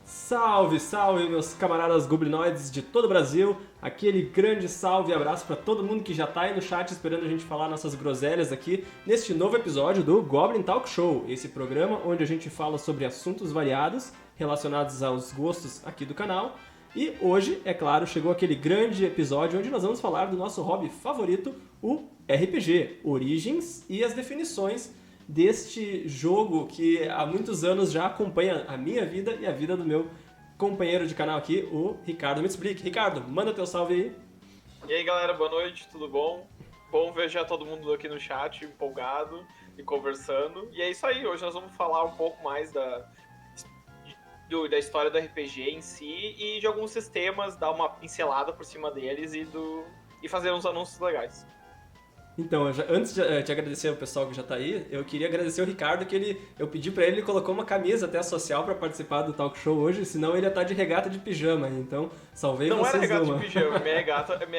Salve, salve, meus camaradas goblinoides de todo o Brasil. Aquele grande salve e abraço para todo mundo que já tá aí no chat esperando a gente falar nossas groselhas aqui neste novo episódio do Goblin Talk Show, esse programa onde a gente fala sobre assuntos variados relacionados aos gostos aqui do canal. E hoje, é claro, chegou aquele grande episódio onde nós vamos falar do nosso hobby favorito, o RPG, origens e as definições deste jogo que há muitos anos já acompanha a minha vida e a vida do meu companheiro de canal aqui, o Ricardo Mitsblick. Ricardo, manda teu salve aí. E aí galera, boa noite, tudo bom? Bom ver já todo mundo aqui no chat, empolgado e conversando. E é isso aí, hoje nós vamos falar um pouco mais da história do RPG em si e de alguns sistemas, dar uma pincelada por cima deles e fazer uns anúncios legais. Então, antes de te agradecer ao pessoal que já tá aí, eu queria agradecer o Ricardo, que eu pedi pra ele colocou uma camisa até social pra participar do talk show hoje, senão ele ia estar de regata de pijama, então salvei Não vocês. era regata de de pijama, minha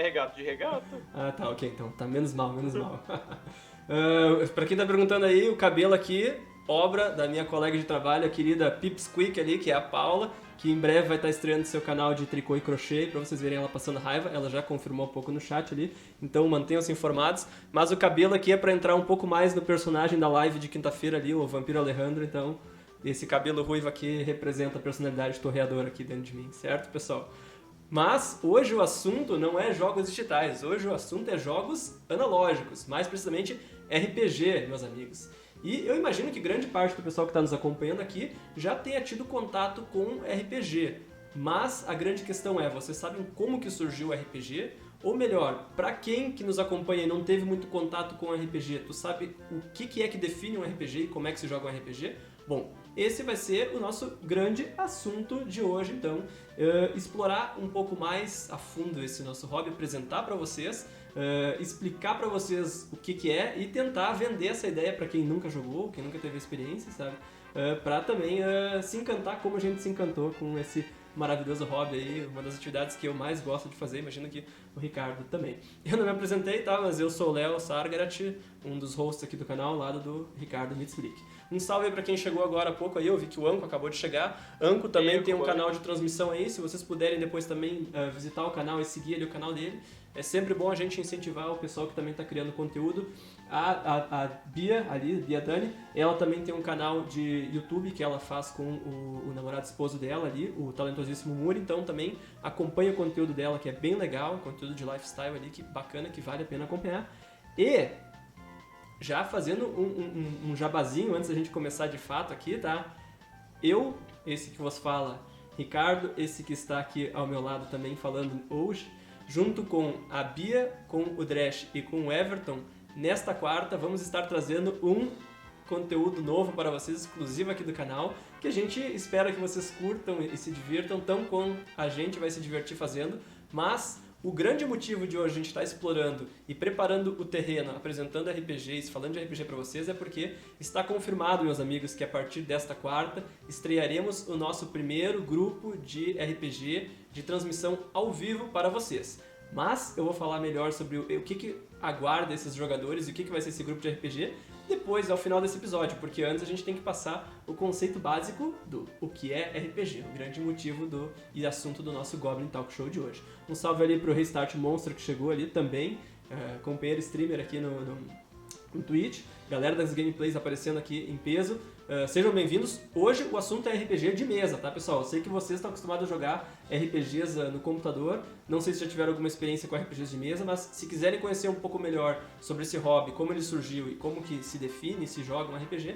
regata de regata. Ah, tá, ok, então tá menos mal, menos mal. Pra quem tá perguntando aí, o cabelo aqui, obra da minha colega de trabalho, a querida Pipsqueak ali, que é a Paula, que em breve vai estar estreando seu canal de tricô e crochê, pra vocês verem ela passando raiva, ela já confirmou um pouco no chat ali, então mantenham-se informados, mas o cabelo aqui é pra entrar um pouco mais no personagem da live de quinta-feira ali, o Vampiro Alejandro, então esse cabelo ruivo aqui representa a personalidade torreadora aqui dentro de mim, certo, pessoal? Mas hoje o assunto não é jogos digitais, hoje o assunto é jogos analógicos, mais precisamente RPG, meus amigos. E eu imagino que grande parte do pessoal que está nos acompanhando aqui já tenha tido contato com RPG. Mas a grande questão é, vocês sabem como que surgiu o RPG? Ou melhor, para quem que nos acompanha e não teve muito contato com o RPG, tu sabe o que é que define um RPG e como é que se joga um RPG? Bom, esse vai ser o nosso grande assunto de hoje, então, explorar um pouco mais a fundo esse nosso hobby, apresentar para vocês, explicar para vocês o que é e tentar vender essa ideia para quem nunca jogou, quem nunca teve experiência, sabe? Para também se encantar como a gente se encantou com esse maravilhoso hobby aí, uma das atividades que eu mais gosto de fazer, imagino que o Ricardo também. Eu não me apresentei, tá? Mas eu sou o Léo Sargarat, um dos hosts aqui do canal, ao lado do Ricardo Mitsblick. Um salve aí pra quem chegou agora há pouco aí, eu vi que o Anco acabou de chegar. Anco também tem um canal de transmissão aí, se vocês puderem depois também visitar o canal e seguir ali o canal dele. É sempre bom a gente incentivar o pessoal que também está criando conteúdo. A Bia, ali, Bia Dani, ela também tem um canal de YouTube que ela faz com o namorado esposo dela ali, o talentosíssimo Muri, então também acompanha o conteúdo dela, que é bem legal, conteúdo de lifestyle ali, que bacana, que vale a pena acompanhar. E já fazendo um jabazinho antes da gente começar de fato aqui, tá? Eu, esse que vos fala, Ricardo, esse que está aqui ao meu lado também falando hoje, junto com a Bia, com o Dresh e com o Everton, nesta quarta vamos estar trazendo um conteúdo novo para vocês, exclusivo aqui do canal, que a gente espera que vocês curtam e se divirtam, tão como a gente vai se divertir fazendo, mas o grande motivo de hoje a gente estar explorando e preparando o terreno, apresentando RPGs, falando de RPG para vocês, é porque está confirmado, meus amigos, que a partir desta quarta estrearemos o nosso primeiro grupo de RPG de transmissão ao vivo para vocês. Mas eu vou falar melhor sobre o que aguarda esses jogadores e o que vai ser esse grupo de RPG depois, ao final desse episódio, porque antes a gente tem que passar o conceito básico do o que é RPG, o grande motivo e assunto do nosso Goblin Talk Show de hoje. Um salve ali pro Restart Monster que chegou ali também, companheiro streamer aqui no Twitch, galera das gameplays aparecendo aqui em peso. Sejam bem-vindos. Hoje o assunto é RPG de mesa, tá, pessoal? Eu sei que vocês estão acostumados a jogar RPGs no computador. Não sei se já tiveram alguma experiência com RPGs de mesa, mas se quiserem conhecer um pouco melhor sobre esse hobby, como ele surgiu e como que se define, se joga um RPG,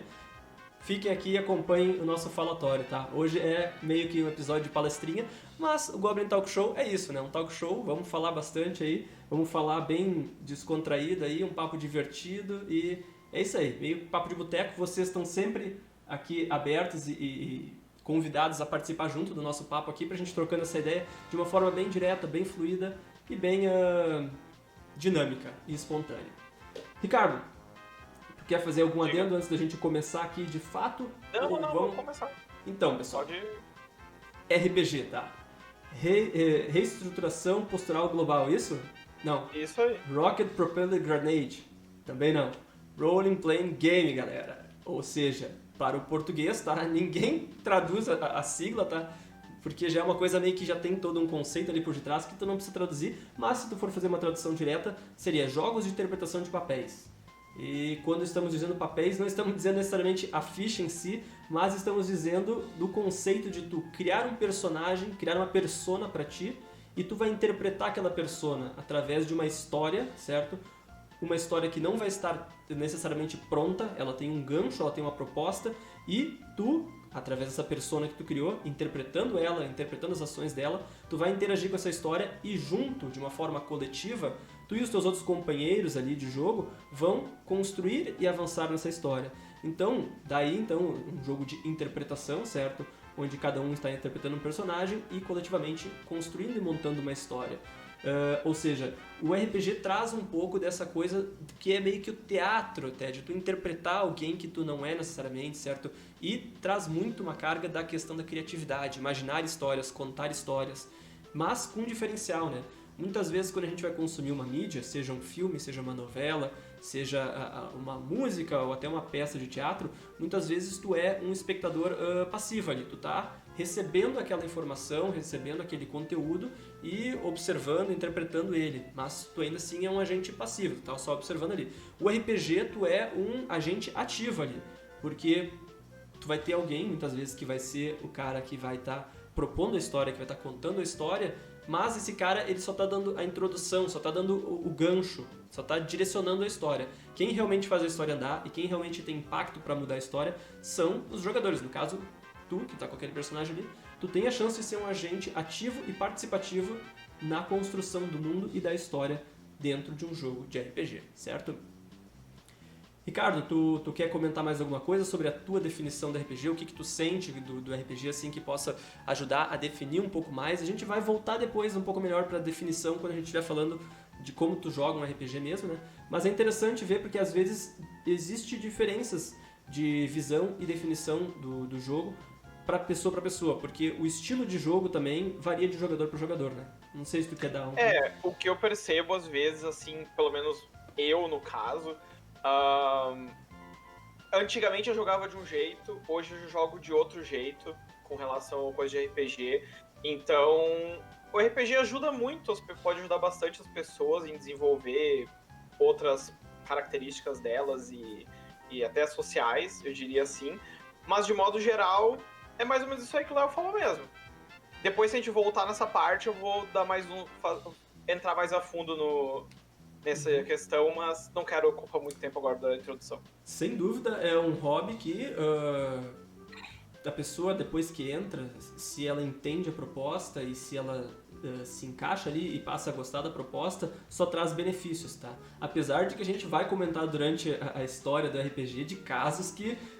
fiquem aqui e acompanhem o nosso falatório, tá? Hoje é meio que um episódio de palestrinha, mas o Goblin Talk Show é isso, né? Um talk show, vamos falar bastante aí, vamos falar bem descontraído aí, um papo divertido e é isso aí, meio papo de boteco. Vocês estão sempre aqui abertos e convidados a participar junto do nosso papo aqui, pra gente trocando essa ideia de uma forma bem direta, bem fluida e bem dinâmica e espontânea. Ricardo, tu quer fazer algum adendo antes da gente começar aqui de fato? Não, vamos começar. Então, pessoal, RPG, tá? Reestruturação postural global, isso? Não. Isso aí. Rocket Propeller Grenade, também não. Role Playing Game, galera. Ou seja, para o português, tá? Ninguém traduz a sigla, tá? Porque já é uma coisa meio que já tem todo um conceito ali por detrás que tu não precisa traduzir, mas se tu for fazer uma tradução direta, seria jogos de interpretação de papéis. E quando estamos dizendo papéis, não estamos dizendo necessariamente a ficha em si, mas estamos dizendo do conceito de tu criar um personagem, criar uma persona para ti, e tu vai interpretar aquela persona através de uma história, certo? Uma história que não vai estar necessariamente pronta, ela tem um gancho, ela tem uma proposta, e tu, através dessa persona que tu criou, interpretando ela, interpretando as ações dela, tu vai interagir com essa história e junto, de uma forma coletiva, tu e os teus outros companheiros ali de jogo vão construir e avançar nessa história. Então, um jogo de interpretação, certo? Onde cada um está interpretando um personagem e coletivamente construindo e montando uma história. Ou seja, o RPG traz um pouco dessa coisa que é meio que o teatro, até, de tu interpretar alguém que tu não é necessariamente, certo? E traz muito uma carga da questão da criatividade, imaginar histórias, contar histórias, mas com um diferencial, né? Muitas vezes quando a gente vai consumir uma mídia, seja um filme, seja uma novela, seja uma música ou até uma peça de teatro, muitas vezes tu é um espectador passivo ali, tu tá recebendo aquela informação, recebendo aquele conteúdo e observando, interpretando ele, mas tu ainda assim é um agente passivo, tu tá só observando ali. O RPG tu é um agente ativo ali, porque tu vai ter alguém, muitas vezes, que vai ser o cara que vai estar propondo a história, que vai estar contando a história, mas esse cara ele só está dando a introdução, só está dando o gancho, só está direcionando a história. Quem realmente faz a história andar e quem realmente tem impacto para mudar a história são os jogadores. No caso, tu, que está com aquele personagem ali, tu tem a chance de ser um agente ativo e participativo na construção do mundo e da história dentro de um jogo de RPG, certo? Ricardo, tu quer comentar mais alguma coisa sobre a tua definição do RPG? O que tu sente do RPG assim que possa ajudar a definir um pouco mais? A gente vai voltar depois um pouco melhor para a definição quando a gente estiver falando de como tu joga um RPG mesmo, né? Mas é interessante ver porque às vezes existe diferenças de visão e definição do jogo para pessoa, porque o estilo de jogo também varia de jogador para jogador, né? Não sei se tu quer dar um... O que eu percebo às vezes, assim, pelo menos eu no caso... Antigamente eu jogava de um jeito, hoje eu jogo de outro jeito com relação a coisa de RPG. Então, o RPG ajuda muito, pode ajudar bastante as pessoas em desenvolver outras características delas e até sociais, eu diria assim. Mas de modo geral, é mais ou menos isso aí que o Léo falou mesmo. Depois, se a gente voltar nessa parte, eu vou dar entrar mais a fundo nessa questão, mas não quero ocupar muito tempo agora da introdução. Sem dúvida, é um hobby que a pessoa, depois que entra, se ela entende a proposta e se ela se encaixa ali e passa a gostar da proposta, só traz benefícios, tá? Apesar de que a gente vai comentar durante a história do RPG de casos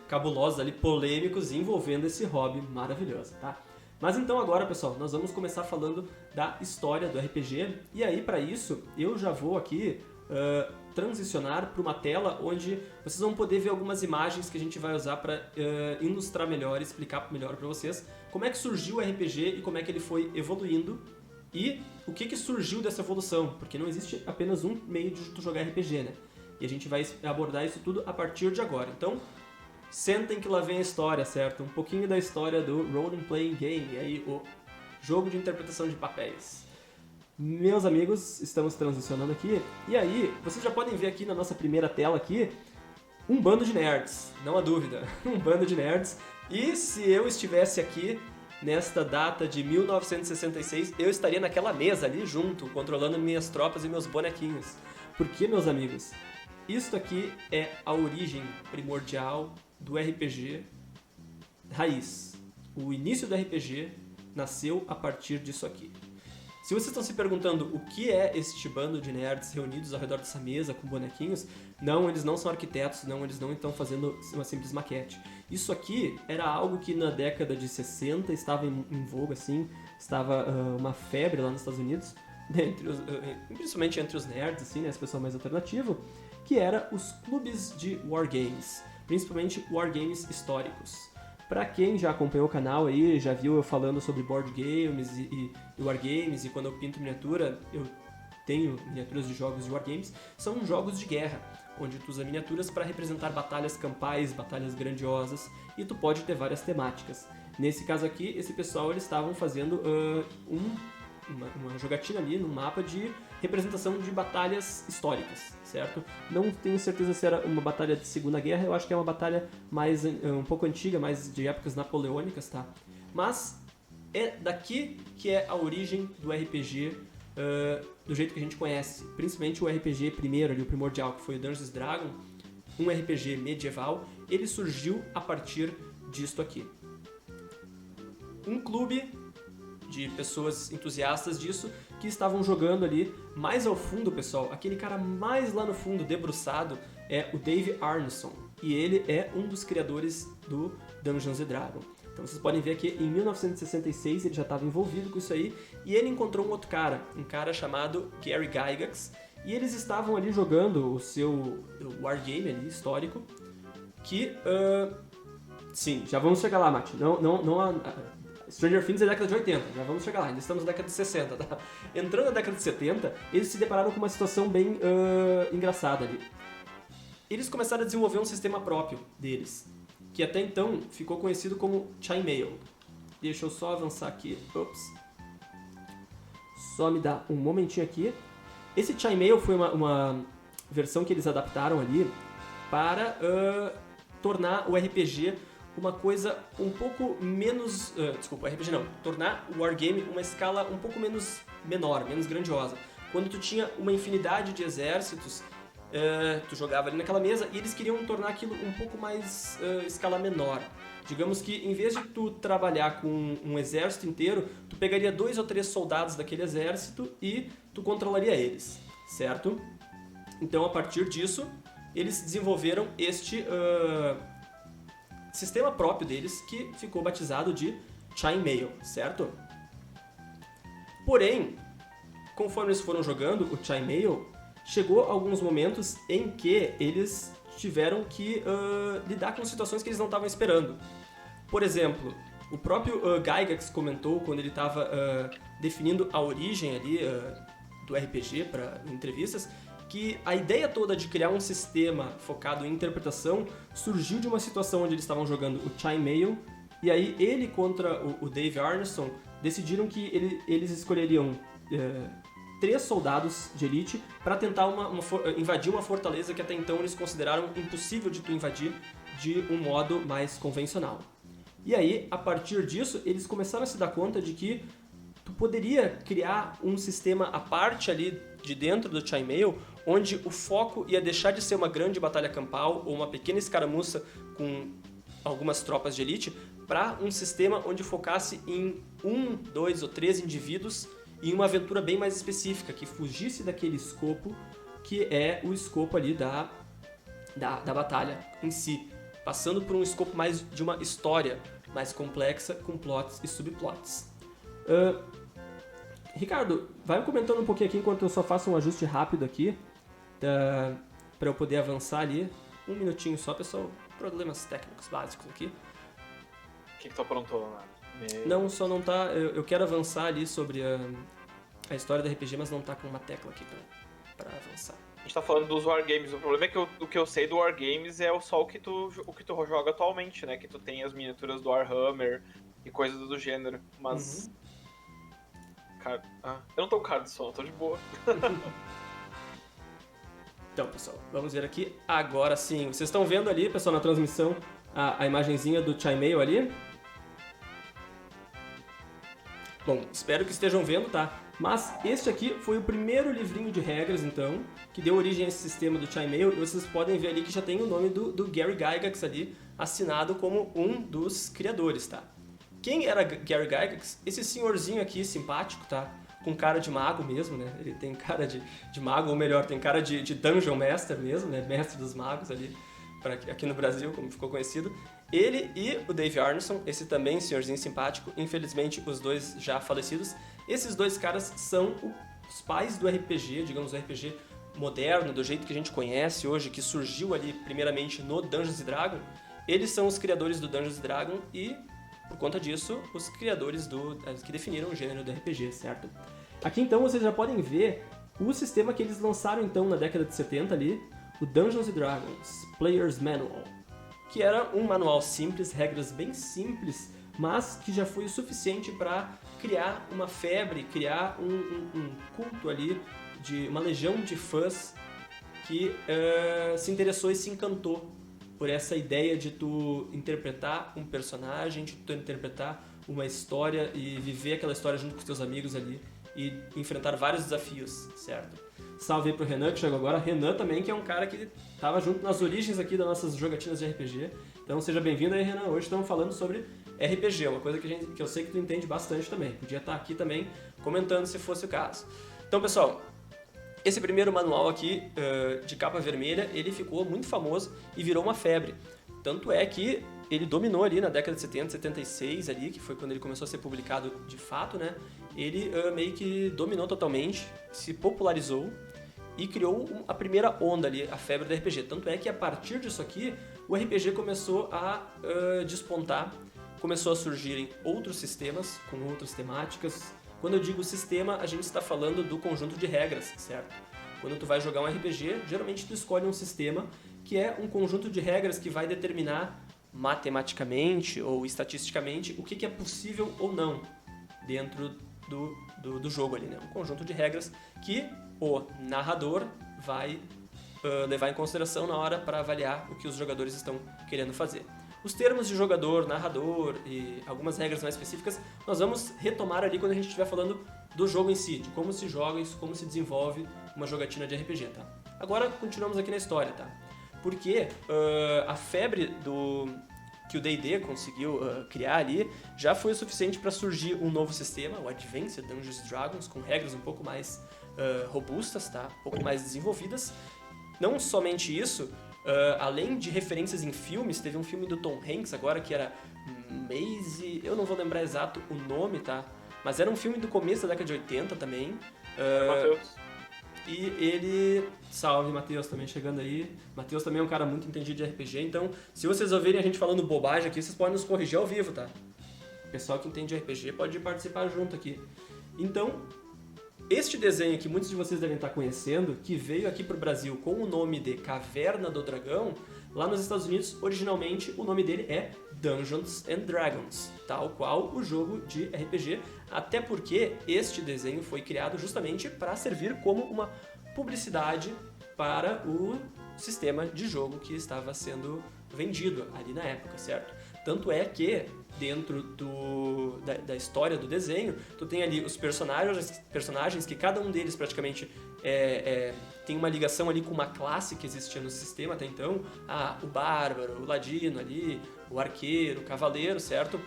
cabulosos ali, polêmicos, envolvendo esse hobby maravilhoso, tá? Mas então agora, pessoal, nós vamos começar falando da história do RPG. E aí, para isso, eu já vou aqui transicionar para uma tela onde vocês vão poder ver algumas imagens que a gente vai usar para ilustrar melhor, explicar melhor para vocês como é que surgiu o RPG e como é que ele foi evoluindo e o que surgiu dessa evolução, porque não existe apenas um meio de tu jogar RPG, né? E a gente vai abordar isso tudo a partir de agora. Então, sentem que lá vem a história, certo? Um pouquinho da história do Role Playing Game, e aí o jogo de interpretação de papéis. Meus amigos, estamos transicionando aqui, e aí vocês já podem ver aqui na nossa primeira tela aqui um bando de nerds, não há dúvida, um bando de nerds. E se eu estivesse aqui nesta data de 1966, eu estaria naquela mesa ali junto, controlando minhas tropas e meus bonequinhos. Porque, meus amigos, isto aqui é a origem primordial do RPG raiz. O início do RPG nasceu a partir disso aqui. Se vocês estão se perguntando o que é este bando de nerds reunidos ao redor dessa mesa com bonequinhos, não, eles não são arquitetos, não, eles não estão fazendo uma simples maquete. Isso aqui era algo que na década de 60 estava em voga, assim, estava uma febre lá nos Estados Unidos, principalmente entre os nerds, assim, né, esse pessoal mais alternativo, que era os clubes de wargames, principalmente wargames históricos. Pra quem já acompanhou o canal aí, já viu eu falando sobre board games e wargames, e quando eu pinto miniatura, eu tenho miniaturas de jogos de wargames, são jogos de guerra, onde tu usa miniaturas para representar batalhas campais, batalhas grandiosas, e tu pode ter várias temáticas. Nesse caso aqui, esse pessoal eles estavam fazendo uma jogatina ali num mapa de representação de batalhas históricas, certo? Não tenho certeza se era uma batalha de Segunda Guerra, eu acho que é uma batalha mais um pouco antiga, mais de épocas napoleônicas, tá? Mas é daqui que é a origem do RPG do jeito que a gente conhece, principalmente o RPG primeiro, ali, o primordial, que foi o Dungeons & Dragons, um RPG medieval, ele surgiu a partir disto aqui. Um clube de pessoas entusiastas disso, que estavam jogando ali mais ao fundo, pessoal. Aquele cara mais lá no fundo, debruçado, é o Dave Arneson. E ele é um dos criadores do Dungeons & Dragons. Então vocês podem ver que em 1966 ele já estava envolvido com isso aí, e ele encontrou um outro cara, um cara chamado Gary Gygax, e eles estavam ali jogando o seu wargame ali, histórico, que... sim, já vamos chegar lá, Mati. Stranger Things é década de 80, já vamos chegar lá, ainda estamos na década de 60, tá? Entrando na década de 70, eles se depararam com uma situação bem engraçada ali. Eles começaram a desenvolver um sistema próprio deles, que até então ficou conhecido como Chainmail. Deixa eu só avançar aqui, só me dá um momentinho aqui. Esse Chainmail foi uma versão que eles adaptaram ali para tornar o RPG uma coisa um pouco menos... RPG não. Tornar o wargame uma escala um pouco menor, menos grandiosa. Quando tu tinha uma infinidade de exércitos, tu jogava ali naquela mesa e eles queriam tornar aquilo um pouco mais escala menor. Digamos que em vez de tu trabalhar com um exército inteiro, tu pegaria 2 ou 3 soldados daquele exército e tu controlaria eles, certo? Então, a partir disso, eles desenvolveram este... sistema próprio deles, que ficou batizado de Chainmail, certo? Porém, conforme eles foram jogando o Chainmail, chegou alguns momentos em que eles tiveram que lidar com situações que eles não estavam esperando. Por exemplo, o próprio Gygax comentou, quando ele estava definindo a origem ali do RPG para entrevistas, que a ideia toda de criar um sistema focado em interpretação surgiu de uma situação onde eles estavam jogando o Chainmail, e aí ele contra o Dave Arneson decidiram que eles escolheriam 3 soldados de elite para tentar invadir uma fortaleza que até então eles consideraram impossível de tu invadir de um modo mais convencional. E aí, a partir disso, eles começaram a se dar conta de que tu poderia criar um sistema à parte ali de dentro do Chainmail, onde o foco ia deixar de ser uma grande batalha campal ou uma pequena escaramuça com algumas tropas de elite, para um sistema onde focasse em 1, 2 ou 3 indivíduos em uma aventura bem mais específica, que fugisse daquele escopo que é o escopo ali da batalha em si, passando por um escopo mais de uma história mais complexa, com plots e subplots. Ricardo, vai comentando um pouquinho aqui enquanto eu só faço um ajuste rápido aqui, para eu poder avançar ali. Um minutinho só, pessoal. Problemas técnicos básicos aqui. O que tu aprontou, Leonardo? Não, só não tá... Eu quero avançar ali sobre a história do RPG, mas não tá com uma tecla aqui pra avançar. A gente tá falando dos Wargames. O problema é que o que eu sei do Wargames é só o que tu joga atualmente, né? Que tu tem as miniaturas do Warhammer e coisas do gênero. Mas... eu não tô com cara de sono, tô de boa. Então, pessoal, vamos ver aqui agora sim. Vocês estão vendo ali, pessoal, na transmissão, a imagenzinha do Chainmail ali? Bom, espero que estejam vendo, tá? Mas este aqui foi o primeiro livrinho de regras, então, que deu origem a esse sistema do Chainmail, e vocês podem ver ali que já tem o nome do Gary Gygax ali, assinado como um dos criadores, tá? Quem era Gary Gygax? Esse senhorzinho aqui, simpático, tá? com cara de mago mesmo, né? Ele tem cara de mago, ou melhor, tem cara de Dungeon Master mesmo, né? Mestre dos magos ali, aqui no Brasil, como ficou conhecido. Ele e o Dave Arneson, esse também senhorzinho simpático, infelizmente os dois já falecidos. Esses dois caras são os pais do RPG, digamos, o RPG moderno, do jeito que a gente conhece hoje, que surgiu ali primeiramente no Dungeons & Dragons. Eles são os criadores do Dungeons & Dragons e, por conta disso, os criadores que definiram o gênero do RPG, certo? Aqui então vocês já podem ver o sistema que eles lançaram então na década de 70 ali, o Dungeons & Dragons Player's Manual, que era um manual simples, regras bem simples, mas que já foi o suficiente para criar uma febre, criar um culto ali, de uma legião de fãs que se interessou e se encantou por essa ideia de tu interpretar um personagem, de tu interpretar uma história e viver aquela história junto com os teus amigos ali e enfrentar vários desafios, certo? Salve aí pro Renan, que chegou agora. Renan também, que é um cara que estava junto nas origens aqui das nossas jogatinas de RPG. Então seja bem-vindo aí, Renan. Hoje estamos falando sobre RPG, uma coisa que eu sei que tu entende bastante também. Podia estar aqui também comentando se fosse o caso. Então, pessoal, esse primeiro manual aqui, de capa vermelha, ele ficou muito famoso e virou uma febre. Tanto é que ele dominou ali na década de 70, 76 ali, que foi quando ele começou a ser publicado de fato, né? Ele meio que dominou totalmente, se popularizou e criou a primeira onda ali, a febre do RPG. Tanto é que a partir disso aqui, o RPG começou a despontar, começou a surgirem outros sistemas com outras temáticas. Quando eu digo sistema, a gente está falando do conjunto de regras, certo? Quando tu vai jogar um RPG, geralmente tu escolhe um sistema que é um conjunto de regras que vai determinar matematicamente ou estatisticamente o que é possível ou não dentro do jogo ali, né? Um conjunto de regras que o narrador vai levar em consideração na hora para avaliar o que os jogadores estão querendo fazer. Os termos de jogador, narrador e algumas regras mais específicas nós vamos retomar ali quando a gente estiver falando do jogo em si, de como se joga e como se desenvolve uma jogatina de RPG, tá? Agora continuamos aqui na história, tá? Porque a febre que o D&D conseguiu criar ali já foi o suficiente para surgir um novo sistema, o Advanced Dungeons & Dragons, com regras um pouco mais robustas, tá? Um pouco mais desenvolvidas. Não somente isso, além de referências em filmes, teve um filme do Tom Hanks agora que era Maze, eu não vou lembrar exato o nome, tá? Mas era um filme do começo da década de 80 também. Matheus. E ele... Salve, Matheus, também chegando aí. Matheus também é um cara muito entendido de RPG, então se vocês ouvirem a gente falando bobagem aqui, vocês podem nos corrigir ao vivo, tá? O pessoal que entende de RPG pode participar junto aqui. Então, este desenho que muitos de vocês devem estar conhecendo, que veio aqui para o Brasil com o nome de Caverna do Dragão, lá nos Estados Unidos, originalmente o nome dele é Dungeons & Dragons, tal qual o jogo de RPG, até porque este desenho foi criado justamente para servir como uma publicidade para o sistema de jogo que estava sendo vendido ali na época, certo? Tanto é que dentro da história do desenho, tu tem ali os personagens que cada um deles praticamente tem uma ligação ali com uma classe que existia no sistema até então. O bárbaro, o ladino ali, o arqueiro, o cavaleiro, certo?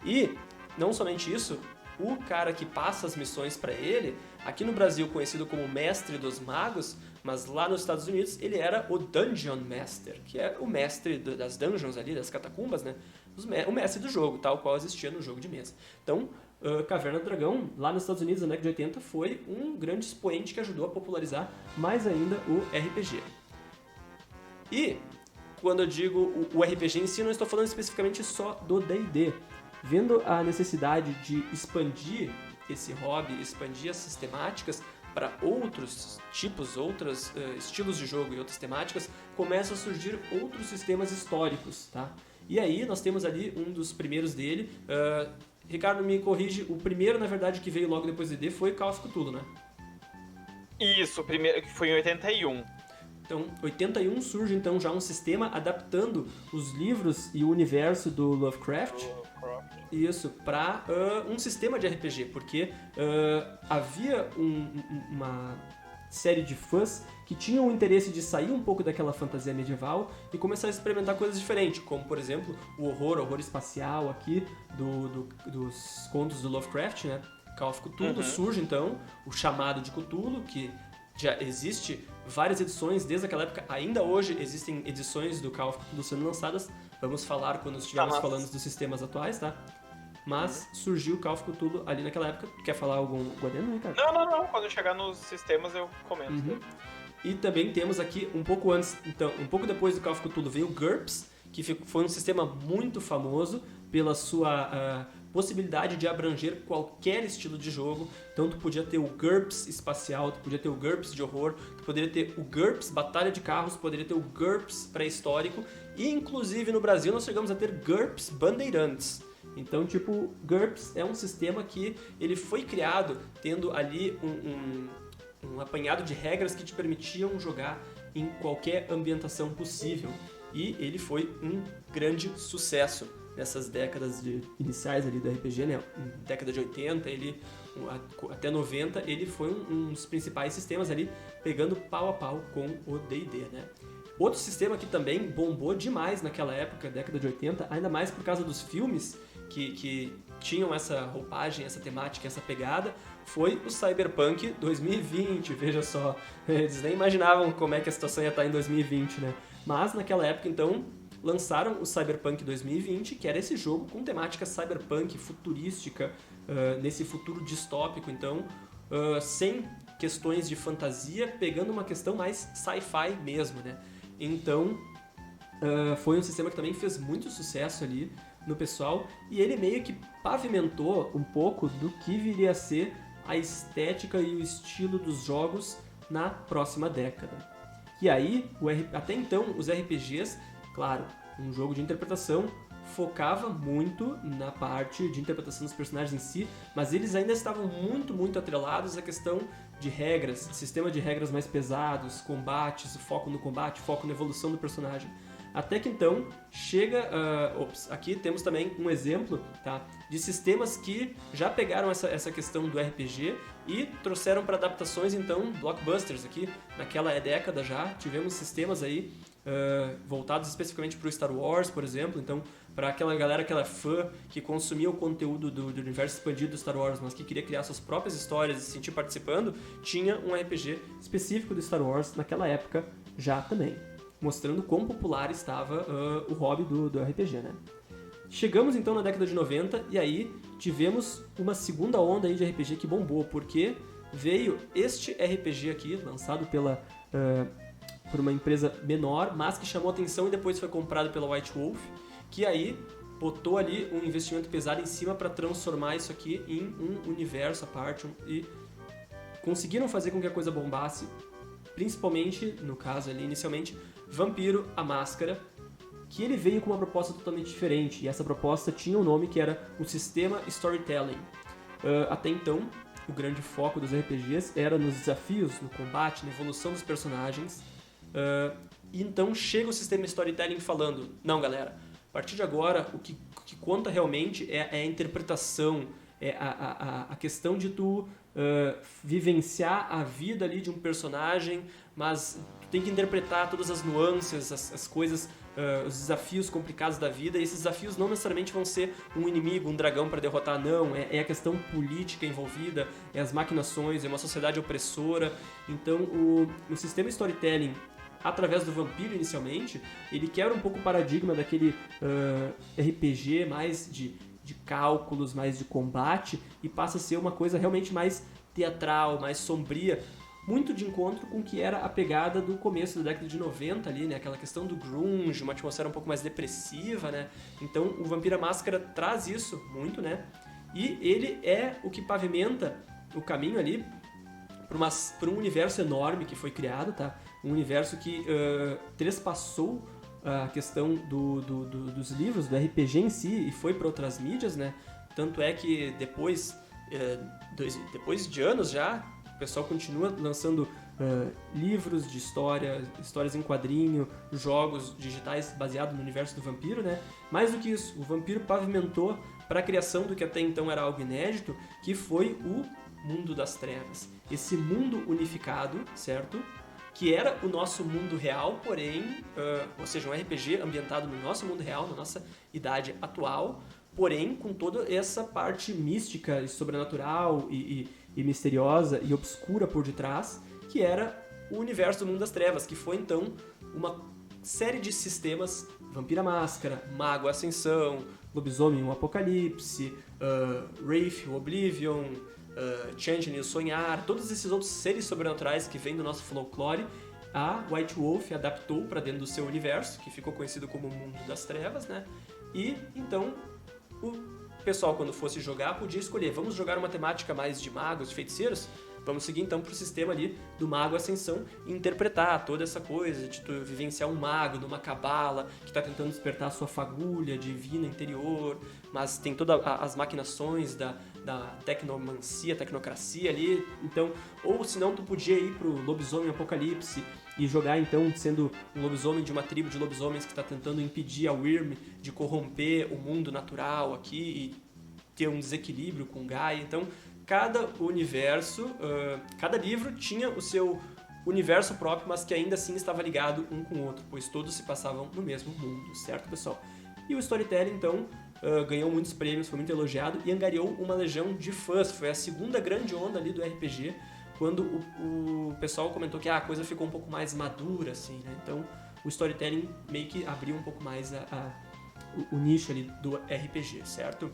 E não somente isso, o cara que passa as missões para ele, aqui no Brasil conhecido como Mestre dos Magos, mas lá nos Estados Unidos ele era o Dungeon Master, que é o mestre das dungeons ali, das catacumbas, né? O mestre do jogo, tal qual existia no jogo de mesa. Então, Caverna do Dragão, lá nos Estados Unidos, na década de 80, foi um grande expoente que ajudou a popularizar mais ainda o RPG. E, quando eu digo o RPG em si, eu não estou falando especificamente só do D&D. Vendo a necessidade de expandir esse hobby, expandir essas temáticas para outros tipos, outros estilos de jogo e outras temáticas, começam a surgir outros sistemas históricos, tá? E aí nós temos ali um dos primeiros dele, Ricardo me corrige, o primeiro na verdade que veio logo depois do D&D foi Call of Cthulhu, né? Isso, o primeiro que foi em 81. Então, 81 surge então já um sistema adaptando os livros e o universo do Lovecraft. Isso, para um sistema de RPG, porque havia uma série de fãs que tinham o interesse de sair um pouco daquela fantasia medieval e começar a experimentar coisas diferentes, como por exemplo o horror espacial aqui dos contos do Lovecraft, né? Call of Cthulhu, surge então o chamado de Cthulhu, que já existe várias edições desde aquela época. Ainda hoje existem edições do Call of Cthulhu sendo lançadas. Vamos falar quando estivermos falando dos sistemas atuais, tá? Mas surgiu o Call of Cthulhu ali naquela época. Quer falar algum adendo, Ricardo? Não. Quando eu chegar nos sistemas eu comento. E também temos aqui, um pouco antes, então, um pouco depois do Call of Cthulhu veio o GURPS, que foi um sistema muito famoso pela sua possibilidade de abranger qualquer estilo de jogo. Então tu podia ter o GURPS espacial, tu podia ter o GURPS de horror, tu poderia ter o GURPS batalha de carros, poderia ter o GURPS pré-histórico e inclusive no Brasil nós chegamos a ter GURPS Bandeirantes. Então, tipo, GURPS é um sistema que ele foi criado tendo ali um apanhado de regras que te permitiam jogar em qualquer ambientação possível. E ele foi um grande sucesso nessas décadas iniciais ali do RPG, né? Década de 80, até 90, ele foi um dos principais sistemas ali, pegando pau a pau com o D&D, né? Outro sistema que também bombou demais naquela época, década de 80, ainda mais por causa dos filmes que tinham essa roupagem, essa temática, essa pegada, foi o Cyberpunk 2020, veja só. Eles nem imaginavam como é que a situação ia estar em 2020, né? Mas naquela época, então, lançaram o Cyberpunk 2020, que era esse jogo com temática cyberpunk, futurística, nesse futuro distópico, então, sem questões de fantasia, pegando uma questão mais sci-fi mesmo, né? Então, foi um sistema que também fez muito sucesso ali no pessoal, e ele meio que pavimentou um pouco do que viria a ser a estética e o estilo dos jogos na próxima década. E aí, até então, os RPGs, claro, um jogo de interpretação, focava muito na parte de interpretação dos personagens em si, mas eles ainda estavam muito, muito atrelados à questão de regras, sistema de regras mais pesados, combates, foco no combate, foco na evolução do personagem. Até que então chega, aqui temos também um exemplo, tá, de sistemas que já pegaram essa questão do RPG e trouxeram para adaptações, então, blockbusters aqui. Naquela década já tivemos sistemas aí voltados especificamente para o Star Wars, por exemplo, então para aquela galera que era fã, que consumia o conteúdo do universo expandido do Star Wars, mas que queria criar suas próprias histórias e se sentir participando, tinha um RPG específico do Star Wars naquela época já também, mostrando quão popular estava o hobby do RPG, né? Chegamos então na década de 90 e aí tivemos uma segunda onda aí de RPG que bombou, porque veio este RPG aqui, lançado por uma empresa menor, mas que chamou atenção e depois foi comprado pela White Wolf, que aí botou ali um investimento pesado em cima para transformar isso aqui em um universo à parte e conseguiram fazer com que a coisa bombasse, principalmente, no caso ali inicialmente, Vampiro: A Máscara, que ele veio com uma proposta totalmente diferente, e essa proposta tinha um nome que era o Sistema Storytelling. Até então, o grande foco dos RPGs era nos desafios, no combate, na evolução dos personagens, e então chega o Sistema Storytelling falando, não galera, a partir de agora o que conta realmente é a interpretação, é a questão de tu vivenciar a vida ali de um personagem, mas tu tem que interpretar todas as nuances, as coisas, os desafios complicados da vida, e esses desafios não necessariamente vão ser um inimigo, um dragão para derrotar, não, é a questão política envolvida, é as maquinações, é uma sociedade opressora. Então o sistema storytelling, através do Vampiro inicialmente, ele quebra um pouco o paradigma daquele RPG mais de cálculos, mais de combate, e passa a ser uma coisa realmente mais teatral, mais sombria, muito de encontro com o que era a pegada do começo da década de 90 ali, né? Aquela questão do grunge, uma atmosfera um pouco mais depressiva, né? Então o Vampiro: A Máscara traz isso muito, né? E ele é o que pavimenta o caminho ali para um universo enorme que foi criado, tá? Um universo que trespassou a questão dos livros, do RPG em si, e foi para outras mídias, né? Tanto é que depois de anos já, o pessoal continua lançando livros de histórias em quadrinho, jogos digitais baseados no universo do vampiro, né? Mais do que isso, o Vampiro pavimentou para a criação do que até então era algo inédito, que foi o Mundo das Trevas. Esse mundo unificado, certo? que era o nosso mundo real, porém, ou seja, um RPG ambientado no nosso mundo real, na nossa idade atual, porém com toda essa parte mística e sobrenatural e misteriosa e obscura por detrás, que era o universo do Mundo das Trevas, que foi então uma série de sistemas: Vampira Máscara, Mago Ascensão, Lobisomem o Apocalipse, Wraith o Oblivion, Changeling o Sonhar, todos esses outros seres sobrenaturais que vêm do nosso folclore. A White Wolf adaptou para dentro do seu universo, que ficou conhecido como Mundo das Trevas, né? E então o pessoal, quando fosse jogar, podia escolher: vamos jogar uma temática mais de magos, de feiticeiros? Vamos seguir então pro sistema ali do Mago Ascensão e interpretar toda essa coisa de tu vivenciar um mago numa cabala que está tentando despertar a sua fagulha divina interior, mas tem todas as maquinações da tecnomancia, tecnocracia ali. Então, ou senão tu podia ir pro Lobisomem Apocalipse e jogar então sendo um lobisomem de uma tribo de lobisomens que está tentando impedir a Wyrm de corromper o mundo natural aqui e ter um desequilíbrio com Gaia. Então, cada universo, cada livro tinha o seu universo próprio, mas que ainda assim estava ligado um com o outro, pois todos se passavam no mesmo mundo, certo, pessoal? E o storytelling, então, ganhou muitos prêmios, foi muito elogiado e angariou uma legião de fãs. Foi a segunda grande onda ali do RPG, quando o pessoal comentou que a coisa ficou um pouco mais madura, assim, né? Então, o storytelling meio que abriu um pouco mais o nicho ali do RPG, certo?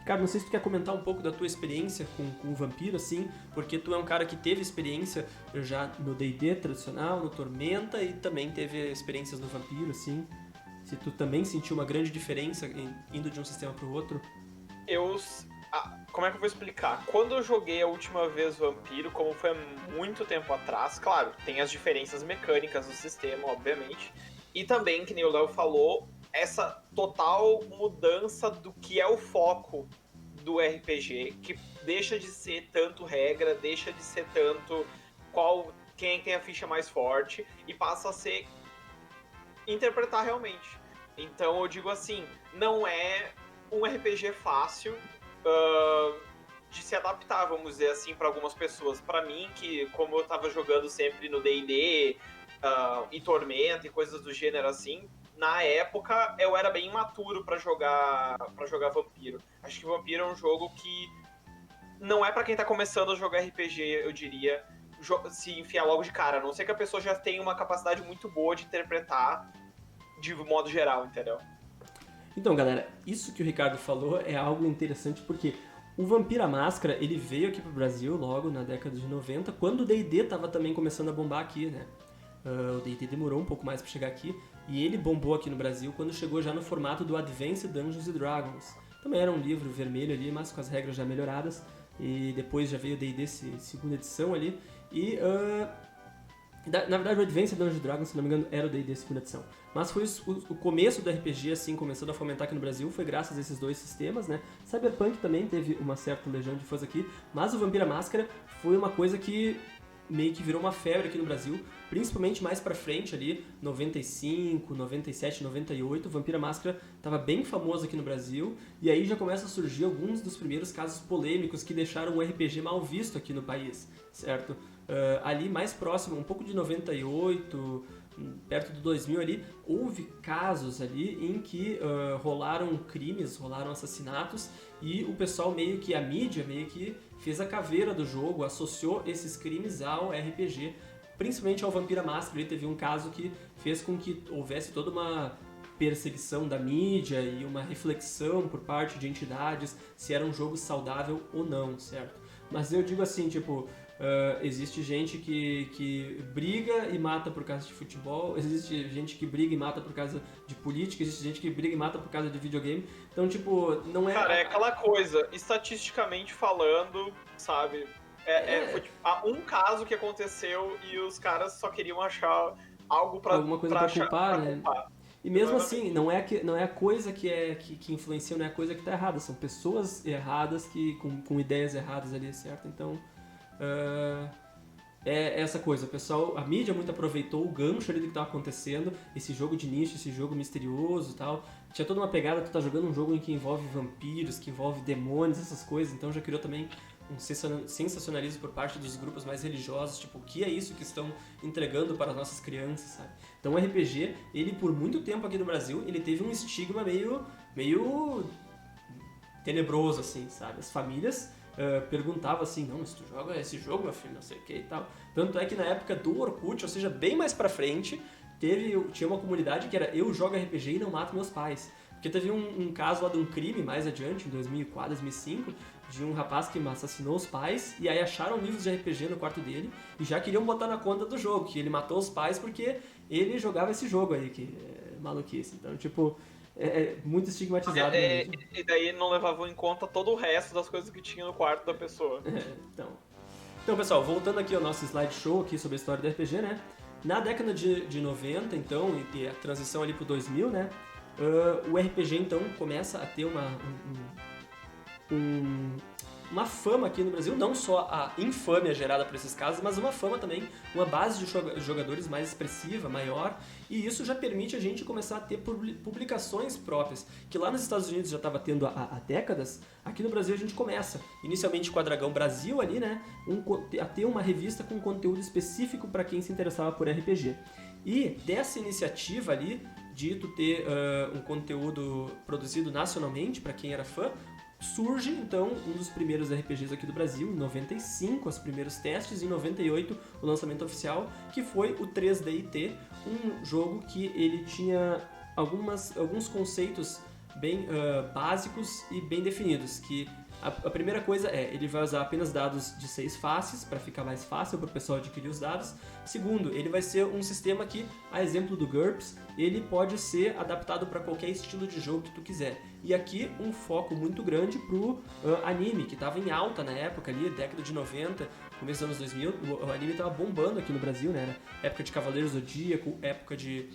Ricardo, não sei se tu quer comentar um pouco da tua experiência com o Vampiro, assim, porque tu é um cara que teve experiência já no D&D tradicional, no Tormenta, e também teve experiências no Vampiro, assim. Se tu também sentiu uma grande diferença indo de um sistema pro outro. Como é que eu vou explicar? Quando eu joguei a última vez Vampiro, como foi há muito tempo atrás, claro, tem as diferenças mecânicas do sistema, obviamente, e também, que nem o Léo falou, essa total mudança do que é o foco do RPG, que deixa de ser tanto regra, deixa de ser tanto quem tem a ficha mais forte e passa a ser interpretar realmente. Então eu digo assim, não é um RPG fácil de se adaptar, vamos dizer assim, para algumas pessoas. Para mim, que como eu tava jogando sempre no D&D e Tormenta e coisas do gênero assim, na época eu era bem imaturo pra jogar Vampiro. Acho que Vampiro é um jogo que não é pra quem tá começando a jogar RPG, eu diria, se enfiar logo de cara. A não ser que a pessoa já tenha uma capacidade muito boa de interpretar de modo geral, entendeu? Então, galera, isso que o Ricardo falou é algo interessante porque o Vampira Máscara, ele veio aqui pro Brasil logo na década de 90, quando o D&D tava também começando a bombar aqui, né? O D&D demorou um pouco mais para chegar aqui e ele bombou aqui no Brasil quando chegou já no formato do Advanced Dungeons and Dragons. Também era um livro vermelho ali, mas com as regras já melhoradas, e depois já veio o D&D segunda edição ali, e na verdade o Advanced Dungeons and Dragons, se não me engano, era o D&D segunda edição. Mas foi o começo do RPG, assim, começando a fomentar aqui no Brasil, foi graças a esses dois sistemas, né? Cyberpunk também teve uma certa legião de fãs aqui, mas o Vampira Máscara foi uma coisa que meio que virou uma febre aqui no Brasil, principalmente mais pra frente ali, 95, 97, 98, o Vampira Máscara tava bem famoso aqui no Brasil, e aí já começa a surgir alguns dos primeiros casos polêmicos que deixaram o RPG mal visto aqui no país, certo? Ali mais próximo, um pouco de 98, perto do 2000 ali, houve casos ali em que rolaram crimes, rolaram assassinatos, e o pessoal a mídia meio que fez a caveira do jogo, associou esses crimes ao RPG, principalmente ao Vampira Máscara. Ele teve um caso que fez com que houvesse toda uma perseguição da mídia e uma reflexão por parte de entidades se era um jogo saudável ou não, certo? Mas eu digo assim, tipo, existe gente que briga e mata por causa de futebol, existe gente que briga e mata por causa de política, existe gente que briga e mata por causa de videogame. Então, tipo, não é... Cara, é aquela coisa, estatisticamente falando, sabe? Foi tipo, um caso que aconteceu e os caras só queriam achar algo pra... alguma coisa pra culpar, né? Culpar. E mesmo assim, não é a coisa que influencia, não é a coisa que tá errada, são pessoas erradas com ideias erradas ali, certo? Então, é essa coisa, o pessoal, a mídia muito aproveitou o gancho ali do que estava acontecendo, esse jogo de nicho, esse jogo misterioso e tal. Tinha toda uma pegada, tu tá jogando um jogo em que envolve vampiros, que envolve demônios, essas coisas, então já criou também sensacionalismo por parte dos grupos mais religiosos, tipo, o que é isso que estão entregando para as nossas crianças, sabe? Então o RPG, ele por muito tempo aqui no Brasil, ele teve um estigma meio tenebroso, assim, sabe? As famílias perguntavam assim, não, mas tu joga esse jogo, meu filho, não sei o que e tal. Tanto é que na época do Orkut, ou seja, bem mais pra frente, tinha uma comunidade que era eu jogo RPG e não mato meus pais. Porque teve um caso lá de um crime mais adiante, em 2004, 2005, de um rapaz que assassinou os pais e aí acharam livros de RPG no quarto dele e já queriam botar na conta do jogo, que ele matou os pais porque ele jogava esse jogo aí, que é maluquice. Então, tipo, é muito estigmatizado. E daí não levavam em conta todo o resto das coisas que tinha no quarto da pessoa. Então, pessoal, voltando aqui ao nosso slideshow aqui sobre a história do RPG, né? Na década de 90, então, e a transição ali pro 2000, né? O RPG, então, começa a ter uma fama aqui no Brasil, não só a infâmia gerada por esses casos, mas uma fama também, uma base de jogadores mais expressiva, maior, e isso já permite a gente começar a ter publicações próprias, que lá nos Estados Unidos já estava tendo há décadas, aqui no Brasil a gente começa, inicialmente com a Dragão Brasil ali, né, a ter uma revista com conteúdo específico para quem se interessava por RPG. E dessa iniciativa ali, de tu ter um conteúdo produzido nacionalmente, para quem era fã, surge, então, um dos primeiros RPGs aqui do Brasil, em 95, os primeiros testes, em 98, o lançamento oficial, que foi o 3D&T, um jogo que ele tinha alguns conceitos bem básicos e bem definidos, que a primeira coisa ele vai usar apenas dados de 6 faces, para ficar mais fácil para o pessoal adquirir os dados. Segundo, ele vai ser um sistema que, a exemplo do GURPS, ele pode ser adaptado para qualquer estilo de jogo que tu quiser. E aqui um foco muito grande pro anime, que estava em alta na época ali, década de 90, começo dos anos 2000, o anime estava bombando aqui no Brasil, né? Era época de Cavaleiros do Zodíaco, época de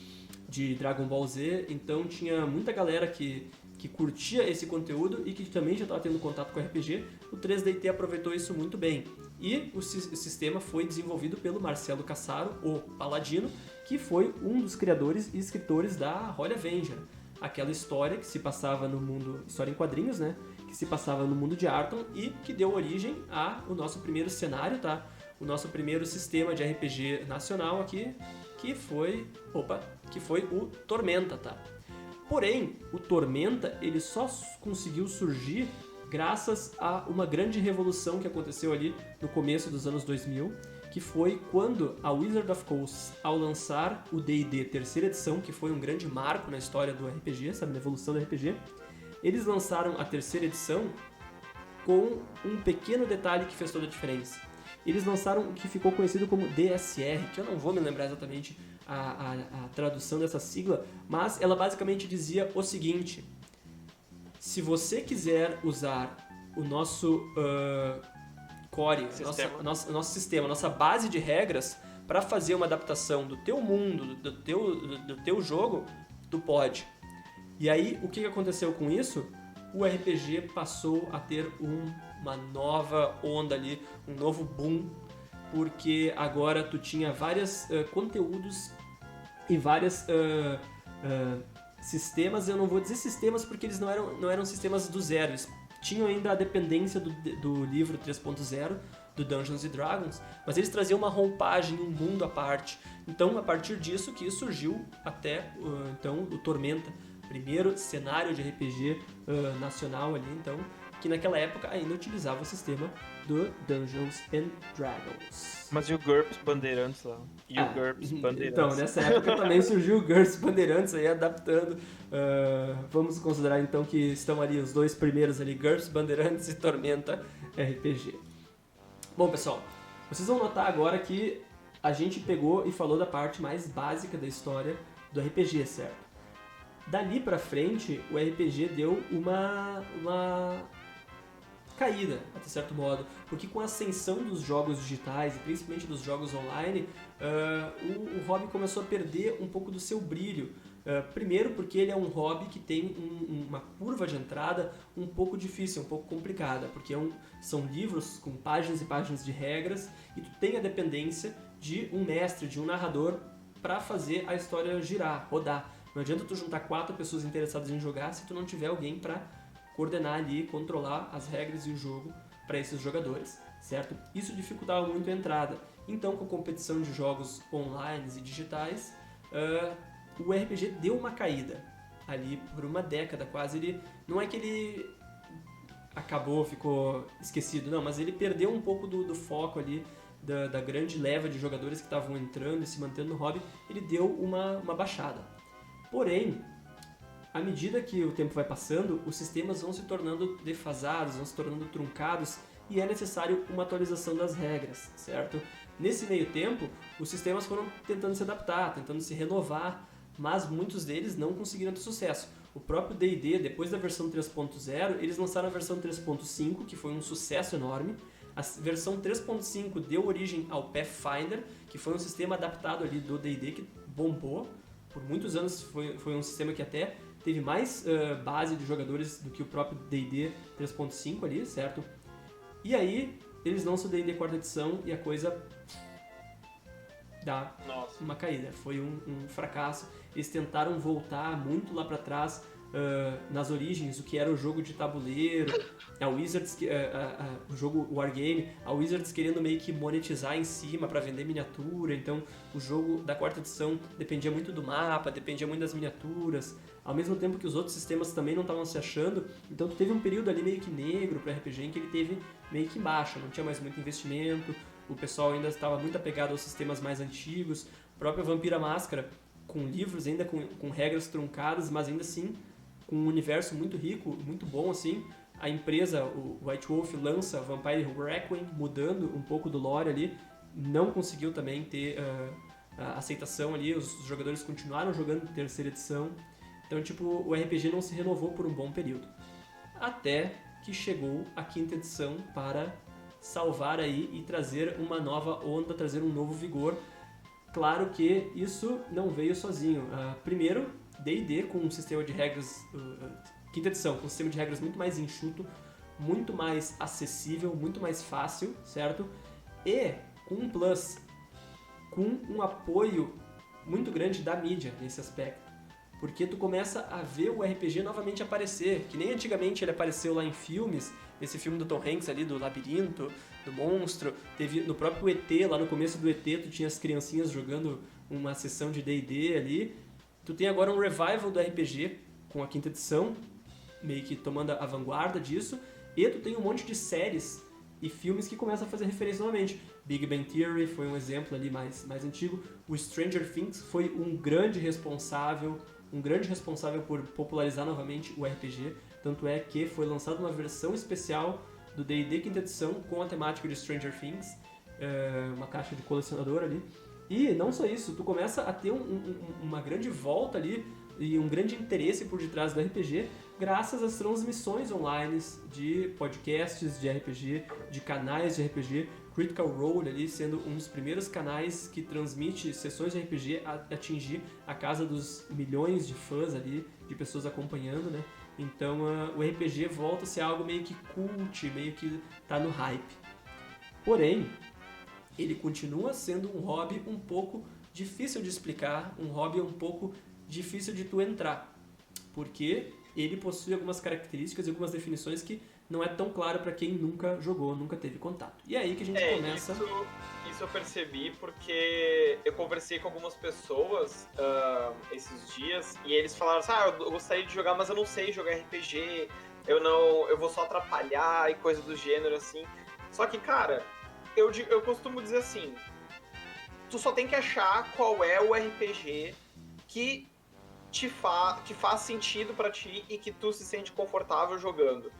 Dragon Ball Z, então tinha muita galera que curtia esse conteúdo e que também já estava tendo contato com RPG. O 3D&T aproveitou isso muito bem. E o sistema foi desenvolvido pelo Marcelo Cassaro, o Paladino, que foi um dos criadores e escritores da Holy Avenger, aquela história que se passava no mundo, história em quadrinhos, né, que se passava no mundo de Arton e que deu origem ao nosso primeiro cenário, tá? O nosso primeiro sistema de RPG nacional aqui, que foi o Tormenta, tá? Porém, o Tormenta, ele só conseguiu surgir graças a uma grande revolução que aconteceu ali no começo dos anos 2000, que foi quando a Wizard of Coast, ao lançar o D&D terceira edição, que foi um grande marco na história do RPG, sabe, na evolução do RPG, eles lançaram a terceira edição com um pequeno detalhe que fez toda a diferença. Eles lançaram o que ficou conhecido como DSR, que eu não vou me lembrar exatamente a tradução dessa sigla, mas ela basicamente dizia o seguinte: se você quiser usar o nosso core, nosso sistema, nossa base de regras para fazer uma adaptação do teu mundo, do teu jogo, tu pode. E aí, o que aconteceu com isso? O RPG passou a ter uma nova onda ali, um novo boom, porque agora tu tinha vários conteúdos e vários sistemas. Eu não vou dizer sistemas porque eles não eram sistemas do zero, eles tinham ainda a dependência do livro 3.0, do Dungeons & Dragons, mas eles traziam uma roupagem, um mundo à parte. Então, a partir disso que surgiu até então o Tormenta, primeiro cenário de RPG nacional ali, então, que naquela época ainda utilizava o sistema do Dungeons and Dragons. Mas e o GURPS Bandeirantes lá? E o GURPS Bandeirantes? Então, nessa época também surgiu o GURPS Bandeirantes aí, adaptando. Vamos considerar então que estão ali os dois primeiros ali, GURPS Bandeirantes e Tormenta RPG. Bom, pessoal, vocês vão notar agora que a gente pegou e falou da parte mais básica da história do RPG, certo? Dali pra frente, o RPG deu uma caída, até certo modo, porque com a ascensão dos jogos digitais e principalmente dos jogos online, o hobby começou a perder um pouco do seu brilho. Primeiro porque ele é um hobby que tem uma curva de entrada um pouco difícil, um pouco complicada, porque são livros com páginas e páginas de regras e tu tem a dependência de um mestre, de um narrador para fazer a história girar, rodar. Não adianta tu juntar 4 pessoas interessadas em jogar se tu não tiver alguém para coordenar ali, controlar as regras e o jogo para esses jogadores, certo? Isso dificultava muito a entrada. Então, com a competição de jogos online e digitais, o RPG deu uma caída ali por uma década quase. Ele não é que ele acabou, ficou esquecido, não, mas ele perdeu um pouco do foco ali da grande leva de jogadores que estavam entrando e se mantendo no hobby. Ele deu uma baixada. Porém, à medida que o tempo vai passando, os sistemas vão se tornando defasados, vão se tornando truncados e é necessário uma atualização das regras, certo? Nesse meio tempo, os sistemas foram tentando se adaptar, tentando se renovar, mas muitos deles não conseguiram ter sucesso. O próprio D&D, depois da versão 3.0, eles lançaram a versão 3.5, que foi um sucesso enorme. A versão 3.5 deu origem ao Pathfinder, que foi um sistema adaptado ali do D&D que bombou. Por muitos anos foi um sistema que até teve mais base de jogadores do que o próprio D&D 3.5 ali, certo? E aí, eles lançam o D&D 4ª edição e a coisa dá uma caída. Foi um fracasso. Eles tentaram voltar muito lá pra trás, nas origens, o que era o jogo de tabuleiro, a Wizards, o jogo Wargame, a Wizards querendo meio que monetizar em cima para vender miniatura. Então o jogo da 4ª edição dependia muito do mapa, dependia muito das miniaturas, ao mesmo tempo que os outros sistemas também não estavam se achando. Então tu teve um período ali meio que negro para RPG em que ele teve meio que baixa, não tinha mais muito investimento, o pessoal ainda estava muito apegado aos sistemas mais antigos, a própria Vampira Máscara, com livros ainda com regras truncadas, mas ainda assim com um universo muito rico, muito bom assim. A empresa, o White Wolf, lança Vampire Requiem, mudando um pouco do lore ali, não conseguiu também ter a aceitação ali, os jogadores continuaram jogando 3ª edição, então tipo, o RPG não se renovou por um bom período. Até que chegou a 5ª edição para salvar aí e trazer uma nova onda, trazer um novo vigor. Claro que isso não veio sozinho. Primeiro, D&D com um sistema de regras, 5ª edição, com um sistema de regras muito mais enxuto, muito mais acessível, muito mais fácil, certo? E com um plus, com um apoio muito grande da mídia nesse aspecto. Porque tu começa a ver o RPG novamente aparecer, que nem antigamente ele apareceu lá em filmes, esse filme do Tom Hanks ali, do Labirinto, do Monstro, teve no próprio ET, lá no começo do ET, tu tinha as criancinhas jogando uma sessão de D&D ali. Tu tem agora um revival do RPG com a 5ª edição, meio que tomando a vanguarda disso, e tu tem um monte de séries e filmes que começam a fazer referência novamente. Big Bang Theory foi um exemplo ali mais antigo. O Stranger Things foi um grande responsável por popularizar novamente o RPG, tanto é que foi lançada uma versão especial do D&D 5ª edição com a temática de Stranger Things, uma caixa de colecionador ali. E não só isso, tu começa a ter uma grande volta ali e um grande interesse por detrás do RPG graças às transmissões online de podcasts de RPG, de canais de RPG, Critical Role ali sendo um dos primeiros canais que transmite sessões de RPG a atingir a casa dos milhões de fãs ali, de pessoas acompanhando, né? Então o RPG volta a ser algo meio que cult, meio que tá no hype. Porém, ele continua sendo um hobby um pouco difícil de explicar, um hobby um pouco difícil de tu entrar, porque ele possui algumas características e algumas definições que não é tão claro para quem nunca jogou, nunca teve contato. E é aí que a gente começa... Isso eu percebi porque eu conversei com algumas pessoas esses dias e eles falaram assim, eu gostaria de jogar, mas eu não sei jogar RPG, eu vou só atrapalhar e coisa do gênero, assim. Só que, cara, eu costumo dizer assim, tu só tem que achar qual é o RPG que faz sentido pra ti e que tu se sente confortável jogando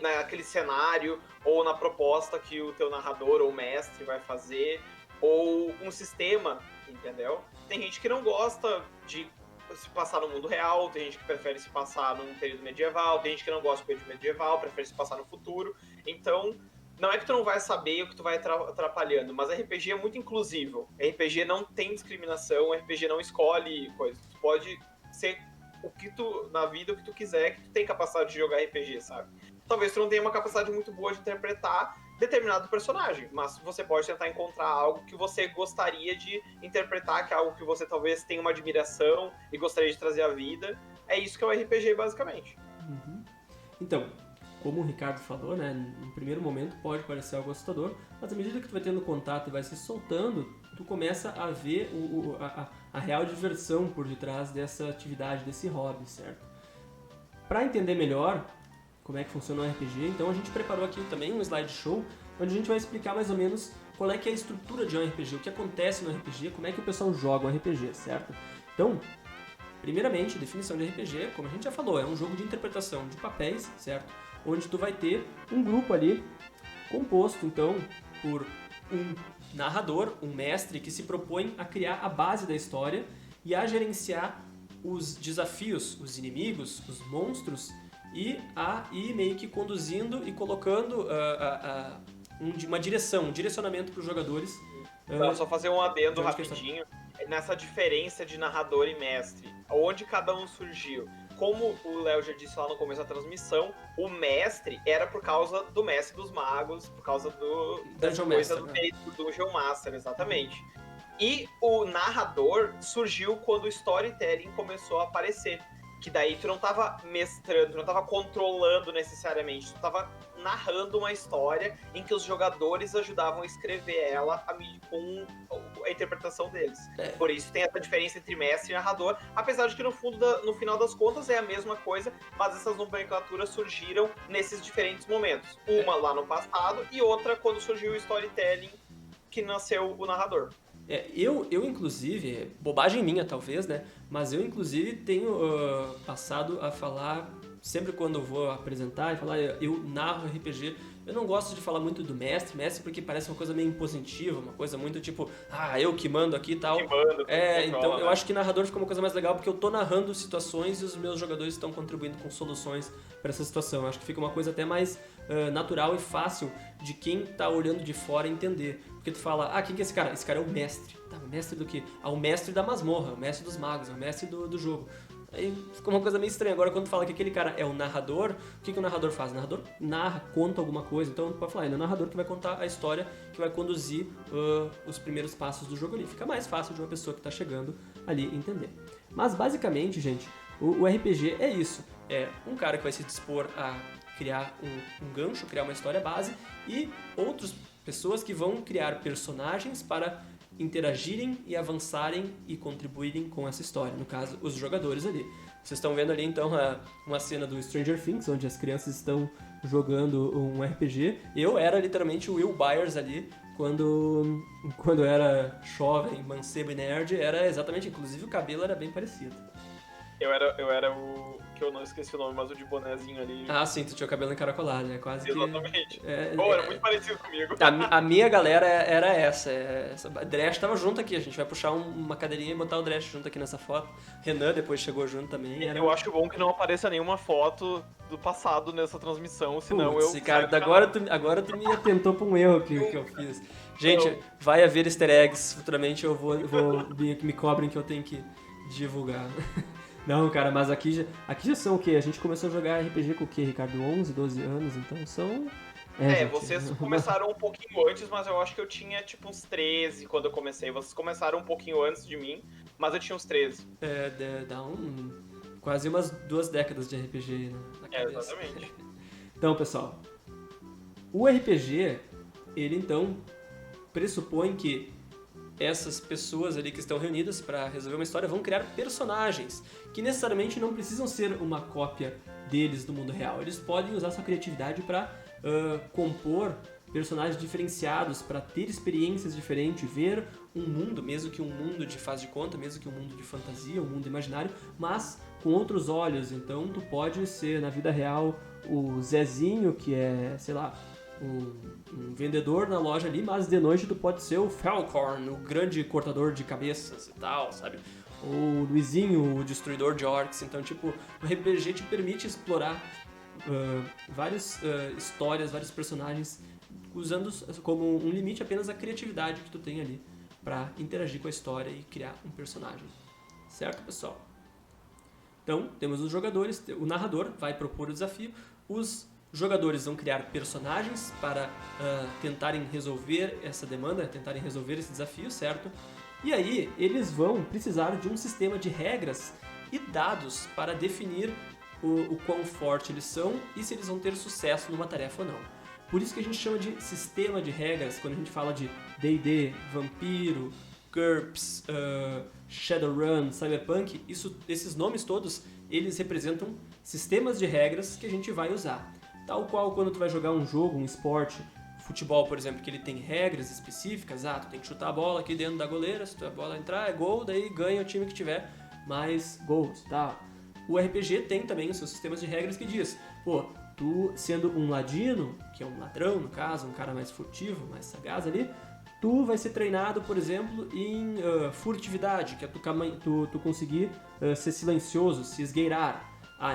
naquele cenário ou na proposta que o teu narrador ou mestre vai fazer, ou um sistema, entendeu? Tem gente que não gosta de se passar no mundo real, tem gente que prefere se passar num período medieval, tem gente que não gosta do período medieval, prefere se passar no futuro. Então, não é que tu não vai saber o que tu vai atrapalhando, mas RPG é muito inclusivo. RPG não tem discriminação, RPG não escolhe coisas. Tu pode ser o que tu, na vida, o que tu quiser, que tu tem capacidade de jogar RPG, sabe? Talvez tu não tenha uma capacidade muito boa de interpretar determinado personagem, mas você pode tentar encontrar algo que você gostaria de interpretar, que é algo que você talvez tenha uma admiração e gostaria de trazer à vida. É isso que é o RPG, basicamente. Uhum. Então, como o Ricardo falou, né, no primeiro momento pode parecer algo assustador, mas à medida que tu vai tendo contato e vai se soltando, tu começa a ver a real diversão por detrás dessa atividade, desse hobby, certo? Para entender melhor como é que funciona o RPG, então a gente preparou aqui também um slideshow, onde a gente vai explicar mais ou menos qual é que é a estrutura de um RPG, o que acontece no RPG, como é que o pessoal joga um RPG, certo? Então, primeiramente, definição de RPG, como a gente já falou, é um jogo de interpretação de papéis, certo? Onde tu vai ter um grupo ali composto, então, por um narrador, um mestre que se propõe a criar a base da história e a gerenciar os desafios, os inimigos, os monstros e a ir meio que conduzindo e colocando uma direção, um direcionamento para os jogadores. Só fazer um adendo de onde que rapidinho nessa diferença de narrador e mestre, onde cada um surgiu. Como o Léo já disse lá no começo da transmissão, o mestre era por causa do mestre dos magos, por causa dessa coisa do Dungeon Master, exatamente. E o narrador surgiu quando o storytelling começou a aparecer. Que daí tu não tava mestrando, tu não tava controlando necessariamente, tu tava narrando uma história em que os jogadores ajudavam a escrever ela com a interpretação deles. Por isso tem essa diferença entre mestre e narrador, apesar de que no final das contas é a mesma coisa, mas essas nomenclaturas surgiram nesses diferentes momentos. Uma lá no passado e outra quando surgiu o storytelling, que nasceu o narrador. Eu inclusive, bobagem minha talvez, né? Mas eu inclusive tenho passado a falar, sempre quando eu vou apresentar e falar, eu narro RPG, eu não gosto de falar muito do mestre porque parece uma coisa meio impositiva, uma coisa muito tipo, eu que mando aqui e tal. Então eu acho que narrador fica uma coisa mais legal porque eu tô narrando situações e os meus jogadores estão contribuindo com soluções para essa situação. Eu acho que fica uma coisa até mais natural e fácil de quem tá olhando de fora entender. Porque tu fala, quem que é esse cara? Esse cara é o mestre. Tá, o mestre do quê? O mestre da masmorra, o mestre dos magos, o mestre do jogo. Aí ficou uma coisa meio estranha. Agora, quando tu fala que aquele cara é o narrador, o que o narrador faz? O narrador narra, conta alguma coisa. Então, tu pode falar, ele é o narrador que vai contar a história, que vai conduzir os primeiros passos do jogo ali. Fica mais fácil de uma pessoa que tá chegando ali entender. Mas, basicamente, gente, o RPG é isso. É um cara que vai se dispor a criar um gancho, criar uma história base, e outras pessoas que vão criar personagens para interagirem e avançarem e contribuírem com essa história. No caso, os jogadores ali. Vocês estão vendo ali, então, uma cena do Stranger Things, onde as crianças estão jogando um RPG. Eu era literalmente o Will Byers ali, quando era jovem, mancebo e nerd, era exatamente, inclusive o cabelo era bem parecido. Eu era o... que eu não esqueci o nome, mas o de bonézinho ali. Sim, tu tinha o cabelo encaracolado, né? Quase exatamente. Era muito parecido comigo. A minha galera era essa. A Dresch tava junto aqui, a gente vai puxar uma cadeirinha e botar o Dresch junto aqui nessa foto. Renan depois chegou junto também. Eu acho bom que não apareça nenhuma foto do passado nessa transmissão, senão Ricardo, agora tu me atentou pra um erro que eu fiz. Gente, vai haver easter eggs, futuramente eu vou me cobrem que eu tenho que divulgar. Não, cara, mas aqui já são o quê? A gente começou a jogar RPG com o quê, Ricardo? 11, 12 anos, então são... gente, vocês começaram um pouquinho antes, mas eu acho que eu tinha tipo uns 13 quando eu comecei. Vocês começaram um pouquinho antes de mim, mas eu tinha uns 13. Dá quase umas 2 décadas de RPG na cabeça. Exatamente. Então, pessoal, o RPG, ele então pressupõe que essas pessoas ali que estão reunidas para resolver uma história vão criar personagens que necessariamente não precisam ser uma cópia deles do mundo real. Eles podem usar sua criatividade para compor personagens diferenciados, para ter experiências diferentes, ver um mundo, mesmo que um mundo de faz de conta, mesmo que um mundo de fantasia, um mundo imaginário, mas com outros olhos. Então tu pode ser na vida real o Zezinho, que é, sei lá, um vendedor na loja ali, mas de noite tu pode ser o Falcorn, o grande cortador de cabeças e tal, sabe? Ou o Luizinho, o destruidor de orcs. Então, tipo, o RPG te permite explorar várias histórias, vários personagens, usando como um limite apenas a criatividade que tu tem ali para interagir com a história e criar um personagem. Certo, pessoal? Então, temos os jogadores, o narrador vai propor o desafio, os jogadores vão criar personagens para tentarem resolver essa demanda, tentarem resolver esse desafio, certo? E aí, eles vão precisar de um sistema de regras e dados para definir o quão forte eles são e se eles vão ter sucesso numa tarefa ou não. Por isso que a gente chama de sistema de regras, quando a gente fala de D&D, Vampiro, GURPS, Shadowrun, Cyberpunk, esses nomes todos, eles representam sistemas de regras que a gente vai usar. Tal qual quando tu vai jogar um jogo, um esporte, futebol, por exemplo, que ele tem regras específicas, tu tem que chutar a bola aqui dentro da goleira, se a bola entrar é gol, daí ganha o time que tiver mais gols, tá? O RPG tem também os seus sistemas de regras que diz, tu sendo um ladino, que é um ladrão no caso, um cara mais furtivo, mais sagaz ali, tu vai ser treinado, por exemplo, em furtividade, que é tu conseguir ser silencioso, se esgueirar.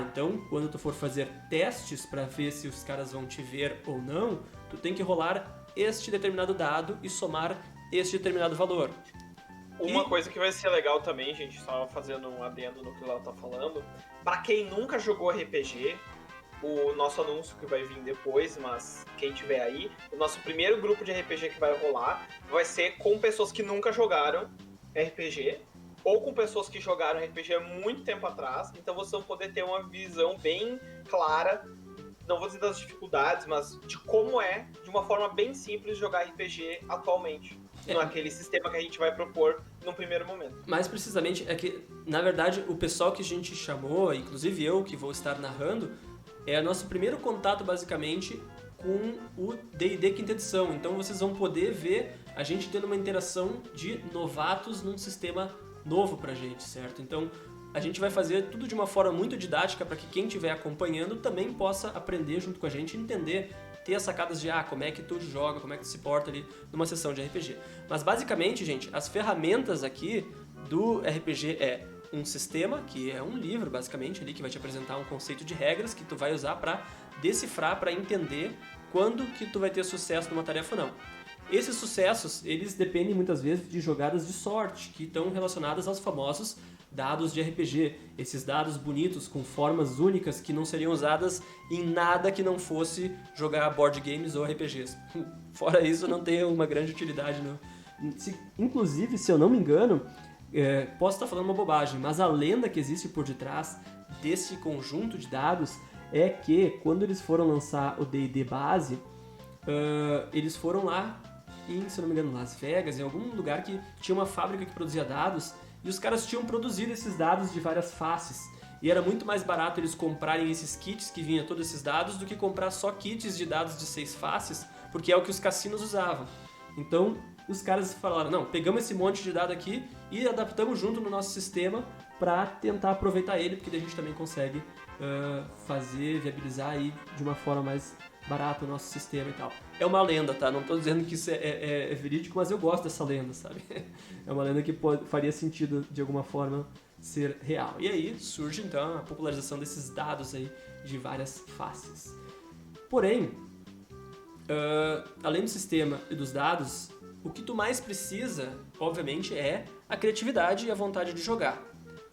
Então, quando tu for fazer testes para ver se os caras vão te ver ou não, tu tem que rolar este determinado dado e somar este determinado valor. Uma coisa que vai ser legal também, gente, só fazendo um adendo no que o Léo tá falando, pra quem nunca jogou RPG, o nosso anúncio que vai vir depois, mas quem tiver aí, o nosso primeiro grupo de RPG que vai rolar vai ser com pessoas que nunca jogaram RPG, ou com pessoas que jogaram RPG há muito tempo atrás, então vocês vão poder ter uma visão bem clara, não vou dizer das dificuldades, mas de como é, de uma forma bem simples, jogar RPG atualmente, naquele sistema que a gente vai propor no primeiro momento. Mais precisamente, é que, na verdade, o pessoal que a gente chamou, inclusive eu, que vou estar narrando, é nosso primeiro contato, basicamente, com o D&D Quinta Edição. Então vocês vão poder ver a gente tendo uma interação de novatos num sistema novo pra gente, certo? Então a gente vai fazer tudo de uma forma muito didática para que quem estiver acompanhando também possa aprender junto com a gente, entender, ter as sacadas de como é que tu joga, como é que tu se porta ali numa sessão de RPG. Mas basicamente, gente, as ferramentas aqui do RPG é um sistema, que é um livro basicamente ali, que vai te apresentar um conceito de regras que tu vai usar para decifrar, para entender quando que tu vai ter sucesso numa tarefa ou não. Esses sucessos, eles dependem muitas vezes de jogadas de sorte, que estão relacionadas aos famosos dados de RPG. Esses dados bonitos, com formas únicas, que não seriam usadas em nada que não fosse jogar board games ou RPGs. Fora isso, não tem uma grande utilidade. Inclusive, se eu não me engano, posso estar falando uma bobagem, mas a lenda que existe por detrás desse conjunto de dados é que, quando eles foram lançar o D&D base, eles foram lá em, se não me engano, Las Vegas, em algum lugar que tinha uma fábrica que produzia dados, e os caras tinham produzido esses dados de várias faces. E era muito mais barato eles comprarem esses kits que vinham todos esses dados do que comprar só kits de dados de 6 faces, porque é o que os cassinos usavam. Então, os caras falaram, não, pegamos esse monte de dado aqui e adaptamos junto no nosso sistema para tentar aproveitar ele, porque daí a gente também consegue viabilizar aí de uma forma mais barata o nosso sistema e tal. É uma lenda, tá? Não estou dizendo que isso é verídico, mas eu gosto dessa lenda, sabe? É uma lenda que faria sentido, de alguma forma, ser real. E aí surge, então, a popularização desses dados aí de várias faces. Porém, além do sistema e dos dados, o que tu mais precisa, obviamente, é a criatividade e a vontade de jogar.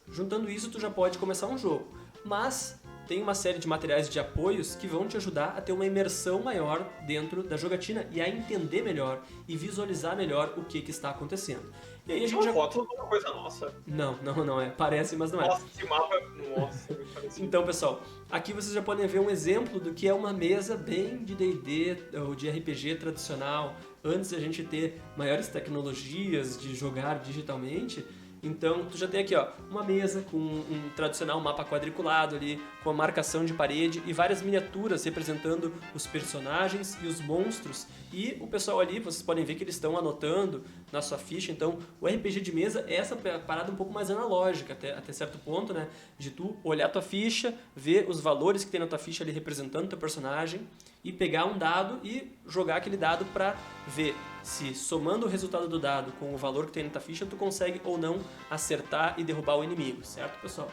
Juntando isso, tu já pode começar um jogo. Mas tem uma série de materiais de apoios que vão te ajudar a ter uma imersão maior dentro da jogatina e a entender melhor e visualizar melhor o que está acontecendo. E aí a gente foto é uma coisa nossa. Não é. Parece, mas não é. Nossa, esse mapa nossa, muito parecido. Então, pessoal, aqui vocês já podem ver um exemplo do que é uma mesa bem de D&D ou de RPG tradicional, antes da gente ter maiores tecnologias de jogar digitalmente. Então, tu já tem aqui, uma mesa com um tradicional mapa quadriculado ali, com a marcação de parede e várias miniaturas representando os personagens e os monstros. E o pessoal ali, vocês podem ver que eles estão anotando na sua ficha. Então, o RPG de mesa é essa parada um pouco mais analógica, até certo ponto, né? De tu olhar tua ficha, ver os valores que tem na tua ficha ali representando teu personagem e pegar um dado e jogar aquele dado para ver se, somando o resultado do dado com o valor que tem na tua ficha, tu consegue ou não acertar e derrubar o inimigo, certo, pessoal?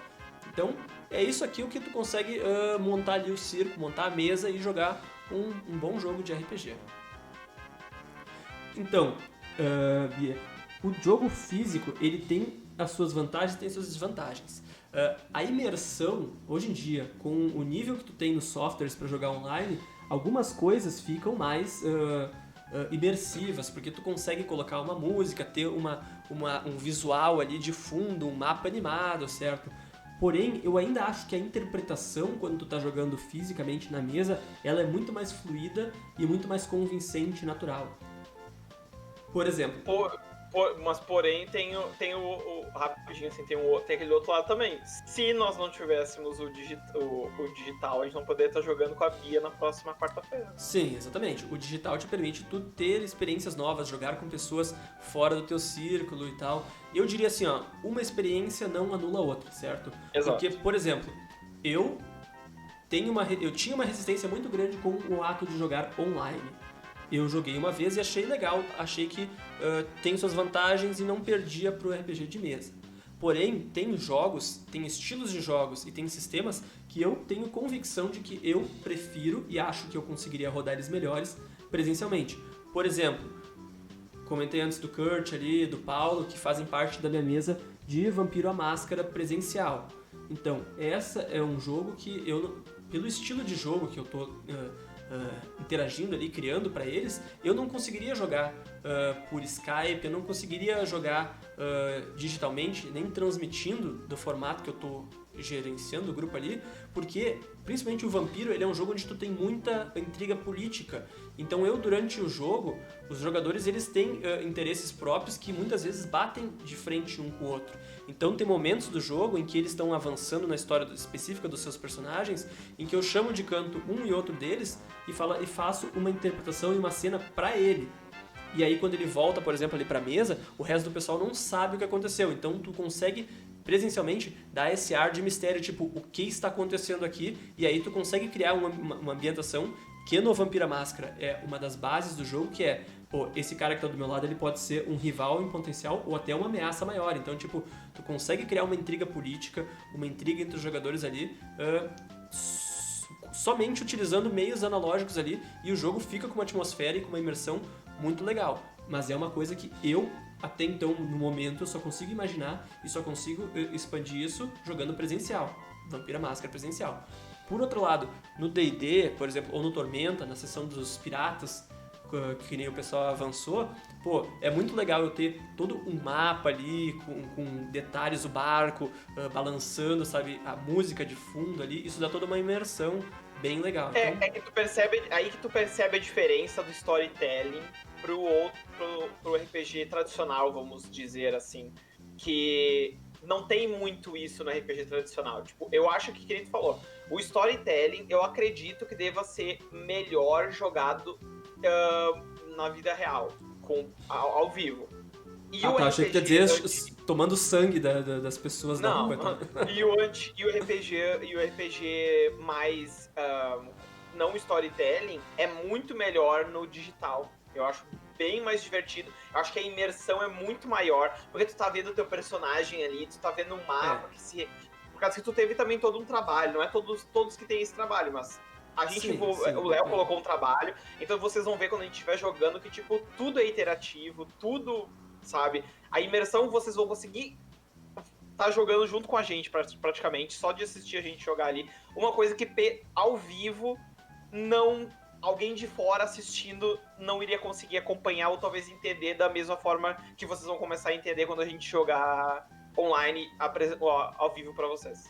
Então, é isso aqui o que tu consegue montar ali o circo, montar a mesa e jogar um bom jogo de RPG. Então, Bia, o jogo físico, ele tem as suas vantagens e tem as suas desvantagens. A imersão, hoje em dia, com o nível que tu tem nos softwares para jogar online, algumas coisas ficam mais imersivas, porque tu consegue colocar uma música, ter um visual ali de fundo, um mapa animado, certo? Porém, eu ainda acho que a interpretação, quando tu tá jogando fisicamente na mesa, ela é muito mais fluida e muito mais convincente e natural. Por exemplo, Mas porém tem rapidinho assim, tem aquele outro lado também. Se nós não tivéssemos o digital, a gente não poderia estar jogando com a Bia na próxima quarta-feira. sim, exatamente. O digital te permite tu ter experiências novas, jogar com pessoas fora do teu círculo e tal. Eu diria assim, ó, uma experiência não anula a outra, certo? Exato. Porque, por exemplo, eu eu tinha uma resistência muito grande com o ato de jogar online. Eu joguei uma vez e achei legal, achei que tem suas vantagens e não perdia pro RPG de mesa. Porém, tem jogos, tem estilos de jogos e tem sistemas que eu tenho convicção de que eu prefiro e acho que eu conseguiria rodar eles melhores presencialmente. Por exemplo, comentei antes do Kurt ali, do Paulo, que fazem parte da minha mesa de Vampiro à Máscara presencial. Então, essa é um jogo que eu, pelo estilo de jogo que eu tô interagindo ali, criando para eles, eu não conseguiria jogar por Skype, eu não conseguiria jogar digitalmente, nem transmitindo do formato que eu tô gerenciando o grupo ali, porque principalmente o Vampiro, ele é um jogo onde tu tem muita intriga política. Então durante o jogo, os jogadores eles têm interesses próprios que muitas vezes batem de frente um com o outro. Então tem momentos do jogo em que eles estão avançando na história específica dos seus personagens, em que eu chamo de canto um e outro deles e faço uma interpretação e uma cena pra ele. E aí quando ele volta, por exemplo, ali pra mesa, o resto do pessoal não sabe o que aconteceu. Então tu consegue presencialmente dar esse ar de mistério, tipo, o que está acontecendo aqui? E aí tu consegue criar uma ambientação que no Vampiro à Máscara é uma das bases do jogo, que é, pô, esse cara que tá do meu lado, ele pode ser um rival em potencial ou até uma ameaça maior. Então, tipo, tu consegue criar uma intriga política, uma intriga entre os jogadores ali, somente utilizando meios analógicos ali, e o jogo fica com uma atmosfera e com uma imersão muito legal. Mas é uma coisa que eu, até então, no momento, eu só consigo imaginar e só consigo expandir isso jogando presencial. Vampiro à Máscara presencial. Por outro lado, no D&D, por exemplo, ou no Tormenta, na seção dos piratas, que nem o pessoal avançou, pô, é muito legal eu ter todo um mapa ali, com detalhes do barco, balançando, sabe, a música de fundo ali, isso dá toda uma imersão bem legal. Então... É que tu percebe, aí que tu percebe a diferença do storytelling pro RPG tradicional, vamos dizer assim, que não tem muito isso no RPG tradicional. Tipo, eu acho que nem tu falou, o storytelling, eu acredito que deva ser melhor jogado na vida real, ao vivo. E o tá, achei que tu ia dizer tomando sangue das pessoas da não, rua. Tá? E o RPG mais não storytelling é muito melhor no digital. Eu acho bem mais divertido. Eu acho que a imersão é muito maior, porque tu tá vendo o teu personagem ali, tu tá vendo um mapa por causa que tu teve também todo um trabalho, não é todos que têm esse trabalho, mas a gente o Léo colocou um trabalho, então vocês vão ver quando a gente estiver jogando que, tipo, tudo é interativo, tudo, sabe? A imersão vocês vão conseguir tá jogando junto com a gente, praticamente, só de assistir a gente jogar ali. Uma coisa que ao vivo, alguém de fora assistindo não iria conseguir acompanhar ou talvez entender da mesma forma que vocês vão começar a entender quando a gente jogar online ao vivo pra vocês.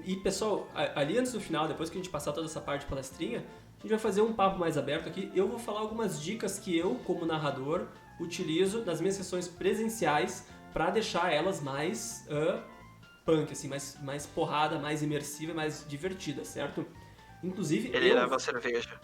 E pessoal, ali antes do final, depois que a gente passar toda essa parte de palestrinha, a gente vai fazer um papo mais aberto aqui. Eu vou falar algumas dicas que eu, como narrador, utilizo nas minhas sessões presenciais para deixar elas mais punk, assim, mais porrada, mais imersiva, mais divertida, certo? Inclusive... Ele leva cerveja.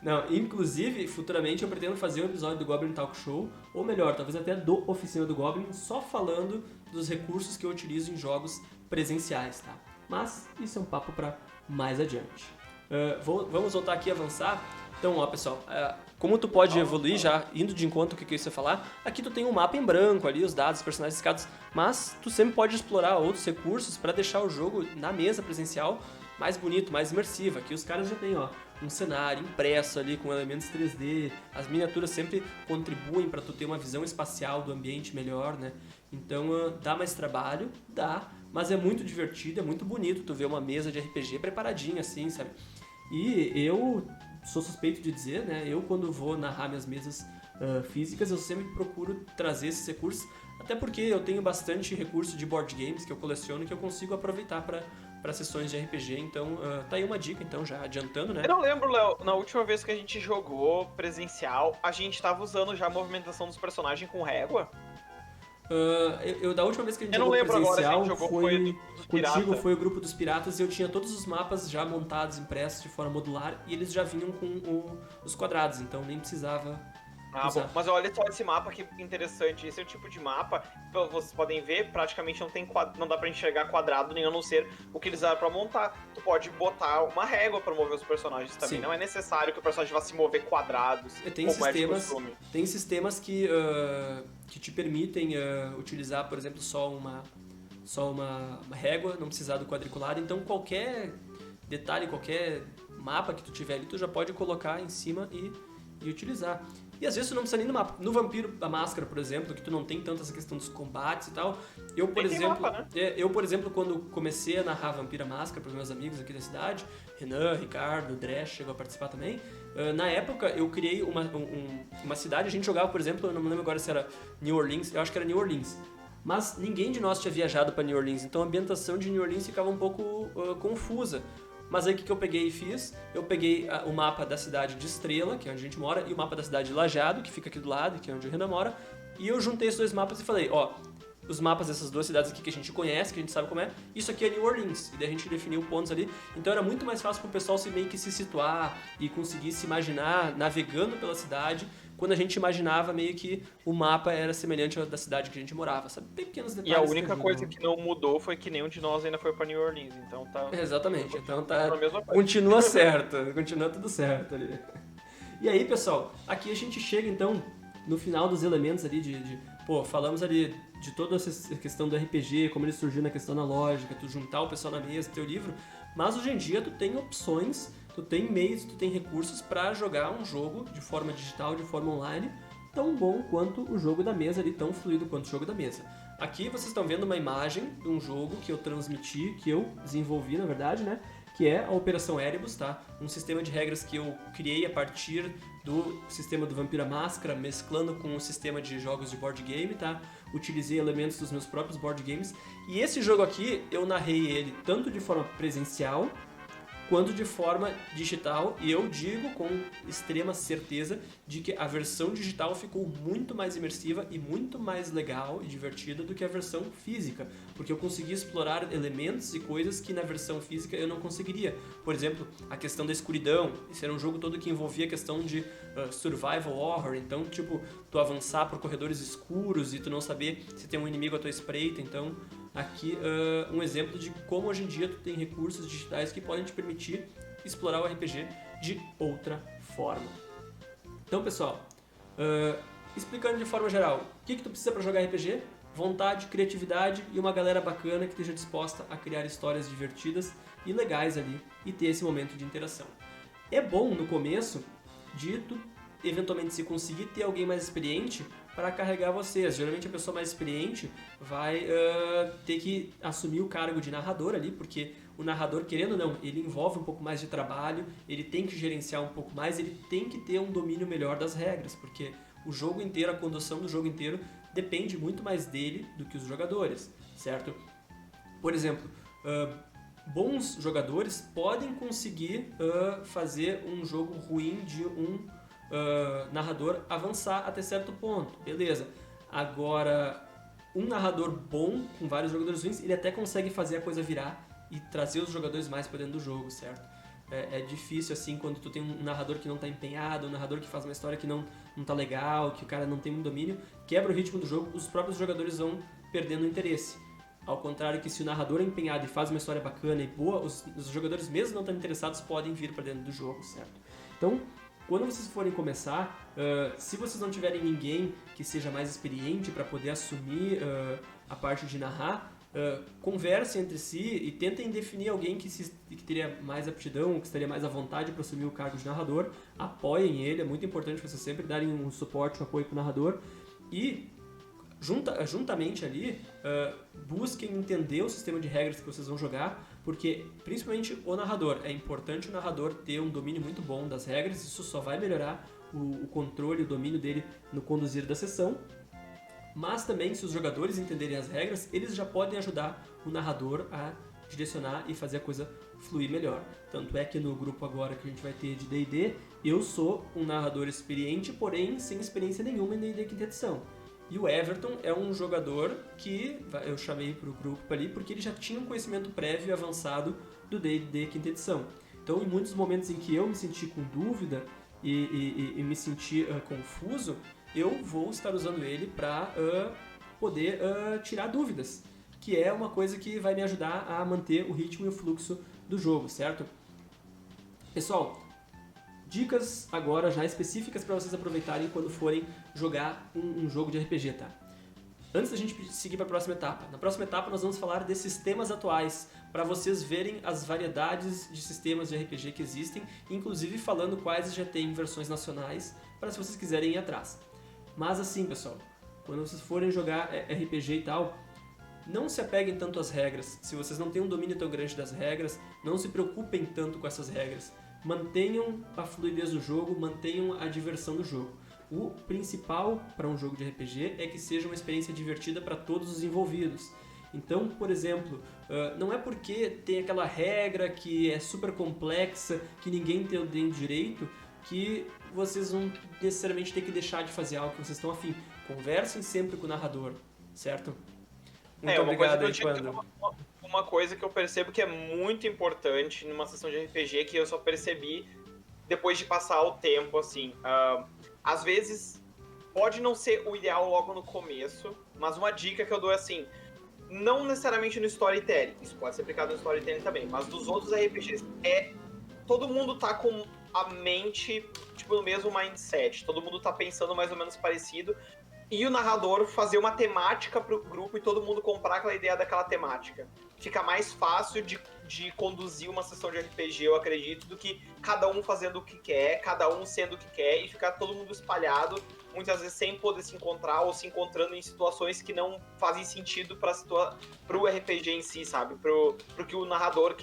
Não, inclusive, futuramente eu pretendo fazer um episódio do Goblin Talk Show, ou melhor, talvez até do Oficina do Goblin, só falando dos recursos que eu utilizo em jogos presenciais, tá? Mas isso é um papo para mais adiante. Vamos voltar aqui e avançar. Então, ó, pessoal, como tu pode evoluir já, indo de encontro com o que você ia falar, aqui tu tem um mapa em branco ali, os dados, os personagens riscados, mas tu sempre pode explorar outros recursos para deixar o jogo na mesa presencial mais bonito, mais imersivo. Aqui os caras já têm, ó, um cenário impresso ali com elementos 3D, as miniaturas sempre contribuem para tu ter uma visão espacial do ambiente melhor, né? Então, dá mais trabalho? Dá, mas é muito divertido, é muito bonito tu ver uma mesa de RPG preparadinha assim, sabe? E eu sou suspeito de dizer, né? Eu, quando vou narrar minhas mesas físicas, eu sempre procuro trazer esses recursos Até porque eu tenho bastante recurso de board games que eu coleciono que eu consigo aproveitar para sessões de RPG, então tá aí uma dica, então, já adiantando, né? Eu não lembro, Léo, na última vez que a gente jogou presencial, a gente tava usando já a movimentação dos personagens com régua? Da última vez que a gente Eu não jogou lembro agora se a presencial, gente jogou foi dos contigo, piratas. foi o grupo dos piratas, e eu tinha todos os mapas já montados, impressos de forma modular, e eles já vinham com os quadrados, então nem precisava Ah, usar. bom. Mas olha só esse mapa que interessante. Esse é o tipo de mapa, vocês podem ver, praticamente não dá pra enxergar quadrado nenhum, a não ser o que eles usaram pra montar. Tu pode botar uma régua pra mover os personagens também. Sim. Não é necessário que o personagem vá se mover quadrados, Tem como é de sistemas, costume. tem sistemas que te permitem utilizar, por exemplo, só uma régua, não precisar do quadriculado. Então qualquer detalhe, qualquer mapa que tu tiver ali, tu já pode colocar em cima e utilizar. E às vezes tu não precisa nem do mapa. No Vampiro a Máscara, por exemplo, que tu não tem tanto essa questão dos combates e tal. Eu, por Nem tem exemplo, mapa, né? quando comecei a narrar Vampiro a Máscara para os meus amigos aqui da cidade, Renan, Ricardo, Dresch chegou a participar também. Na época eu criei uma cidade, a gente jogava, por exemplo, eu não me lembro agora se era New Orleans, eu acho que era New Orleans. Mas ninguém de nós tinha viajado para New Orleans, então a ambientação de New Orleans ficava um pouco confusa. Mas aí o que eu peguei e fiz? Eu peguei o mapa da cidade de Estrela, que é onde a gente mora, e o mapa da cidade de Lajeado, que fica aqui do lado, que é onde o Renan mora, e eu juntei esses dois mapas e falei, os mapas dessas duas cidades aqui que a gente conhece, que a gente sabe como é, isso aqui é New Orleans, e daí a gente definiu pontos ali, então era muito mais fácil pro pessoal meio que se situar e conseguir se imaginar navegando pela cidade, quando a gente imaginava meio que o mapa era semelhante ao da cidade que a gente morava, sabe? Pequenos detalhes. E a única que coisa que não mudou foi que nenhum de nós ainda foi pra New Orleans, então tá... Exatamente, então tá... a mesma coisa. Continua certo, continua tudo certo ali. E aí, pessoal, aqui a gente chega então no final dos elementos ali falamos ali de toda essa questão do RPG, como ele surgiu na questão analógica, tu juntar o pessoal na mesa, teu livro, mas hoje em dia tu tem opções, tu tem meios, tu tem recursos para jogar um jogo de forma digital, de forma online, tão bom quanto o jogo da mesa ali, tão fluido quanto o jogo da mesa. Aqui vocês estão vendo uma imagem de um jogo que eu transmiti, que eu desenvolvi na verdade, né? Que é a Operação Erebus, tá? Um sistema de regras que eu criei a partir do sistema do Vampiro à Máscara, mesclando com o sistema de jogos de board game, tá? Utilizei elementos dos meus próprios board games. E esse jogo aqui, eu narrei ele tanto de forma presencial, quanto de forma digital, e eu digo com extrema certeza de que a versão digital ficou muito mais imersiva e muito mais legal e divertida do que a versão física, porque eu consegui explorar elementos e coisas que na versão física eu não conseguiria. Por exemplo, a questão da escuridão, esse era um jogo todo que envolvia a questão de survival horror, então tipo, tu avançar por corredores escuros e tu não saber se tem um inimigo à tua espreita, então... Aqui um exemplo de como hoje em dia tu tem recursos digitais que podem te permitir explorar o RPG de outra forma. Então, pessoal, explicando de forma geral, o que tu precisa para jogar RPG? Vontade, criatividade e uma galera bacana que esteja disposta a criar histórias divertidas e legais ali e ter esse momento de interação. É bom no começo de tu eventualmente se conseguir ter alguém mais experiente para carregar vocês. Geralmente a pessoa mais experiente vai ter que assumir o cargo de narrador ali, porque o narrador, querendo ou não, ele envolve um pouco mais de trabalho, ele tem que gerenciar um pouco mais, ele tem que ter um domínio melhor das regras, porque o jogo inteiro, a condução do jogo inteiro depende muito mais dele do que os jogadores, certo? Por exemplo, bons jogadores podem conseguir fazer um jogo ruim de um narrador avançar até certo ponto, beleza. Agora, um narrador bom, com vários jogadores ruins, ele até consegue fazer a coisa virar e trazer os jogadores mais para dentro do jogo, certo? É difícil assim quando tu tem um narrador que não tá empenhado, um narrador que faz uma história que não tá legal, que o cara não tem um domínio, quebra o ritmo do jogo, os próprios jogadores vão perdendo o interesse. Ao contrário que se o narrador é empenhado e faz uma história bacana e boa, os jogadores mesmo não tão interessados podem vir para dentro do jogo, certo? Então, quando vocês forem começar, se vocês não tiverem ninguém que seja mais experiente para poder assumir a parte de narrar, conversem entre si e tentem definir alguém que teria mais aptidão, que estaria mais à vontade para assumir o cargo de narrador, apoiem ele, é muito importante vocês sempre darem um suporte, um apoio para o narrador e juntamente ali busquem entender o sistema de regras que vocês vão jogar, porque principalmente o narrador, é importante o narrador ter um domínio muito bom das regras, isso só vai melhorar o controle, o domínio dele no conduzir da sessão. Mas também, se os jogadores entenderem as regras, eles já podem ajudar o narrador a direcionar e fazer a coisa fluir melhor. Tanto é que no grupo agora que a gente vai ter de D&D, eu sou um narrador experiente, porém sem experiência nenhuma em D&D quinta edição. E o Everton é um jogador que eu chamei para o grupo ali porque ele já tinha um conhecimento prévio e avançado do D&D quinta edição. Então, em muitos momentos em que eu me senti com dúvida e me senti confuso, eu vou estar usando ele para poder tirar dúvidas, que é uma coisa que vai me ajudar a manter o ritmo e o fluxo do jogo, certo? Pessoal, dicas agora já específicas para vocês aproveitarem quando forem jogar um jogo de RPG, tá? Antes da gente seguir para a próxima etapa. Na próxima etapa nós vamos falar de sistemas atuais, para vocês verem as variedades de sistemas de RPG que existem, inclusive falando quais já tem versões nacionais, para se vocês quiserem ir atrás. Mas assim, pessoal, quando vocês forem jogar RPG e tal, não se apeguem tanto às regras. Se vocês não têm um domínio tão grande das regras, não se preocupem tanto com essas regras. Mantenham a fluidez do jogo, mantenham a diversão do jogo. O principal para um jogo de RPG é que seja uma experiência divertida para todos os envolvidos. Então, por exemplo, não é porque tem aquela regra que é super complexa, que ninguém entende direito, que vocês vão necessariamente ter que deixar de fazer algo que vocês estão afim. Conversem sempre com o narrador, certo? Muito obrigado aí, Panda. Uma coisa que eu percebo que é muito importante numa sessão de RPG, que eu só percebi depois de passar o tempo, assim. Às vezes, pode não ser o ideal logo no começo, mas uma dica que eu dou é assim, não necessariamente no storytelling, isso pode ser aplicado no storytelling também, mas dos outros RPGs, todo mundo tá com a mente, tipo, no mesmo mindset, todo mundo tá pensando mais ou menos parecido, e o narrador fazer uma temática pro grupo e todo mundo comprar aquela ideia daquela temática. Fica mais fácil de conduzir uma sessão de RPG, eu acredito, do que cada um fazendo o que quer, cada um sendo o que quer e ficar todo mundo espalhado, muitas vezes sem poder se encontrar ou se encontrando em situações que não fazem sentido pro RPG em si, sabe? Pro que o narrador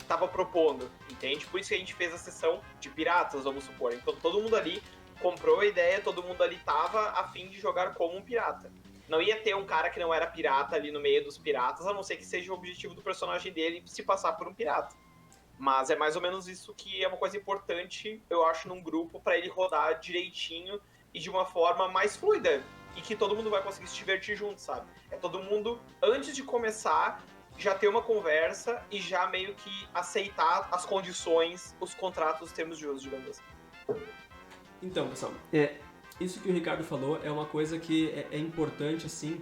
tava propondo, entende? Por isso que a gente fez a sessão de piratas, vamos supor. Então todo mundo ali comprou a ideia, todo mundo ali tava a fim de jogar como um pirata. Não ia ter um cara que não era pirata ali no meio dos piratas, a não ser que seja o objetivo do personagem dele se passar por um pirata. Mas é mais ou menos isso que é uma coisa importante, eu acho, num grupo, para ele rodar direitinho e de uma forma mais fluida. E que todo mundo vai conseguir se divertir junto, sabe? É todo mundo, antes de começar, já ter uma conversa e já meio que aceitar as condições, os contratos, os termos de uso, digamos assim. Então, pessoal, isso que o Ricardo falou é uma coisa que é importante, assim.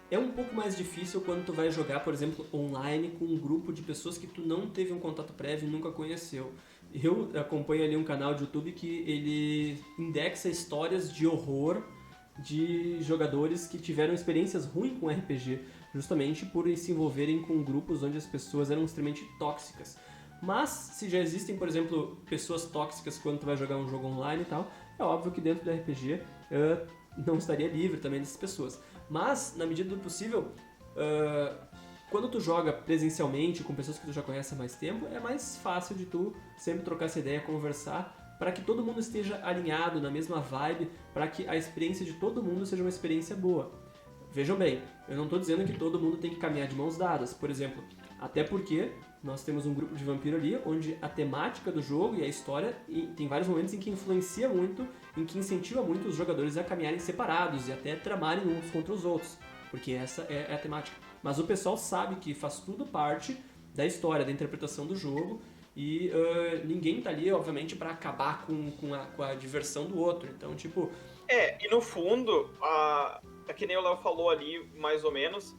É um pouco mais difícil quando tu vai jogar, por exemplo, online com um grupo de pessoas que tu não teve um contato prévio e nunca conheceu. Eu acompanho ali um canal de YouTube que ele indexa histórias de horror de jogadores que tiveram experiências ruins com RPG, justamente por se envolverem com grupos onde as pessoas eram extremamente tóxicas. Mas, se já existem, por exemplo, pessoas tóxicas quando tu vai jogar um jogo online e tal, é óbvio que dentro do RPG não estaria livre também dessas pessoas. Mas, na medida do possível, quando tu joga presencialmente com pessoas que tu já conhece há mais tempo, é mais fácil de tu sempre trocar essa ideia, conversar, para que todo mundo esteja alinhado na mesma vibe, para que a experiência de todo mundo seja uma experiência boa. Vejam bem, eu não estou dizendo que todo mundo tem que caminhar de mãos dadas, por exemplo, até porque nós temos um grupo de vampiro ali, onde a temática do jogo e a história tem vários momentos em que influencia muito, em que incentiva muito os jogadores a caminharem separados e até tramarem uns contra os outros, porque essa é a temática. Mas o pessoal sabe que faz tudo parte da história, da interpretação do jogo, e ninguém tá ali, obviamente, para acabar com a diversão do outro. Então, tipo... E no fundo, que nem o Léo falou ali, mais ou menos,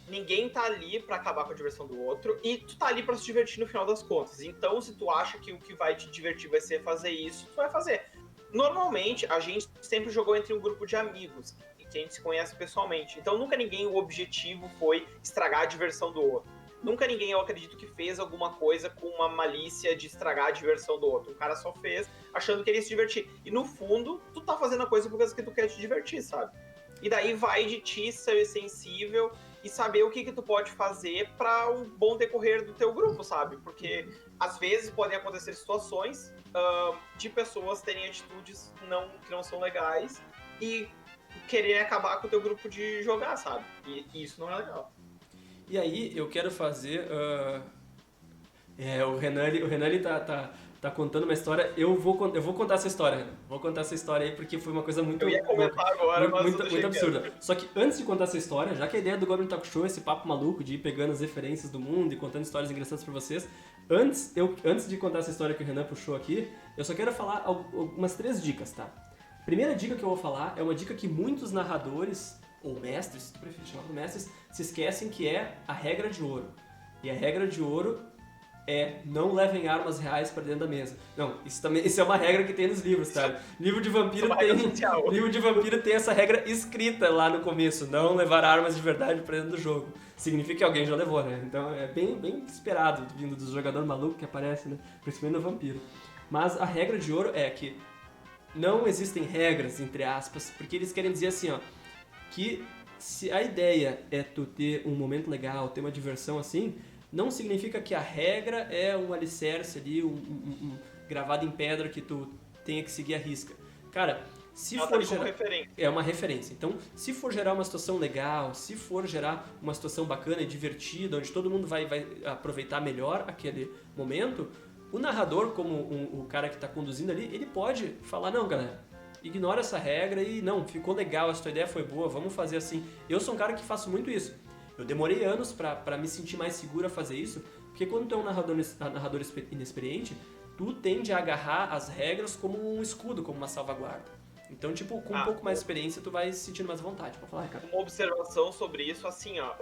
ninguém tá ali pra acabar com a diversão do outro, e tu tá ali pra se divertir no final das contas. Então, se tu acha que o que vai te divertir vai ser fazer isso, tu vai fazer. Normalmente, a gente sempre jogou entre um grupo de amigos, que a gente se conhece pessoalmente. Então, nunca o objetivo foi estragar a diversão do outro. Nunca ninguém, eu acredito, que fez alguma coisa com uma malícia de estragar a diversão do outro. O cara só fez achando que ele ia se divertir. E no fundo, tu tá fazendo a coisa porque tu quer te divertir, sabe? E daí vai de ti ser sensível e saber o que tu pode fazer para um bom decorrer do teu grupo, sabe? Porque às vezes podem acontecer situações de pessoas terem atitudes que não são legais e querer acabar com o teu grupo de jogar, sabe? E isso não é legal. E aí eu quero fazer... o Renan ele tá contando uma história. Eu vou contar essa história, Renan. Vou contar essa história aí porque foi uma coisa muito Eu ia comentar agora, mas eu deixei muito absurda. Só que antes de contar essa história, já que a ideia do Goblin Talk Show é esse papo maluco de ir pegando as referências do mundo e contando histórias engraçadas pra vocês, antes de contar essa história que o Renan puxou aqui, eu só quero falar algumas 3 dicas, tá? Primeira dica que eu vou falar é uma dica que muitos narradores, ou mestres, se tu preferir chamar de mestres, se esquecem, que é a regra de ouro. E a regra de ouro é não levem armas reais para dentro da mesa. Não, isso é uma regra que tem nos livros, tá? Livro de vampiro tem essa regra escrita lá no começo, não levar armas de verdade para dentro do jogo. Significa que alguém já levou, né? Então é bem esperado, vindo dos jogadores malucos que aparecem, né? Principalmente no vampiro. Mas a regra de ouro é que não existem regras, entre aspas, porque eles querem dizer assim, ó, que se a ideia é tu ter um momento legal, ter uma diversão assim, não significa que a regra é um alicerce ali, um gravado em pedra que tu tenha que seguir a risca. Cara, se ela for tá como gerar... referência. É uma referência. Então, se for gerar uma situação legal, se for gerar uma situação bacana e divertida, onde todo mundo vai aproveitar melhor aquele momento, o narrador, como o cara que está conduzindo ali, ele pode falar, não, galera, ignora essa regra e não, ficou legal, essa tua ideia foi boa, vamos fazer assim. Eu sou um cara que faço muito isso. Eu demorei anos pra me sentir mais seguro a fazer isso, porque quando tu é um narrador inexperiente, tu tende a agarrar as regras como um escudo, como uma salvaguarda. Então, tipo, com um pouco mais de experiência, tu vai se sentindo mais vontade pra falar, cara. Uma observação sobre isso, assim, ó,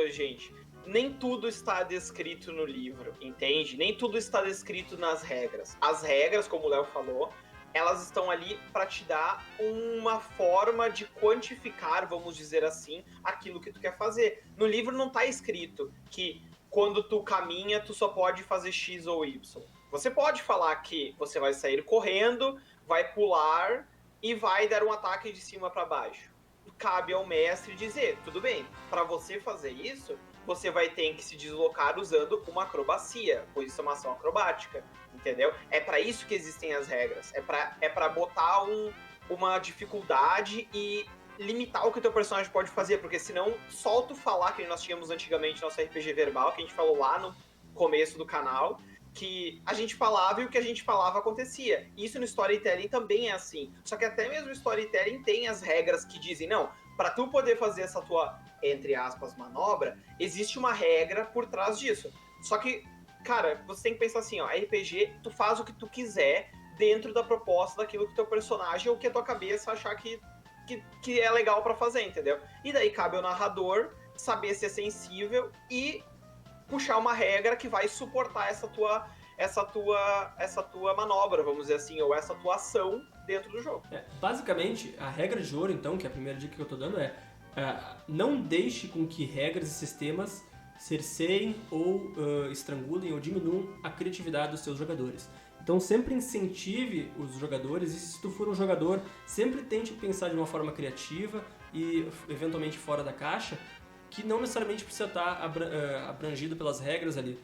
gente, nem tudo está descrito no livro, entende? Nem tudo está descrito nas regras. As regras, como o Léo falou, elas estão ali para te dar uma forma de quantificar, vamos dizer assim, aquilo que tu quer fazer. No livro não tá escrito que quando tu caminha, tu só pode fazer X ou Y. Você pode falar que você vai sair correndo, vai pular e vai dar um ataque de cima para baixo. Cabe ao mestre dizer, tudo bem, para você fazer isso, você vai ter que se deslocar usando uma acrobacia, pois isso é uma ação acrobática, entendeu? É para isso que existem as regras, é para botar uma dificuldade e limitar o que o teu personagem pode fazer, porque senão só tu falar, que nós tínhamos antigamente nosso RPG verbal, que a gente falou lá no começo do canal, que a gente falava e o que a gente falava acontecia. Isso no storytelling também é assim. Só que até mesmo o storytelling tem as regras que dizem, não, para tu poder fazer essa tua, entre aspas, manobra, existe uma regra por trás disso. Só que, cara, você tem que pensar assim, ó, RPG, tu faz o que tu quiser dentro da proposta daquilo que teu personagem ou que a tua cabeça achar que é legal para fazer, entendeu? E daí cabe ao narrador saber ser sensível e puxar uma regra que vai suportar essa tua manobra, vamos dizer assim, ou essa tua ação dentro do jogo. Basicamente, a regra de ouro, então, que é a primeira dica que eu tô dando não deixe com que regras e sistemas cerceiem ou estrangulem ou diminuam a criatividade dos seus jogadores. Então sempre incentive os jogadores e se tu for um jogador, sempre tente pensar de uma forma criativa e eventualmente fora da caixa, que não necessariamente precisa estar abrangido pelas regras ali.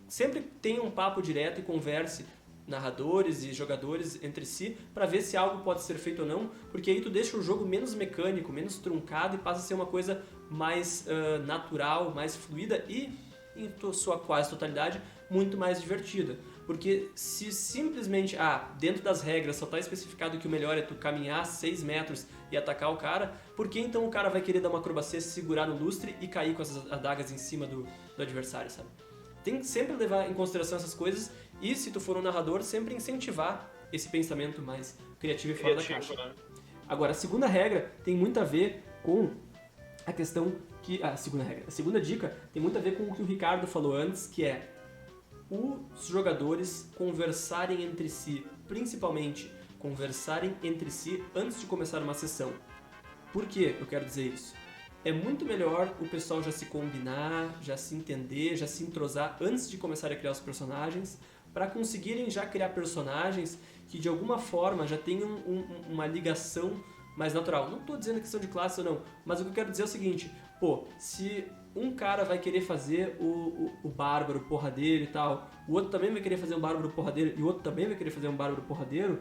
Sempre tenha um papo direto e converse narradores e jogadores entre si para ver se algo pode ser feito ou não, porque aí tu deixa o jogo menos mecânico, menos truncado e passa a ser uma coisa mais natural, mais fluida e, em sua quase totalidade, muito mais divertida. Porque se simplesmente, dentro das regras só está especificado que o melhor é tu caminhar 6 metros e atacar o cara, por que então o cara vai querer dar uma acrobacia, se segurar no lustre e cair com as adagas em cima do adversário, sabe? Tem que sempre levar em consideração essas coisas e, se tu for um narrador, sempre incentivar esse pensamento mais criativo e fora da caixa. Né? Agora, a segunda regra tem muito a ver com a questão que... A segunda dica tem muito a ver com o que o Ricardo falou antes, que é os jogadores conversarem entre si, principalmente conversarem entre si antes de começar uma sessão. Por que eu quero dizer isso? É muito melhor o pessoal já se combinar, já se entender, já se entrosar antes de começar a criar os personagens, para conseguirem já criar personagens que de alguma forma já tenham uma ligação mais natural. Não estou dizendo questão de classe ou não, mas o que eu quero dizer é o seguinte, se um cara vai querer fazer o bárbaro porradeiro e tal, o outro também vai querer fazer um bárbaro porradeiro e o outro também vai querer fazer um bárbaro porradeiro,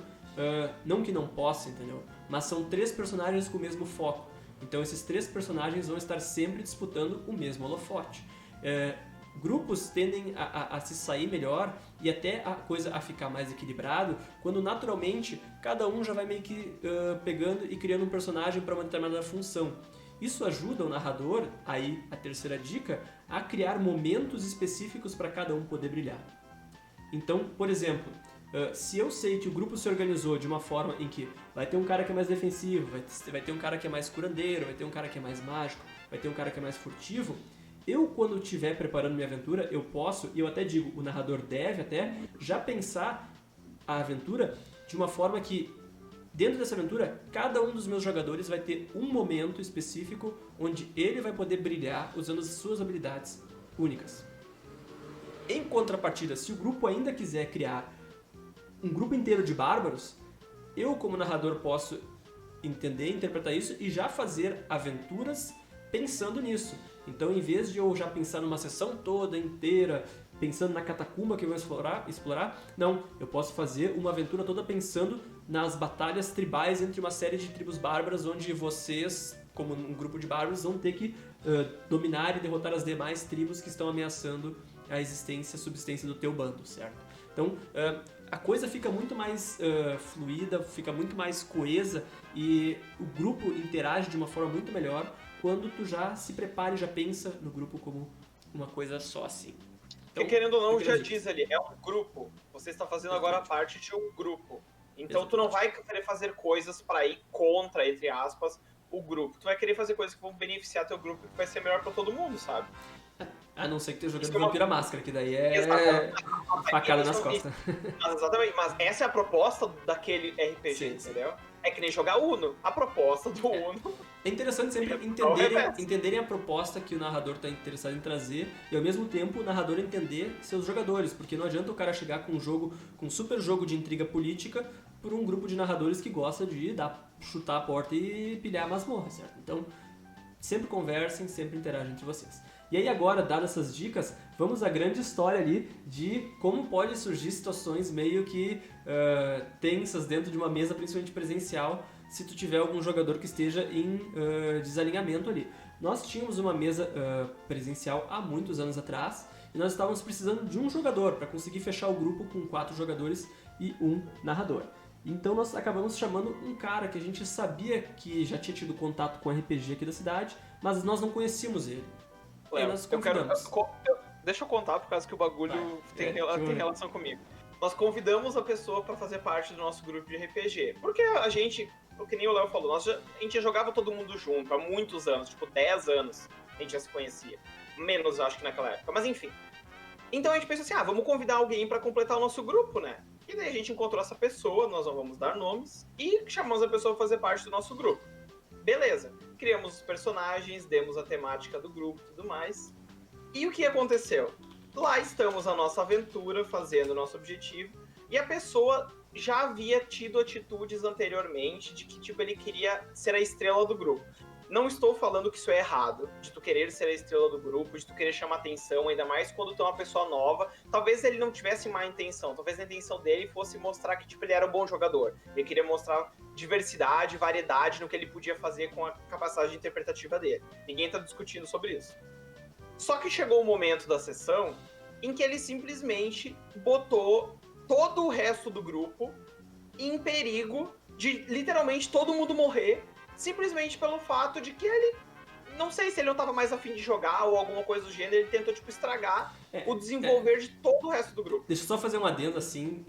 não que não possa, entendeu? Mas são 3 personagens com o mesmo foco. Então esses 3 personagens vão estar sempre disputando o mesmo holofote. Grupos tendem a se sair melhor e até a coisa a ficar mais equilibrado quando naturalmente cada um já vai meio que pegando e criando um personagem para uma determinada função. Isso ajuda o narrador, aí a terceira dica, a criar momentos específicos para cada um poder brilhar. Então, por exemplo, se eu sei que o grupo se organizou de uma forma em que vai ter um cara que é mais defensivo, vai ter um cara que é mais curandeiro, vai ter um cara que é mais mágico, vai ter um cara que é mais furtivo, eu, quando estiver preparando minha aventura, eu posso, e eu até digo, o narrador deve até já pensar a aventura de uma forma que, dentro dessa aventura, cada um dos meus jogadores vai ter um momento específico onde ele vai poder brilhar usando as suas habilidades únicas. Em contrapartida, se o grupo ainda quiser criar um grupo inteiro de bárbaros, eu, como narrador, posso entender, interpretar isso e já fazer aventuras pensando nisso. Então, em vez de eu já pensar numa sessão toda inteira, pensando na catacumba que eu vou explorar, não, eu posso fazer uma aventura toda pensando nas batalhas tribais entre uma série de tribos bárbaras, onde vocês, como um grupo de bárbaros, vão ter que dominar e derrotar as demais tribos que estão ameaçando a subsistência do teu bando, certo? Então, a coisa fica muito mais fluida, fica muito mais coesa e o grupo interage de uma forma muito melhor quando tu já se prepara e já pensa no grupo como uma coisa só assim. Então, porque querendo ou não, já diz ali, é um grupo. Você está fazendo agora parte de um grupo. Então tu não vai querer fazer coisas para ir contra, entre aspas, o grupo. Tu vai querer fazer coisas que vão beneficiar teu grupo e que vai ser melhor para todo mundo, sabe? A não ser que esteja jogando Vampira Máscara, que daí é facada nas costas. Exatamente, mas essa é a proposta daquele RPG, sim, entendeu? É que nem jogar Uno. A proposta do Uno... É interessante sempre entenderem a proposta que o narrador está interessado em trazer e, ao mesmo tempo, o narrador entender seus jogadores, porque não adianta o cara chegar com um super jogo de intriga política por um grupo de narradores que gosta de chutar a porta e pilhar a masmorra, certo? Então, sempre conversem, sempre interagem entre vocês. E aí agora, dadas essas dicas, vamos à grande história ali de como pode surgir situações meio que tensas dentro de uma mesa, principalmente presencial, se tu tiver algum jogador que esteja em desalinhamento ali. Nós tínhamos uma mesa presencial há muitos anos atrás e nós estávamos precisando de um jogador para conseguir fechar o grupo com 4 jogadores e um narrador. Então nós acabamos chamando um cara que a gente sabia que já tinha tido contato com RPG aqui da cidade, mas nós não conhecíamos ele. Léo, deixa eu contar, por causa que o bagulho tem relação comigo. Nós convidamos a pessoa para fazer parte do nosso grupo de RPG. Porque a gente, que nem o Léo falou, a gente já jogava todo mundo junto há muitos anos, tipo 10 anos a gente já se conhecia. Menos, acho que naquela época, mas enfim. Então a gente pensou assim, vamos convidar alguém para completar o nosso grupo, né? E daí a gente encontrou essa pessoa, nós não vamos dar nomes, e chamamos a pessoa para fazer parte do nosso grupo. Beleza. Criamos os personagens, demos a temática do grupo e tudo mais. E o que aconteceu? Lá estamos na nossa aventura, fazendo o nosso objetivo, e a pessoa já havia tido atitudes anteriormente de que tipo, ele queria ser a estrela do grupo. Não estou falando que isso é errado, de tu querer ser a estrela do grupo, de tu querer chamar atenção, ainda mais quando tu é uma pessoa nova. Talvez ele não tivesse má intenção, talvez a intenção dele fosse mostrar que tipo, ele era um bom jogador. Ele queria mostrar diversidade, variedade no que ele podia fazer com a capacidade interpretativa dele. Ninguém tá discutindo sobre isso. Só que chegou o momento da sessão em que ele simplesmente botou todo o resto do grupo em perigo de literalmente todo mundo morrer, simplesmente pelo fato de que ele, não sei se ele não tava mais afim de jogar ou alguma coisa do gênero, ele tentou tipo estragar o desenvolver de todo o resto do grupo. Deixa eu só fazer um adendo assim,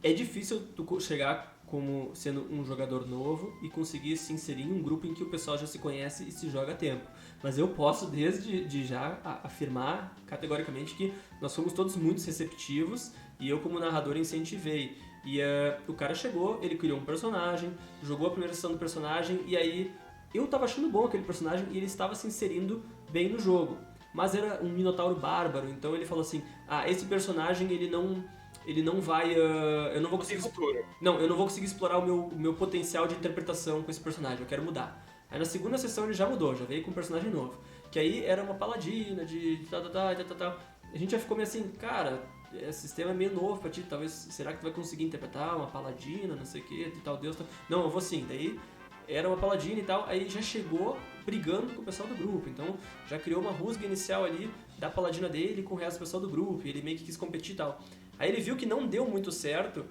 é difícil tu chegar como sendo um jogador novo e conseguir se inserir em um grupo em que o pessoal já se conhece e se joga a tempo. Mas eu posso desde já afirmar categoricamente que nós fomos todos muito receptivos e eu como narrador incentivei. E o cara chegou, ele criou um personagem, jogou a primeira sessão do personagem e aí eu tava achando bom aquele personagem e ele estava se inserindo bem no jogo. Mas era um minotauro bárbaro, então ele falou assim, esse personagem ele não vai... eu não vou conseguir... futuro. Não, eu não vou conseguir explorar o meu potencial de interpretação com esse personagem, eu quero mudar. Aí na segunda sessão ele já mudou, já veio com um personagem novo. Que aí era uma paladina de tal. A gente já ficou meio assim, cara, esse sistema é meio novo pra ti, talvez, será que tu vai conseguir interpretar uma paladina, não sei o que, de tal deus, tal. Não, eu vou sim, daí era uma paladina e tal, aí já chegou brigando com o pessoal do grupo, então já criou uma rusga inicial ali da paladina dele com o resto do pessoal do grupo, e ele meio que quis competir e tal. Aí ele viu que não deu muito certo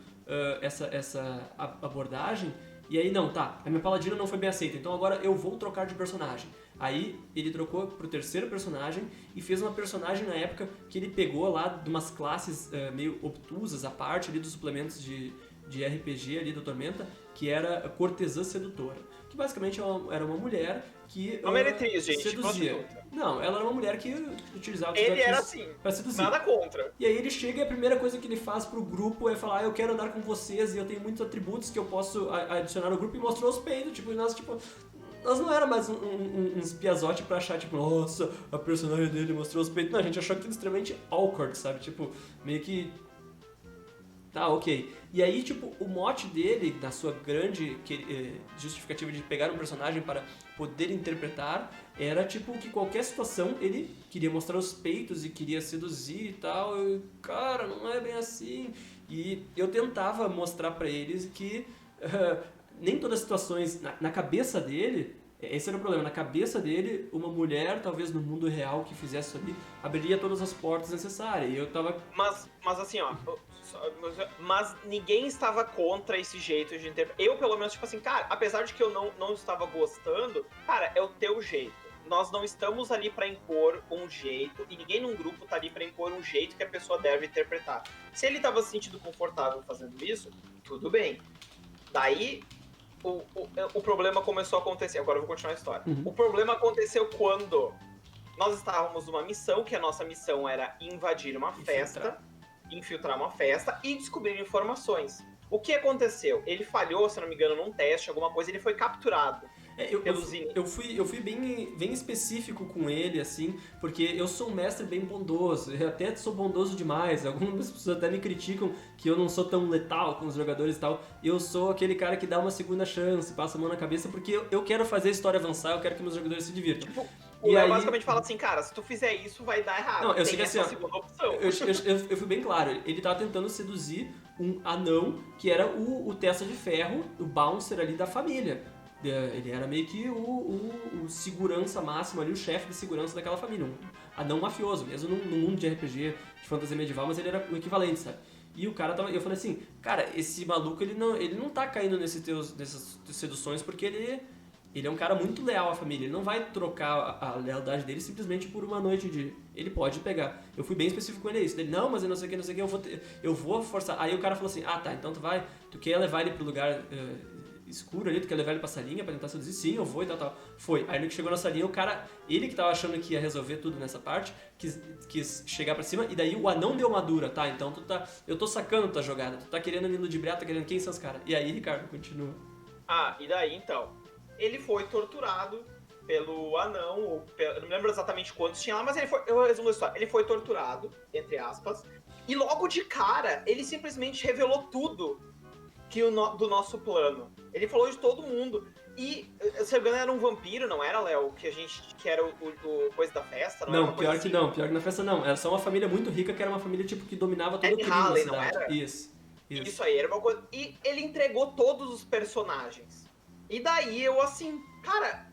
essa abordagem, e aí não, tá, a minha paladina não foi bem aceita, então agora eu vou trocar de personagem. Aí ele trocou pro terceiro personagem e fez uma personagem na época que ele pegou lá de umas classes meio obtusas, a parte ali dos suplementos de RPG ali da Tormenta, que era a Cortesã Sedutora. Que basicamente era uma mulher que Uma meretriz, gente, seduzia. prostituta. Não, ela era uma mulher que utilizava os Ele era gatilhos assim, pra seduzir. nada contra. E aí ele chega e a primeira coisa que ele faz pro grupo é falar, eu quero andar com vocês e eu tenho muitos atributos que eu posso adicionar no grupo, e mostrou os peitos, nós não era mais uns piazote pra achar, tipo, nossa, a personagem dele mostrou os peitos. Não, a gente achou aquilo extremamente awkward, sabe? Tipo, meio que... Tá, ok. E aí, tipo, o mote dele, na sua grande justificativa de pegar um personagem para poder interpretar, era, tipo, que qualquer situação ele queria mostrar os peitos e queria seduzir e tal. E, cara, não é bem assim. E eu tentava mostrar pra eles que... nem todas as situações, na cabeça dele, esse era o problema, na cabeça dele, uma mulher, talvez no mundo real que fizesse isso ali, abriria todas as portas necessárias, e eu tava... Mas assim, ó, mas ninguém estava contra esse jeito de interpretar. Eu, pelo menos, tipo assim, cara, apesar de que eu não estava gostando, cara, é o teu jeito. Nós não estamos ali pra impor um jeito, e ninguém num grupo tá ali pra impor um jeito que a pessoa deve interpretar. Se ele tava se sentindo confortável fazendo isso, tudo bem. Daí... O problema começou a acontecer. Agora eu vou continuar a história. Uhum. O problema aconteceu quando nós estávamos numa missão, que a nossa missão era invadir uma festa, infiltrar uma festa e descobrir informações. O que aconteceu? Ele falhou, se não me engano, num teste, alguma coisa, ele foi capturado. Eu fui bem específico com ele, assim, porque eu sou um mestre bem bondoso, eu até sou bondoso demais, algumas pessoas até me criticam que eu não sou tão letal com os jogadores e tal, eu sou aquele cara que dá uma segunda chance, passa a mão na cabeça, porque eu quero fazer a história avançar, eu quero que meus jogadores se divirtam. Tipo, o Léo basicamente fala assim, cara, se tu fizer isso, vai dar errado. Não, eu sei que assim, segunda opção. Eu fui bem claro, ele tava tentando seduzir um anão que era o testa de ferro, o bouncer ali da família. Ele era meio que o segurança máximo ali, o chefe de segurança daquela família. Um anão mafioso, mesmo no mundo de RPG, de fantasia medieval, mas ele era o equivalente, sabe? E o cara tava... Eu falei assim, cara, esse maluco, ele não tá caindo nessas seduções porque ele é um cara muito leal à família. Ele não vai trocar a lealdade dele simplesmente por uma noite de... Ele pode pegar. Eu fui bem específico com ele, isso. Ele, não, mas eu não sei o que, eu vou forçar. Aí o cara falou assim, ah, tá, então tu quer levar ele pro lugar... escuro ali, tu quer levar ele pra salinha pra tentar seduzir? Sim, eu vou e tal. Foi. Aí no que chegou na salinha, o cara, ele que tava achando que ia resolver tudo nessa parte, quis chegar pra cima, e daí o anão deu uma dura, tá? Então eu tô sacando tua jogada, tu tá querendo me ludibriar, tá querendo quem são os caras? E aí, Ricardo, continua. Ah, e daí então? Ele foi torturado pelo anão, eu não lembro exatamente quantos tinha lá, mas eu resumo a história, ele foi torturado, entre aspas, e logo de cara, ele simplesmente revelou tudo do nosso plano. Ele falou de todo mundo. E, se eu me engano, era um vampiro, não era, Léo? Que era o coisa da festa? Não, pior que não. Pior que na festa não. Era só uma família muito rica, que era uma família tipo que dominava todo o crime da cidade. Não era? Isso aí, era uma coisa... E ele entregou todos os personagens. E daí eu, assim... Cara,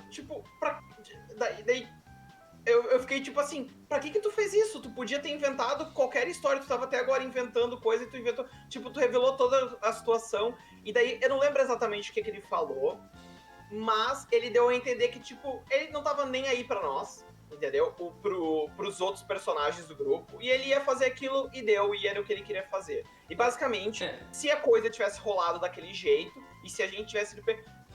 tipo... Daí eu fiquei tipo assim, pra que tu fez isso? Tu podia ter inventado qualquer história, tu tava até agora inventando coisa e tu inventou, tipo, tu revelou toda a situação, e daí eu não lembro exatamente o que ele falou, mas ele deu a entender que, tipo, ele não tava nem aí pra nós, entendeu? Pros outros personagens do grupo, e ele ia fazer aquilo e era o que ele queria fazer. E basicamente, se a coisa tivesse rolado daquele jeito, e se a gente tivesse...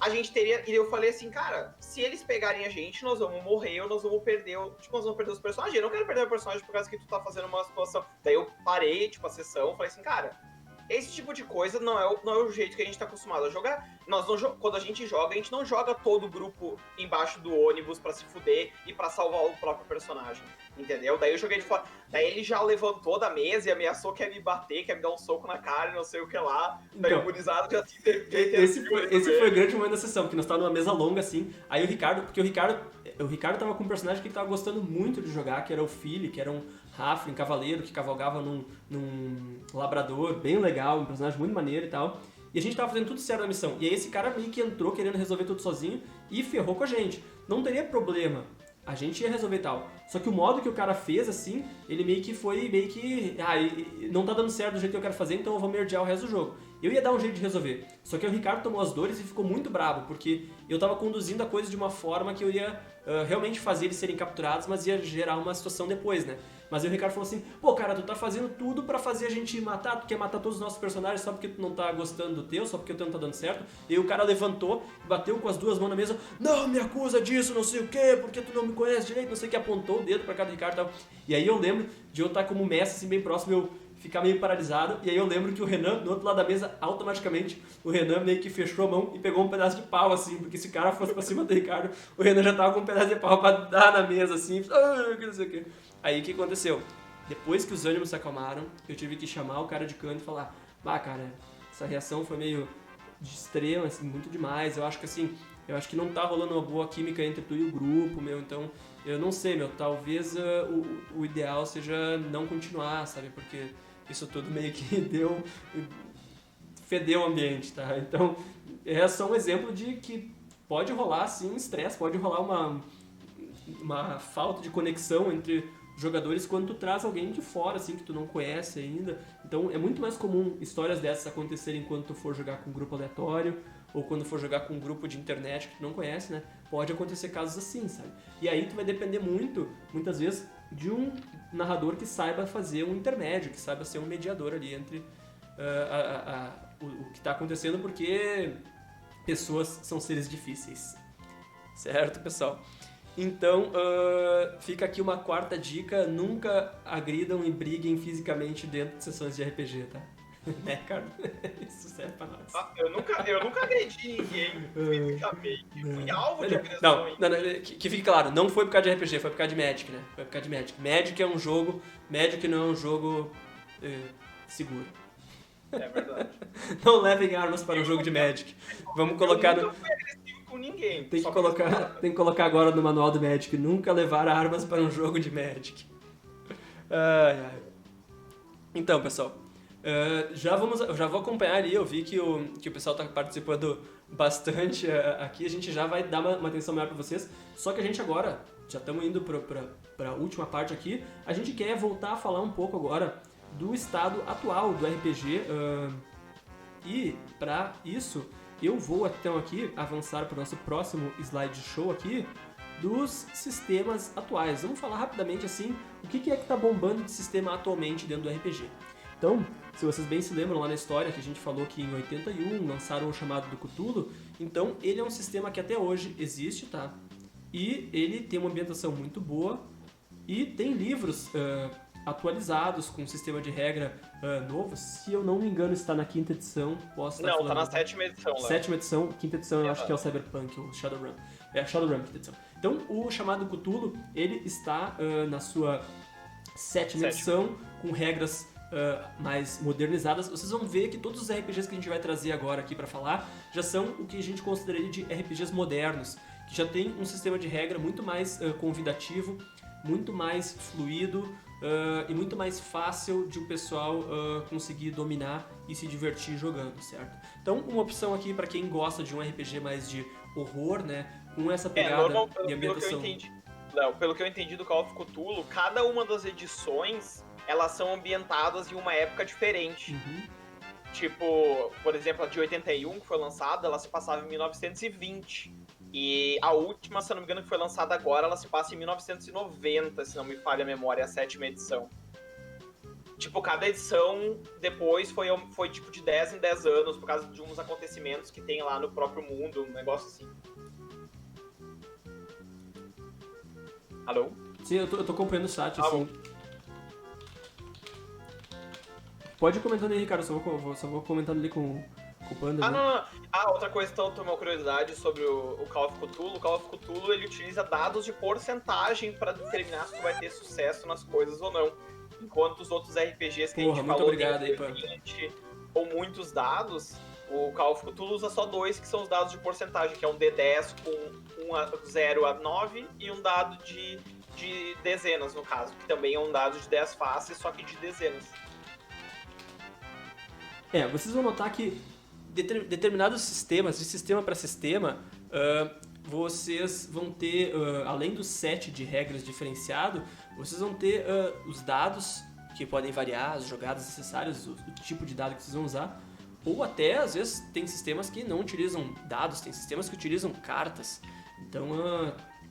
A gente teria... E eu falei assim, cara, se eles pegarem a gente, nós vamos morrer ou nós vamos perder... nós vamos perder os personagens. Eu não quero perder o personagem por causa que tu tá fazendo uma situação. Daí eu parei, a sessão, falei assim, cara, esse tipo de coisa não é o jeito que a gente tá acostumado a jogar. Quando a gente joga, a gente não joga todo o grupo embaixo do ônibus pra se fuder e pra salvar o próprio personagem, entendeu? Daí eu joguei de fora. Daí ele já levantou da mesa e ameaçou que ia me bater, que ia me dar um soco na cara e não sei o que lá. Daí Então, o gurizado já se esse foi o grande momento da sessão, porque nós estávamos numa mesa longa assim. Aí o Ricardo tava com um personagem que ele tava gostando muito de jogar, que era o Philly, que era um Halfling cavaleiro que cavalgava num labrador, bem legal, um personagem muito maneiro e tal. E a gente tava fazendo tudo certo na missão. E aí esse cara meio que entrou querendo resolver tudo sozinho e ferrou com a gente. Não teria problema. A gente ia resolver tal. Só que o modo que o cara fez, assim, ele meio que foi, não tá dando certo do jeito que eu quero fazer, então eu vou merdear o resto do jogo. Eu ia dar um jeito de resolver. Só que o Ricardo tomou as dores e ficou muito bravo, porque eu tava conduzindo a coisa de uma forma que eu ia realmente fazer eles serem capturados, mas ia gerar uma situação depois, né? Mas aí o Ricardo falou assim, pô, cara, tu tá fazendo tudo pra fazer a gente matar, tu quer matar todos os nossos personagens só porque tu não tá gostando do teu, só porque o teu não tá dando certo. E aí o cara levantou, bateu com as duas mãos na mesa, não me acusa disso, não sei o quê, porque tu não me conhece direito, não sei o que, apontou o dedo pra cá do Ricardo e tal. E aí eu lembro de eu estar como mestre, assim, bem próximo, eu ficar meio paralisado, e aí eu lembro que o Renan, do outro lado da mesa, automaticamente, o Renan meio que fechou a mão e pegou um pedaço de pau, assim, porque se o cara fosse pra cima do Ricardo, o Renan já tava com um pedaço de pau pra dar na mesa, assim, que não sei o que. Aí o que aconteceu? Depois que os ânimos se acalmaram, eu tive que chamar o cara de canto e falar, cara, essa reação foi meio de extrema, assim, muito demais, eu acho que não tá rolando uma boa química entre tu e o grupo, meu, então, eu não sei, meu, talvez o ideal seja não continuar, sabe, porque isso tudo meio que fedeu o ambiente, tá? Então, é só um exemplo de que pode rolar, sim, estresse, pode rolar uma falta de conexão entre jogadores quando tu traz alguém de fora, assim, que tu não conhece ainda. Então, é muito mais comum histórias dessas acontecerem quando tu for jogar com um grupo aleatório ou quando for jogar com um grupo de internet que tu não conhece, né? Pode acontecer casos assim, sabe? E aí tu vai depender muitas vezes, de um narrador que saiba fazer um intermédio, que saiba ser um mediador ali entre o que está acontecendo, porque pessoas são seres difíceis. Certo, pessoal? Então, fica aqui uma quarta dica: nunca agridam e briguem fisicamente dentro de sessões de RPG, tá? Né, cara? Isso serve pra nós. Eu nunca agredi ninguém fisicamente. Fui alvo de agressão. Não, que fique claro, não foi por causa de RPG, foi por causa de Magic, né? Foi por causa de Magic. Magic não é um jogo seguro. É verdade. Não levem armas para um jogo de Magic. Vamos colocar eu nunca fui agressivo com ninguém. Tem que colocar agora no manual do Magic, nunca levar armas para um jogo de Magic. Então, pessoal, já vou acompanhar ali, eu vi que o pessoal está participando bastante aqui, a gente já vai dar uma atenção maior para vocês, só que a gente agora, já estamos indo para a última parte aqui, a gente quer voltar a falar um pouco agora do estado atual do RPG, e para isso eu vou então aqui avançar para o nosso próximo slideshow aqui dos sistemas atuais. Vamos falar rapidamente assim o que é que está bombando de sistema atualmente dentro do RPG. Então, se vocês bem se lembram lá na história que a gente falou que em 81 lançaram o chamado do Cthulhu, então ele é um sistema que até hoje existe, tá? E ele tem uma ambientação muito boa e tem livros atualizados com um sistema de regra novo. Se eu não me engano, está na 5ª edição. Posso estar falando... tá na 7ª edição. 7ª edição, 5ª edição eu acho que é o Cyberpunk, o Shadowrun. É a Shadowrun, 5ª edição. Então, o chamado Cthulhu, ele está na sua 7ª edição, com regras mais modernizadas. Vocês vão ver que todos os RPGs que a gente vai trazer agora aqui para falar já são o que a gente consideraria de RPGs modernos, que já tem um sistema de regra muito mais convidativo, muito mais fluido e muito mais fácil de o pessoal conseguir dominar e se divertir jogando, certo? Então, uma opção aqui para quem gosta de um RPG mais de horror, né, com essa pegada de ambientação. Pelo que eu entendi do Call of Cthulhu, cada uma das edições, elas são ambientadas em uma época diferente. Uhum. Tipo, por exemplo, a de 81, que foi lançada, ela se passava em 1920. E a última, se eu não me engano, que foi lançada agora, ela se passa em 1990, se não me falha a memória, a 7ª edição. Tipo, cada edição depois foi tipo de 10 em 10 anos, por causa de uns acontecimentos que tem lá no próprio mundo, um negócio assim. Alô? Sim, eu tô acompanhando o chat, assim. Pode ir comentando aí, Ricardo, só vou comentando ali com o Panda. Não. Outra coisa, então, tem uma curiosidade sobre o Call of Cthulhu. O Call of Cthulhu, ele utiliza dados de porcentagem para determinar se tu vai ter sucesso nas coisas ou não. Enquanto os outros RPGs que a gente falou tem 20 ou muitos dados, o Call of Cthulhu usa só 2, que são os dados de porcentagem, que é um D10 com 0 a 9 e um dado de dezenas, no caso, que também é um dado de 10 faces, só que de dezenas. Vocês vão notar que determinados sistemas, de sistema para sistema, vocês vão ter, além do set de regras diferenciado, vocês vão ter os dados que podem variar, as jogadas necessárias, o tipo de dado que vocês vão usar, ou até, às vezes, tem sistemas que não utilizam dados, tem sistemas que utilizam cartas. Então,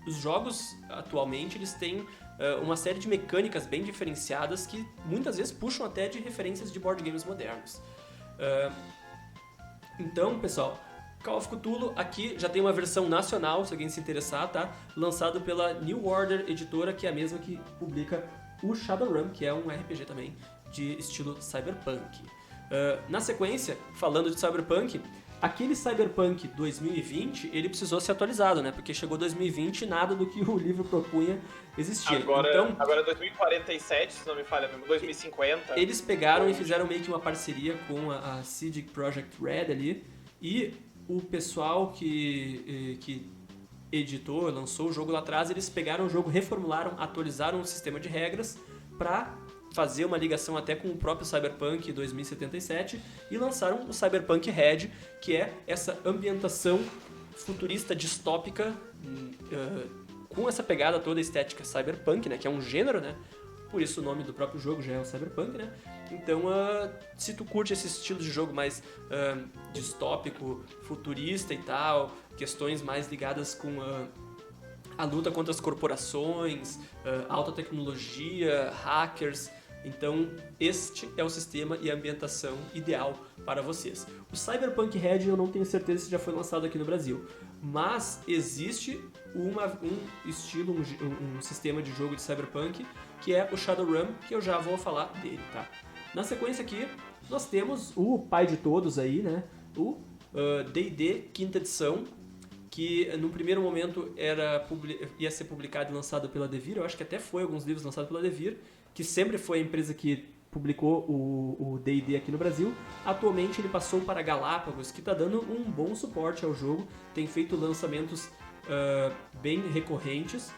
os jogos, atualmente, eles têm uma série de mecânicas bem diferenciadas que muitas vezes puxam até de referências de board games modernos. Então, pessoal, Call of Cthulhu aqui já tem uma versão nacional, se alguém se interessar, tá? Lançado pela New Order Editora, que é a mesma que publica o Shadowrun, que é um RPG também de estilo cyberpunk. Na sequência, falando de cyberpunk, aquele Cyberpunk 2020, ele precisou ser atualizado, né? Porque chegou 2020 e nada do que o livro propunha existia. Agora 2047, se não me falha mesmo, 2050. Eles pegaram e fizeram meio que uma parceria com a CD Projekt Red ali, e o pessoal que editou, lançou o jogo lá atrás, eles pegaram o jogo, reformularam, atualizaram o sistema de regras para fazer uma ligação até com o próprio Cyberpunk 2077 e lançaram o Cyberpunk Red, que é essa ambientação futurista distópica com essa pegada toda estética cyberpunk, né, que é um gênero, né? Por isso o nome do próprio jogo já é o Cyberpunk, né? Então, se tu curte esse estilo de jogo mais distópico, futurista e tal, questões mais ligadas com a luta contra as corporações, alta tecnologia, hackers, então este é o sistema e a ambientação ideal para vocês. O Cyberpunk Red eu não tenho certeza se já foi lançado aqui no Brasil, mas existe um estilo, um sistema de jogo de Cyberpunk que é o Shadowrun, que eu já vou falar dele, tá? Na sequência aqui, nós temos o pai de todos aí, né? O D&D quinta edição, que no primeiro momento ia ser publicado e lançado pela Devir, eu acho que até foi alguns livros lançados pela Devir, que sempre foi a empresa que publicou o D&D aqui no Brasil. Atualmente ele passou para a Galápagos, que está dando um bom suporte ao jogo, tem feito lançamentos bem recorrentes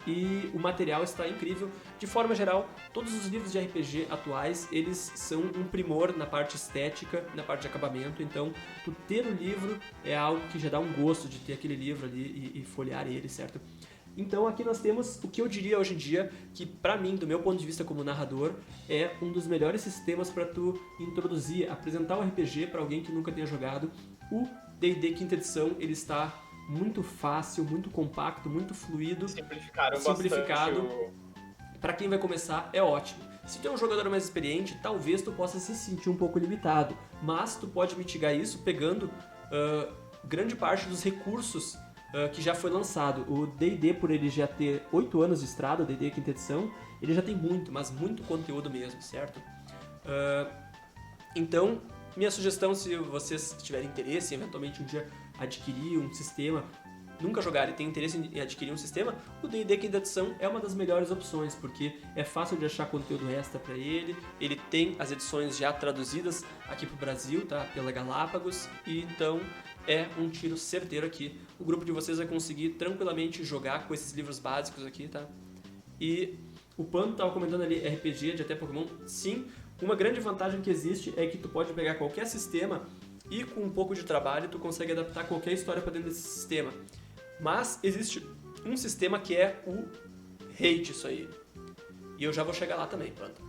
e o material está incrível. De forma geral, todos os livros de RPG atuais, eles são um primor na parte estética, na parte de acabamento, então tu ter o livro é algo que já dá um gosto de ter aquele livro ali e folhear ele, certo? Então aqui nós temos o que eu diria hoje em dia, que pra mim, do meu ponto de vista como narrador, é um dos melhores sistemas para tu introduzir, apresentar o RPG para alguém que nunca tenha jogado. O D&D quinta edição, ele está muito fácil, muito compacto, muito fluido, simplificado. Para quem vai começar é ótimo. Se tu é um jogador mais experiente, talvez tu possa se sentir um pouco limitado, mas tu pode mitigar isso pegando grande parte dos recursos que já foi lançado. O D&D, por ele já ter 8 anos de estrada, o D&D quinta edição, ele já tem muito, mas muito conteúdo mesmo, certo? Então, minha sugestão, se vocês tiverem interesse em eventualmente um dia adquirir um sistema, nunca jogaram e tem interesse em adquirir um sistema, o D&D quinta edição é uma das melhores opções, porque é fácil de achar conteúdo extra para ele tem as edições já traduzidas aqui pro Brasil, tá? Pela Galápagos, e então é um tiro certeiro aqui. O grupo de vocês vai conseguir tranquilamente jogar com esses livros básicos aqui, tá? E o Pano estava comentando ali RPG de até Pokémon. Sim, uma grande vantagem que existe é que tu pode pegar qualquer sistema e com um pouco de trabalho tu consegue adaptar qualquer história para dentro desse sistema. Mas existe um sistema que é o rei disso aí. E eu já vou chegar lá também, pronto.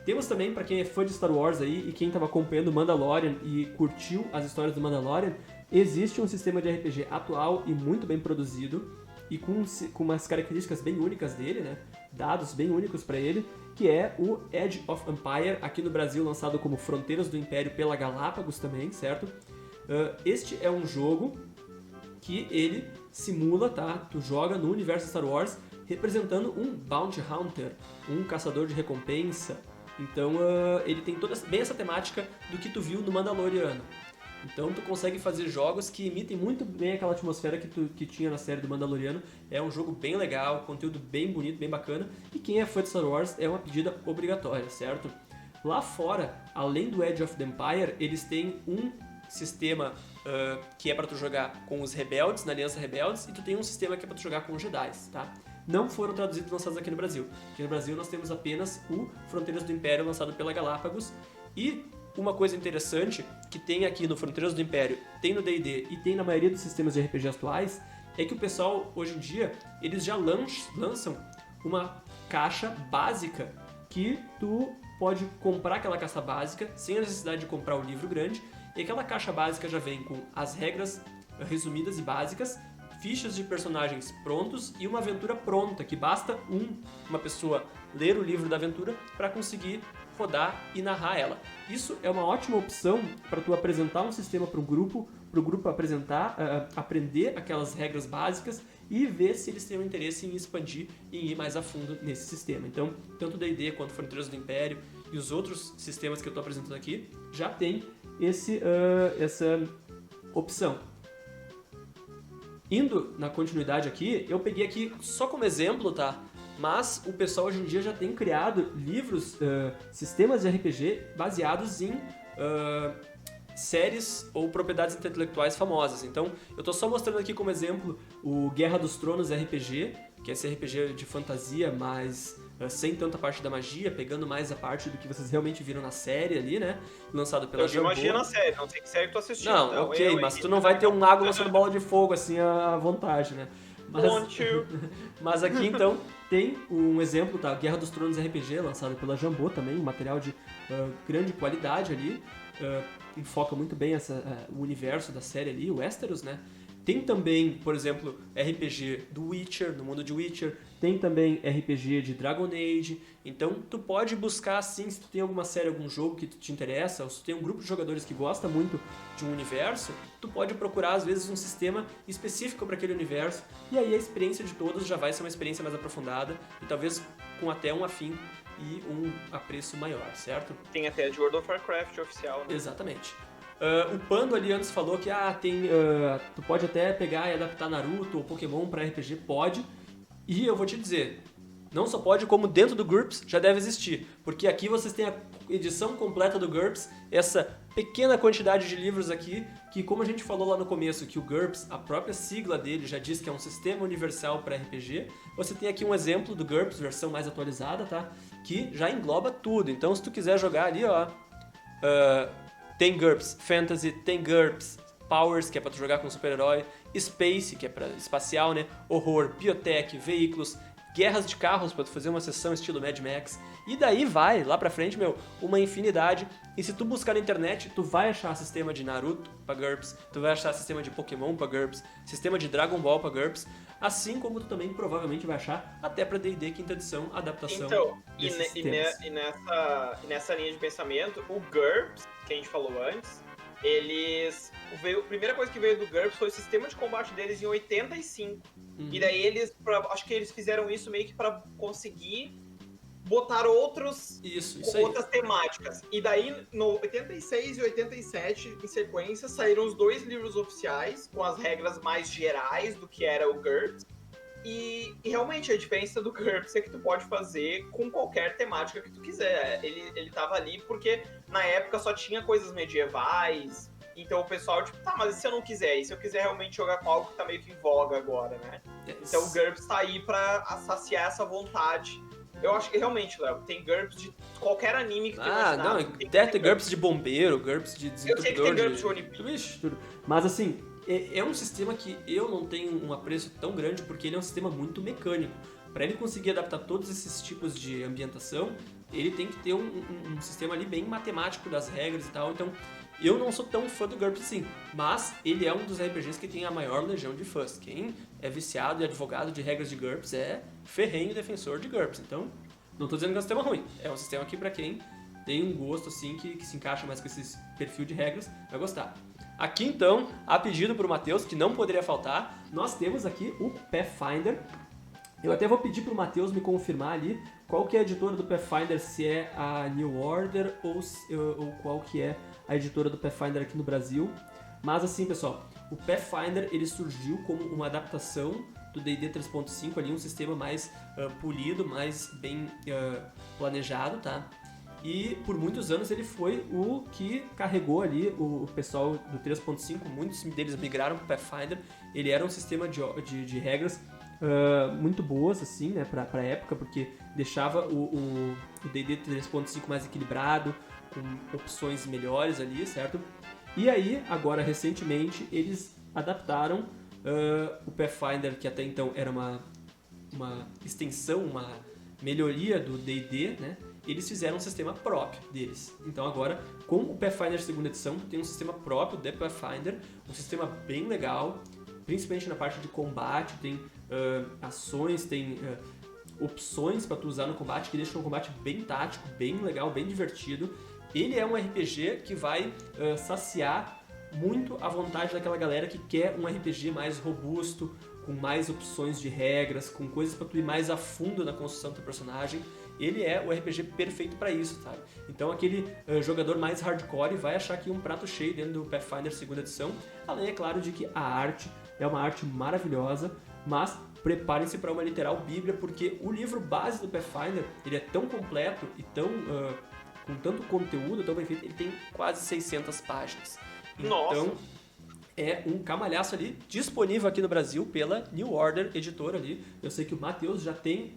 Temos também, para quem é fã de Star Wars aí e quem estava acompanhando Mandalorian e curtiu as histórias do Mandalorian, existe um sistema de RPG atual e muito bem produzido e com umas características bem únicas dele, né? Dados bem únicos para ele, que é o Edge of Empire, aqui no Brasil lançado como Fronteiras do Império pela Galápagos também, certo? Este é um jogo que ele simula, tá? Tu joga no universo Star Wars representando um Bounty Hunter, um caçador de recompensa, Então ele tem bem essa temática do que tu viu no Mandaloriano. Então tu consegue fazer jogos que imitem muito bem aquela atmosfera que tinha na série do Mandaloriano. É um jogo bem legal, conteúdo bem bonito, bem bacana. E quem é fã de Star Wars é uma pedida obrigatória, certo? Lá fora, além do Age of the Empire, eles têm um sistema que é para tu jogar com os rebeldes, na Aliança Rebeldes, e tu tem um sistema que é para tu jogar com os Jedi, tá? Não foram traduzidos e lançados aqui no Brasil. Aqui no Brasil nós temos apenas o Fronteiras do Império, lançado pela Galápagos. E uma coisa interessante que tem aqui no Fronteiras do Império, tem no D&D e tem na maioria dos sistemas de RPG atuais, é que o pessoal, hoje em dia, eles já lançam uma caixa básica que tu pode comprar aquela caixa básica sem a necessidade de comprar o livro grande, e aquela caixa básica já vem com as regras resumidas e básicas, fichas de personagens prontos e uma aventura pronta, que basta uma pessoa ler o livro da aventura para conseguir rodar e narrar ela. Isso é uma ótima opção para tu apresentar um sistema para o grupo apresentar, aprender aquelas regras básicas e ver se eles têm um interesse em expandir e ir mais a fundo nesse sistema. Então, tanto o D&D quanto Fronteiras do Império e os outros sistemas que eu estou apresentando aqui já tem essa opção. Indo na continuidade aqui, eu peguei aqui só como exemplo, tá? Mas o pessoal hoje em dia já tem criado livros, sistemas de RPG baseados em séries ou propriedades intelectuais famosas. Então, eu tô só mostrando aqui como exemplo o Guerra dos Tronos RPG, que é esse RPG de fantasia, mas sem tanta parte da magia, pegando mais a parte do que vocês realmente viram na série ali, né? Lançado pela Jambô. Eu vi magia na série, não sei que série tu assistiu. Não, então, ok, mas tu não vai ter um mago lançando bola de fogo assim à vontade, né? Mas aqui então tem um exemplo, tá? Guerra dos Tronos RPG, lançado pela Jambô também, um material de grande qualidade ali, enfoca muito bem o universo da série ali, o Westeros, né? Tem também, por exemplo, RPG do Witcher, no mundo de Witcher. Tem também RPG de Dragon Age. Então, tu pode buscar, assim, se tu tem alguma série, algum jogo que te interessa, ou se tu tem um grupo de jogadores que gosta muito de um universo, tu pode procurar, às vezes, um sistema específico para aquele universo. E aí a experiência de todos já vai ser uma experiência mais aprofundada e talvez com até um afinco e um apreço maior, certo? Tem até de World of Warcraft oficial, né? Exatamente. O Pando ali antes falou que tu pode até pegar e adaptar Naruto ou Pokémon para RPG, pode. E eu vou te dizer, não só pode, como dentro do GURPS já deve existir. Porque aqui vocês têm a edição completa do GURPS, essa pequena quantidade de livros aqui, que como a gente falou lá no começo, que o GURPS, a própria sigla dele já diz que é um sistema universal para RPG, você tem aqui um exemplo do GURPS, versão mais atualizada, tá? Que já engloba tudo. Então se tu quiser jogar ali, ó... tem GURPS Fantasy, tem GURPS Powers, que é pra tu jogar com super-herói, Space, que é pra espacial, né? Horror, Biotech, Veículos, Guerras de Carros, pra tu fazer uma sessão estilo Mad Max. E daí vai, lá pra frente, uma infinidade. E se tu buscar na internet, tu vai achar sistema de Naruto pra GURPS, tu vai achar sistema de Pokémon pra GURPS, sistema de Dragon Ball pra GURPS, assim como tu também provavelmente vai achar até pra D&D quinta edição, adaptação. Então, e nessa linha de pensamento, o GURPS, que a gente falou antes, a primeira coisa que veio do GURPS foi o sistema de combate deles em 85. E daí acho que eles fizeram isso meio que pra conseguir botar outras temáticas. E daí, no 86 e 87, em sequência, saíram os 2 livros oficiais, com as regras mais gerais do que era o GURPS. E realmente, a diferença do GURPS é que tu pode fazer com qualquer temática que tu quiser. Ele tava ali porque, na época, só tinha coisas medievais. Então o pessoal, tipo, tá, mas e se eu não quiser? E se eu quiser realmente jogar com algo que tá meio que em voga agora, né? Então o GURPS tá aí pra saciar essa vontade. Eu acho que realmente, Léo, tem GURPS de qualquer anime que tu imaginar. Não, tem GURPS de bombeiro, GURPS de desentupidor. Eu sei que tem GURPS de One Piece. Tudo. Mas assim, é um sistema que eu não tenho um apreço tão grande porque ele é um sistema muito mecânico. Para ele conseguir adaptar todos esses tipos de ambientação, ele tem que ter um sistema ali bem matemático das regras e tal. Então, eu não sou tão fã do GURPS assim, mas ele é um dos RPGs que tem a maior legião de fãs. Quem é viciado e advogado de regras de GURPS é ferrenho defensor de GURPS. Então, não tô dizendo que é um sistema ruim. É um sistema que, para quem tem um gosto assim que se encaixa mais com esse perfil de regras, vai gostar. Aqui, então, a pedido pro Matheus, que não poderia faltar, nós temos aqui o Pathfinder. Eu até vou pedir pro Matheus me confirmar ali qual que é a editora do Pathfinder, se é a New Order ou qual que é a editora do Pathfinder aqui no Brasil. Mas assim, pessoal, o Pathfinder ele surgiu como uma adaptação do D&D 3.5, ali um sistema mais polido, mais bem planejado, tá? E por muitos anos ele foi o que carregou ali o pessoal do 3.5, muitos deles migraram para o Pathfinder. Ele era um sistema de regras muito boas, assim, né, para a época, porque deixava o D&D 3.5 mais equilibrado, com opções melhores ali, certo? E aí, agora, recentemente, eles adaptaram o Pathfinder, que até então era uma extensão, uma melhoria do D&D, né? Eles fizeram um sistema próprio deles. Então agora, com o Pathfinder 2ª edição, tem um sistema próprio de Pathfinder, um sistema bem legal, principalmente na parte de combate, tem ações, tem opções para tu usar no combate, que deixam o combate bem tático, bem legal, bem divertido. Ele é um RPG que vai saciar muito a vontade daquela galera que quer um RPG mais robusto, com mais opções de regras, com coisas para tu ir mais a fundo na construção do teu personagem. Ele é o RPG perfeito para isso, sabe? Então aquele jogador mais hardcore vai achar que um prato cheio dentro do Pathfinder 2ª edição, além, é claro, de que a arte é uma arte maravilhosa, mas preparem-se para uma literal bíblia, porque o livro base do Pathfinder, ele é tão completo e tão com tanto conteúdo, tão bem feito, ele tem quase 600 páginas. Nossa. Então, é um camalhaço ali, disponível aqui no Brasil pela New Order Editora ali. Eu sei que o Matheus já tem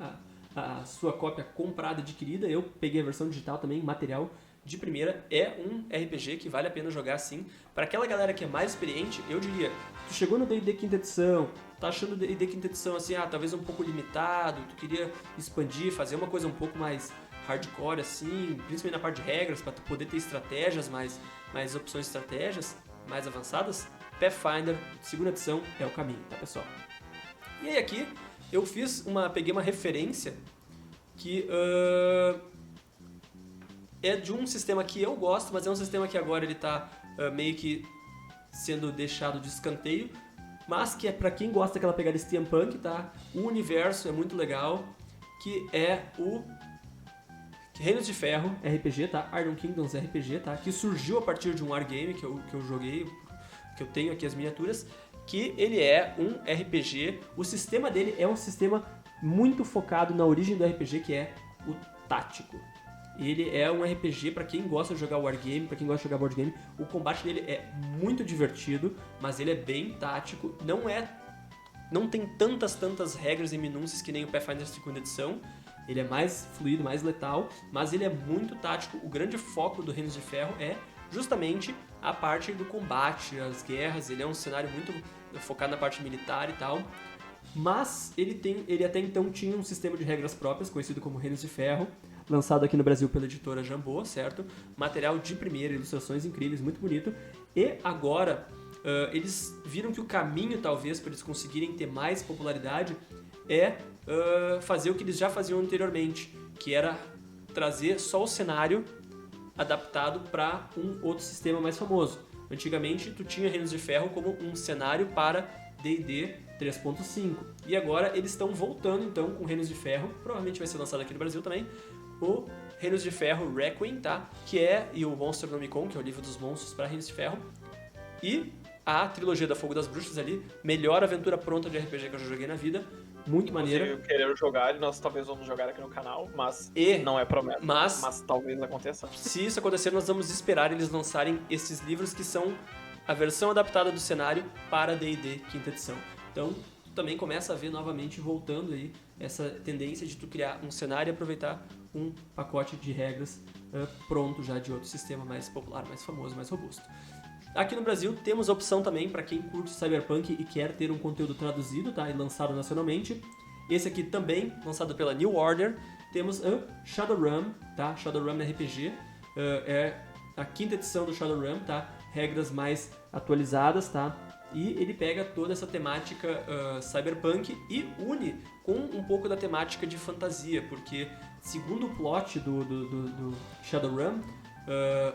a sua cópia comprada, adquirida. Eu peguei a versão digital também, material de primeira. É um RPG que vale a pena jogar, sim. Para aquela galera que é mais experiente, eu diria, tu chegou no D&D 5ª edição, tá achando o D&D 5ª edição assim, talvez um pouco limitado, tu queria expandir, fazer uma coisa um pouco mais hardcore, assim, principalmente na parte de regras, para tu poder ter estratégias, mais opções de estratégias mais avançadas, Pathfinder 2ª edição é o caminho, tá, pessoal? E aí aqui eu peguei uma referência que é de um sistema que eu gosto, mas é um sistema que agora ele tá meio que sendo deixado de escanteio, mas que é pra quem gosta daquela pegada steampunk, tá? O universo é muito legal, que é o Reinos de Ferro RPG, tá? Iron Kingdoms RPG, tá? Que surgiu a partir de um wargame que eu joguei, que eu tenho aqui as miniaturas, que ele é um RPG, o sistema dele é um sistema muito focado na origem do RPG, que é o tático. Ele é um RPG para quem gosta de jogar wargame, para quem gosta de jogar board game. O combate dele é muito divertido, mas ele é bem tático, não tem tantas regras e minúcias que nem o Pathfinder 2ª edição. Ele é mais fluido, mais letal, mas ele é muito tático. O grande foco do Reinos de Ferro é justamente a parte do combate, as guerras. Ele é um cenário muito focado na parte militar e tal. Mas ele até então tinha um sistema de regras próprias, conhecido como Reinos de Ferro, lançado aqui no Brasil pela editora Jambô, certo? Material de primeira, ilustrações incríveis, muito bonito. E agora, eles viram que o caminho, talvez, para eles conseguirem ter mais popularidade é fazer o que eles já faziam anteriormente, que era trazer só o cenário adaptado para um outro sistema mais famoso. Antigamente, tu tinha Reinos de Ferro como um cenário para D&D 3.5. E agora eles estão voltando, então, com Reinos de Ferro. Provavelmente vai ser lançado aqui no Brasil também. O Reinos de Ferro Requiem, tá? E o Monsternomicon, que é o livro dos monstros para Reinos de Ferro. E a trilogia da Fogo das Bruxas ali, melhor aventura pronta de RPG que eu já joguei na vida. Muito maneira. Eu querer jogar, nós talvez vamos jogar aqui no canal, mas não é promessa. Mas talvez aconteça. Se isso acontecer, nós vamos esperar eles lançarem esses livros que são a versão adaptada do cenário para D&D 5ª edição. Então, tu também começa a ver novamente, voltando aí, essa tendência de tu criar um cenário e aproveitar um pacote de regras pronto já de outro sistema mais popular, mais famoso, mais robusto. Aqui no Brasil temos a opção também para quem curte Cyberpunk e quer ter um conteúdo traduzido, tá? E lançado nacionalmente. Esse aqui também, lançado pela New Order. Temos a Shadowrun, tá? Shadowrun RPG. É a 5ª edição do Shadowrun, tá? Regras mais atualizadas, tá? E ele pega toda essa temática cyberpunk e une com um pouco da temática de fantasia, porque segundo o plot do Shadowrun,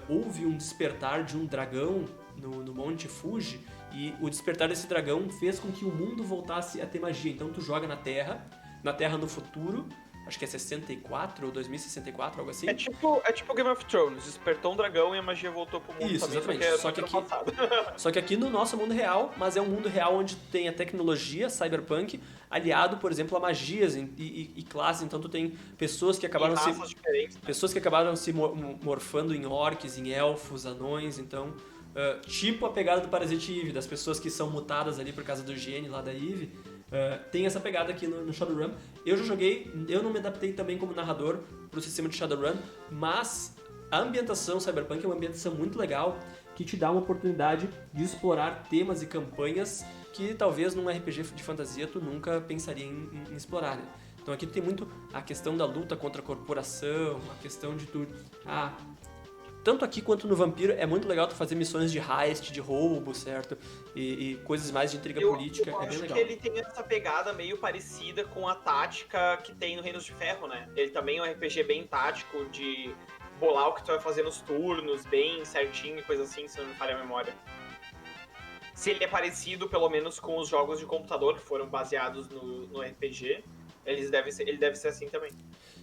houve um despertar de um dragão no Monte Fuji, e o despertar desse dragão fez com que o mundo voltasse a ter magia. Então tu joga na Terra, na Terra no futuro, acho que é 64 ou 2064, algo assim. É tipo Game of Thrones, despertou um dragão e a magia voltou pro mundo. Isso, também, exatamente. Só que aqui no nosso mundo real, mas é um mundo real onde tem a tecnologia cyberpunk aliado, por exemplo, a magias e classes. Então tu tem pessoas que acabaram se morfando em orcs, em elfos, anões, então tipo a pegada do Parasite Eve, das pessoas que são mutadas ali por causa do gene lá da Eve. Tem essa pegada aqui no Shadowrun. Eu já joguei, eu não me adaptei também como narrador pro sistema de Shadowrun, mas a ambientação cyberpunk é uma ambientação muito legal que te dá uma oportunidade de explorar temas e campanhas que talvez num RPG de fantasia tu nunca pensaria em explorar, né? Então aqui tu tem muito a questão da luta contra a corporação, a questão de tu... tanto aqui quanto no Vampiro é muito legal tu fazer missões de heist, de roubo, certo? E coisas mais de intriga política, é bem legal. Eu acho que ele tem essa pegada meio parecida com a tática que tem no Reinos de Ferro, né? Ele também é um RPG bem tático, de bolar o que tu vai fazer nos turnos, bem certinho e coisa assim, se não me falha a memória. Se ele é parecido, pelo menos, com os jogos de computador que foram baseados no RPG, ele deve ser assim também.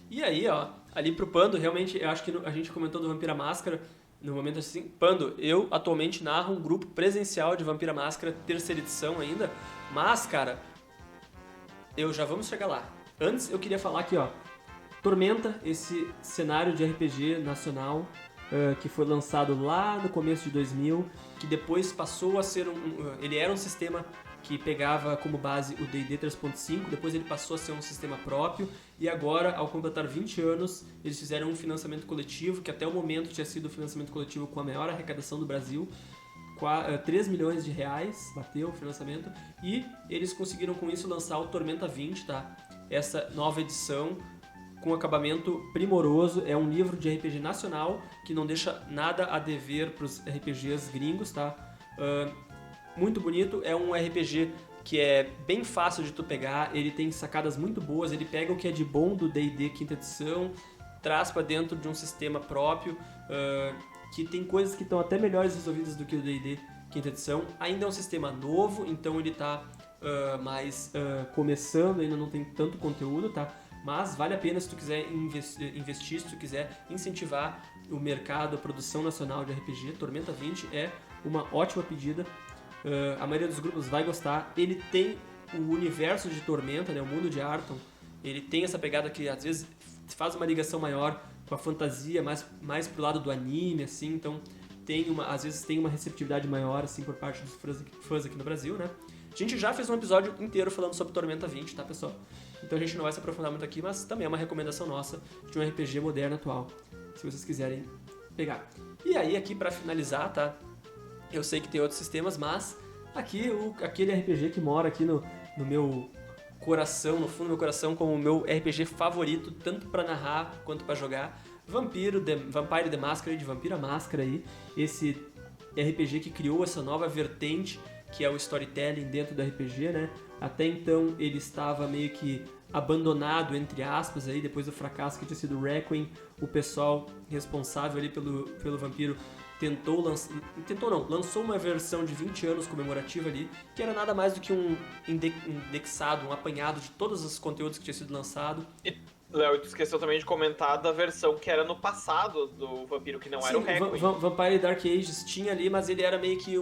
E aí, ó, ali pro Pando, realmente, eu acho que a gente comentou do Vampira Máscara, no momento assim, Pando, eu atualmente narro um grupo presencial de Vampira Máscara, terceira edição ainda, mas, cara, já vamos chegar lá. Antes, eu queria falar aqui, ó, Tormenta, esse cenário de RPG nacional, que foi lançado lá no começo de 2000, que depois passou a ser ele era um sistema que pegava como base o D&D 3.5, depois ele passou a ser um sistema próprio, e agora, ao completar 20 anos, eles fizeram um financiamento coletivo, que até o momento tinha sido o financiamento coletivo com a maior arrecadação do Brasil, 3 milhões de reais, bateu o financiamento, e eles conseguiram com isso lançar o Tormenta 20, tá? Essa nova edição, com acabamento primoroso, é um livro de RPG nacional, que não deixa nada a dever para os RPGs gringos, tá? Muito bonito, é um RPG que é bem fácil de tu pegar, ele tem sacadas muito boas, ele pega o que é de bom do D&D quinta edição, traz para dentro de um sistema próprio, que tem coisas que estão até melhores resolvidas do que o D&D quinta edição. Ainda é um sistema novo, então ele está mais começando, ainda não tem tanto conteúdo, tá? Mas vale a pena se tu quiser investir, se tu quiser incentivar o mercado, a produção nacional de RPG. Tormenta 20 é uma ótima pedida. A maioria dos grupos vai gostar. Ele tem o universo de Tormenta, né, o mundo de Arton. Ele tem essa pegada que às vezes faz uma ligação maior com a fantasia, mais pro lado do anime, assim. Então às vezes tem uma receptividade maior assim, por parte dos fãs aqui no Brasil, né? A gente já fez um episódio inteiro falando sobre Tormenta 20, tá, pessoal? Então a gente não vai se aprofundar muito aqui, mas também é uma recomendação nossa de um RPG moderno atual, se vocês quiserem pegar. E aí, aqui pra finalizar, tá? Eu sei que tem outros sistemas, mas aqui aquele RPG que mora aqui no meu coração, no fundo do meu coração, como o meu RPG favorito, tanto pra narrar quanto pra jogar, Vampire the Masquerade, Vampira Máscara aí, esse RPG que criou essa nova vertente que é o storytelling dentro do RPG, né? Até então ele estava meio que abandonado, entre aspas, aí, depois do fracasso que tinha sido o Requiem, o pessoal responsável ali pelo Vampiro lançou uma versão de 20 anos comemorativa ali, que era nada mais do que um indexado, um apanhado de todos os conteúdos que tinha sido lançado. Léo, tu esqueceu também de comentar da versão que era no passado do Vampiro, que não era o Requiem. Vampire Dark Ages tinha ali, mas ele era meio que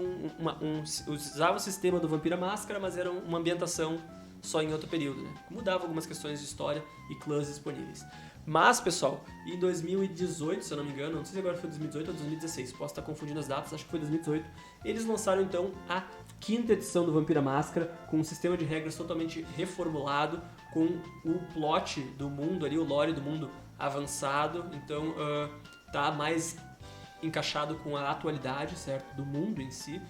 usava o sistema do Vampira Máscara, mas era uma ambientação só em outro período, né? Mudava algumas questões de história e clãs disponíveis. Mas, pessoal, em 2018, se eu não me engano, não sei se agora foi 2018 ou 2016, posso estar confundindo as datas, acho que foi 2018, eles lançaram então a quinta edição do Vampira Máscara, com um sistema de regras totalmente reformulado, com o plot do mundo ali, o lore do mundo avançado, então tá mais encaixado com a atualidade, certo, do mundo em si,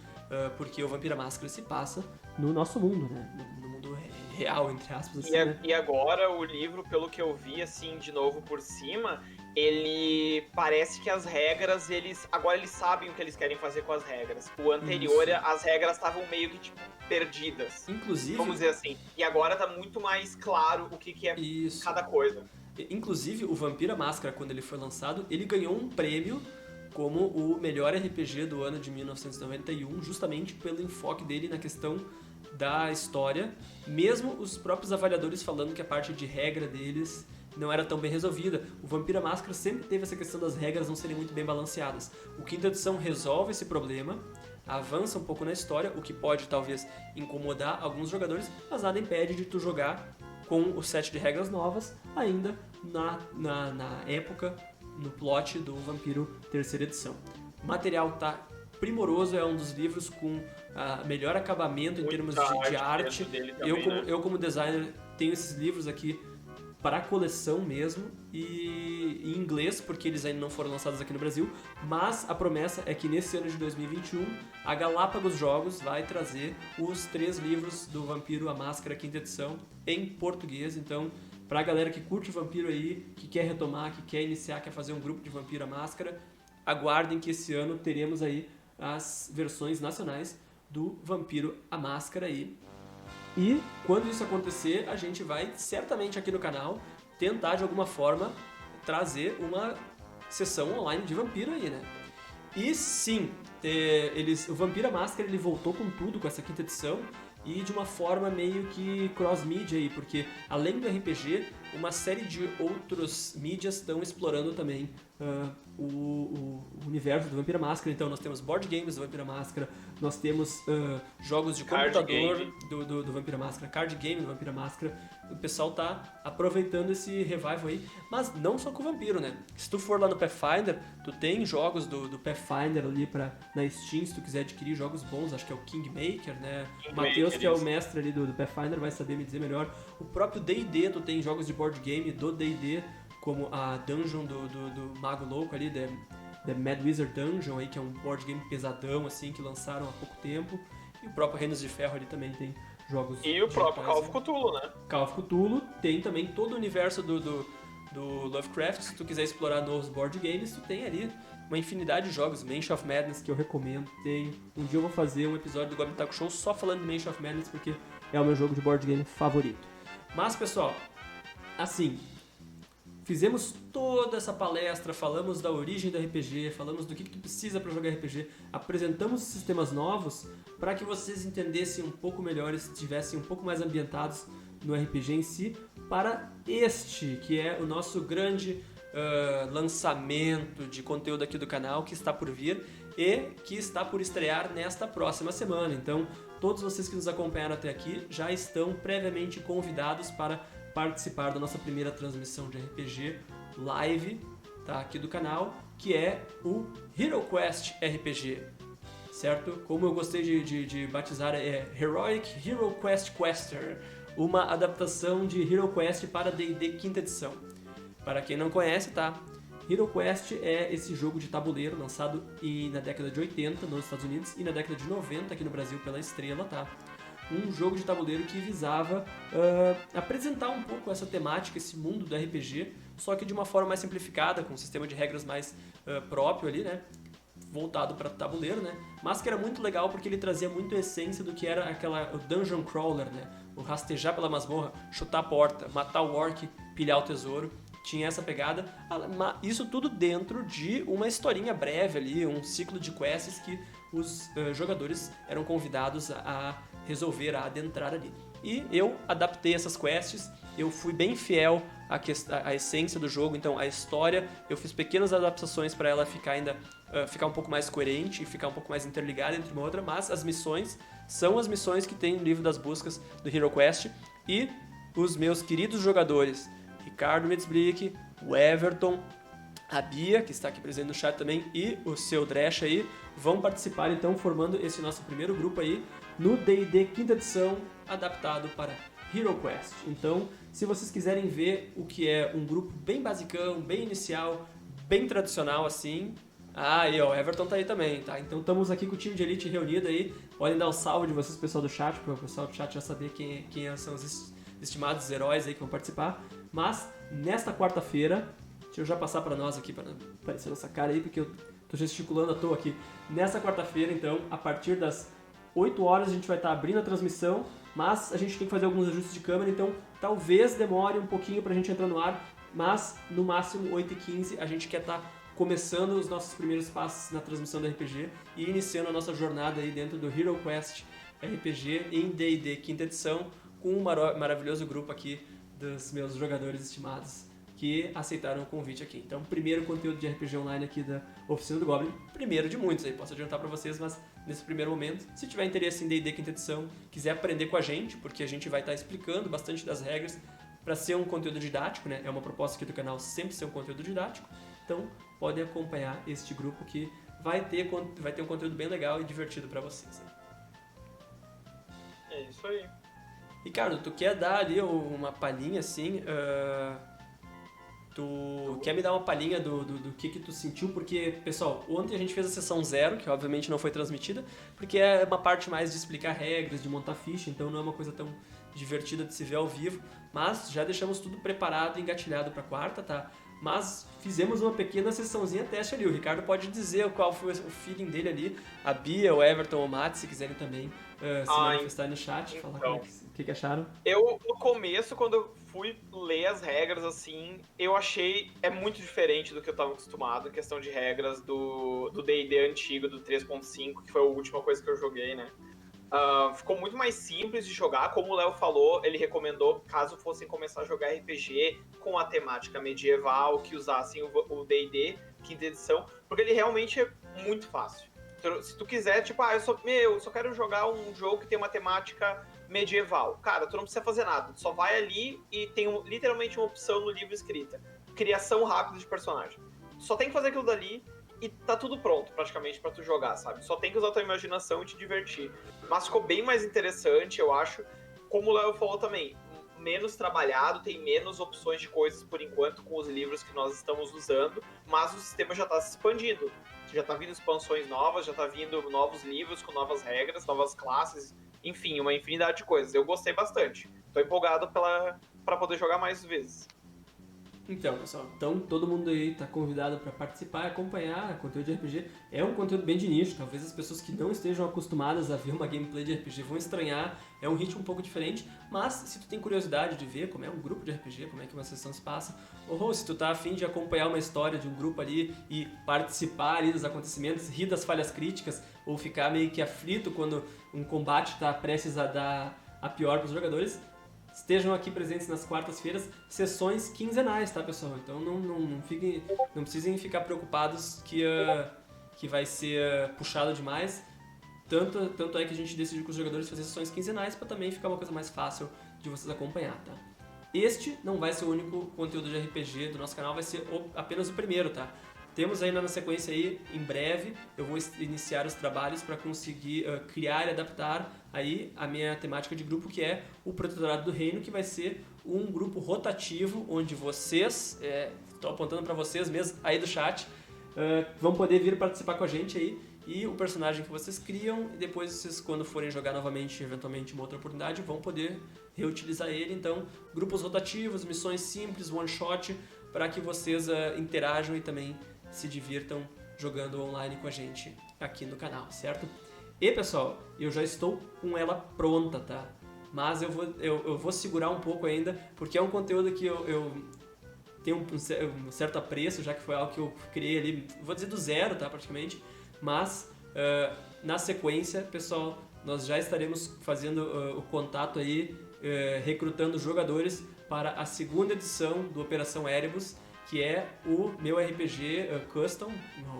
porque o Vampira Máscara se passa no nosso mundo, né, no mundo real, entre aspas. Assim, né? E agora o livro, pelo que eu vi, assim, de novo por cima, ele parece que as regras, agora eles sabem o que eles querem fazer com as regras. O anterior, isso, as regras estavam meio que, tipo, perdidas. Inclusive... Vamos dizer assim. E agora tá muito mais claro o que é cada coisa. Inclusive, o Vampira Máscara, quando ele foi lançado, ele ganhou um prêmio como o melhor RPG do ano de 1991, justamente pelo enfoque dele na questão da história, mesmo os próprios avaliadores falando que a parte de regra deles não era tão bem resolvida. O Vampiro à Máscara sempre teve essa questão das regras não serem muito bem balanceadas. O quinta edição resolve esse problema, avança um pouco na história, o que pode talvez incomodar alguns jogadores, mas nada impede de tu jogar com o set de regras novas ainda na época, no plot do Vampiro terceira edição. O material tá primoroso, é um dos livros com melhor acabamento em termos de arte. Eu como designer tenho esses livros aqui para coleção mesmo e em inglês, porque eles ainda não foram lançados aqui no Brasil, mas a promessa é que nesse ano de 2021 a Galápagos Jogos vai trazer os 3 livros do Vampiro à Máscara quinta edição em português. Então, pra galera que curte Vampiro aí, que quer retomar, que quer iniciar, quer fazer um grupo de Vampiro à Máscara, aguardem que esse ano teremos aí as versões nacionais do Vampiro à Máscara aí. E quando isso acontecer, a gente vai certamente aqui no canal tentar de alguma forma trazer uma sessão online de Vampiro aí, né? E sim, o Vampiro à Máscara ele voltou com tudo com essa quinta edição e de uma forma meio que cross-mídia aí, porque além do RPG, uma série de outros mídias estão explorando também o universo do Vampiro à Máscara. Então nós temos board games do Vampiro à Máscara, nós temos jogos de computador do Vampiro à Máscara, card game do Vampiro à Máscara. O pessoal tá aproveitando esse revival aí, mas não só com o Vampiro, né? Se tu for lá no Pathfinder, tu tem jogos do Pathfinder ali na Steam, se tu quiser adquirir jogos bons, acho que é o Kingmaker, né? O Matheus, que é o mestre ali do Pathfinder, vai saber me dizer melhor. O próprio D&D, tu tem jogos de board game do D&D, como a Dungeon do Mago Louco ali, The Mad Wizard Dungeon, aí, que é um board game pesadão, assim, que lançaram há pouco tempo. E o próprio Reinos de Ferro ali também tem jogos. E o próprio Call of Cthulhu, né? Call of Cthulhu tem também todo o universo do Lovecraft. Se tu quiser explorar novos board games, tu tem ali uma infinidade de jogos. Mansion of Madness, que eu recomendo, tem. Um dia eu vou fazer um episódio do Goblin Taco Show só falando de Mansion of Madness, porque é o meu jogo de board game favorito. Mas, pessoal, assim, fizemos toda essa palestra, falamos da origem do RPG, falamos do que tu precisa para jogar RPG, apresentamos sistemas novos para que vocês entendessem um pouco melhor e estivessem um pouco mais ambientados no RPG em si, para este, que é o nosso grande lançamento de conteúdo aqui do canal, que está por vir e que está por estrear nesta próxima semana. Então, todos vocês que nos acompanharam até aqui já estão previamente convidados para participar da nossa primeira transmissão de RPG live, tá, aqui do canal, que é o Hero Quest RPG, certo? Como eu gostei de batizar, é Heroic Hero Quest Quester, uma adaptação de Hero Quest para D&D quinta edição. Para quem não conhece, tá? Hero Quest é esse jogo de tabuleiro lançado na década de 80 nos Estados Unidos e na década de 90 aqui no Brasil pela Estrela, tá? Um jogo de tabuleiro que visava apresentar um pouco essa temática, esse mundo do RPG, só que de uma forma mais simplificada, com um sistema de regras mais próprio ali, né? Voltado para tabuleiro, né? Mas que era muito legal porque ele trazia muito a essência do que era o Dungeon Crawler, né? O rastejar pela masmorra, chutar a porta, matar o orc, pilhar o tesouro. Tinha essa pegada, isso tudo dentro de uma historinha breve ali, um ciclo de quests que os jogadores eram convidados a resolver, a adentrar ali. E eu adaptei essas quests, eu fui bem fiel à essência do jogo, então a história, eu fiz pequenas adaptações para ela ficar um pouco mais coerente e ficar um pouco mais interligada entre uma outra, mas as missões são as missões que tem no livro das buscas do Hero Quest, e os meus queridos jogadores Ricardo Mitzblick, o Everton, a Bia, que está aqui presente no chat também, e o seu Dresch aí, vão participar então formando esse nosso primeiro grupo aí no D&D quinta edição, adaptado para Hero Quest. Então, se vocês quiserem ver o que é um grupo bem basicão, bem inicial, bem tradicional assim, e o Everton tá aí também, tá? Então estamos aqui com o time de Elite reunido aí, podem dar o salve de vocês, pessoal do chat, para o pessoal do chat já saber quem são os estimados heróis aí que vão participar. Mas, nesta quarta-feira, deixa eu já passar para nós aqui, para aparecer nossa cara aí, porque eu tô gesticulando à toa aqui. Nesta quarta-feira, então, a partir das 8 horas a gente vai estar abrindo a transmissão, mas a gente tem que fazer alguns ajustes de câmera, então talvez demore um pouquinho pra gente entrar no ar, mas no máximo 8h15 a gente quer estar começando os nossos primeiros passos na transmissão do RPG e iniciando a nossa jornada aí dentro do Hero Quest RPG em D&D quinta edição, com um maravilhoso grupo aqui dos meus jogadores estimados que aceitaram o convite aqui. Então, primeiro conteúdo de RPG online aqui da Oficina do Goblin, primeiro de muitos aí, posso adiantar para vocês, mas nesse primeiro momento, se tiver interesse em D&D quinta edição, quiser aprender com a gente, porque a gente vai estar explicando bastante das regras para ser um conteúdo didático, né? É uma proposta aqui do canal sempre ser um conteúdo didático. Então, podem acompanhar este grupo que vai ter um conteúdo bem legal e divertido para vocês. Né? É isso aí. Ricardo, tu quer dar ali uma palhinha assim? Tu quer me dar uma palhinha do que tu sentiu? Porque, pessoal, ontem a gente fez a sessão 0, que obviamente não foi transmitida, porque é uma parte mais de explicar regras, de montar ficha, então não é uma coisa tão divertida de se ver ao vivo, mas já deixamos tudo preparado e engatilhado para quarta, tá? Mas fizemos uma pequena sessãozinha teste ali. O Ricardo pode dizer qual foi o feeling dele ali. A Bia, o Everton ou o Matt, se quiserem também se manifestar no chat, então, falar o que acharam. Eu, no começo, quando eu fui ler as regras, assim, eu achei muito diferente do que eu tava acostumado em questão de regras do D&D antigo, do 3.5, que foi a última coisa que eu joguei, né? Ficou muito mais simples de jogar, como o Léo falou, ele recomendou, caso fossem começar a jogar RPG com a temática medieval, que usassem o D&D, quinta edição, porque ele realmente é muito fácil. Se tu quiser, tipo, eu só quero jogar um jogo que tem uma temática medieval. Cara, tu não precisa fazer nada, tu só vai ali e tem literalmente uma opção no livro escrita. Criação rápida de personagem. Tu só tem que fazer aquilo dali e tá tudo pronto, praticamente, pra tu jogar, sabe? Só tem que usar tua imaginação e te divertir. Mas ficou bem mais interessante, eu acho. Como o Léo falou também, menos trabalhado, tem menos opções de coisas por enquanto com os livros que nós estamos usando, mas o sistema já tá se expandindo. Já tá vindo expansões novas, já tá vindo novos livros com novas regras, novas classes, enfim, uma infinidade de coisas. Eu gostei bastante. Tô empolgado pra poder jogar mais vezes. Então, pessoal, todo mundo aí tá convidado para participar e acompanhar conteúdo de RPG. É um conteúdo bem de nicho, talvez as pessoas que não estejam acostumadas a ver uma gameplay de RPG vão estranhar, é um ritmo um pouco diferente, mas se tu tem curiosidade de ver como é um grupo de RPG, como é que uma sessão se passa, ou se tu tá afim de acompanhar uma história de um grupo ali e participar ali dos acontecimentos, rir das falhas críticas, ou ficar meio que aflito quando um combate tá prestes a dar a pior pros jogadores, estejam aqui presentes nas quartas-feiras, sessões quinzenais, tá, pessoal? Então não precisem ficar preocupados que vai ser puxado demais. Tanto é que a gente decidiu com os jogadores fazer sessões quinzenais para também ficar uma coisa mais fácil de vocês acompanhar, tá? Este não vai ser o único conteúdo de RPG do nosso canal, vai ser apenas o primeiro, tá? Temos ainda na sequência aí, em breve, eu vou iniciar os trabalhos para conseguir criar e adaptar aí a minha temática de grupo, que é o Protetorado do Reino, que vai ser um grupo rotativo, onde vocês, estou apontando para vocês mesmo aí do chat, vão poder vir participar com a gente aí, e o personagem que vocês criam, e depois vocês, quando forem jogar novamente, eventualmente uma outra oportunidade, vão poder reutilizar ele. Então, grupos rotativos, missões simples, one shot, para que vocês interajam e também se divirtam jogando online com a gente aqui no canal, certo? E pessoal, eu já estou com ela pronta, tá? Mas eu vou segurar um pouco ainda, porque é um conteúdo que eu tenho um certo apreço, já que foi algo que eu criei ali, vou dizer do zero, tá? Praticamente. Mas na sequência, pessoal, nós já estaremos fazendo o contato aí, recrutando jogadores para a segunda edição do Operação Erebus, que é o meu RPG custom,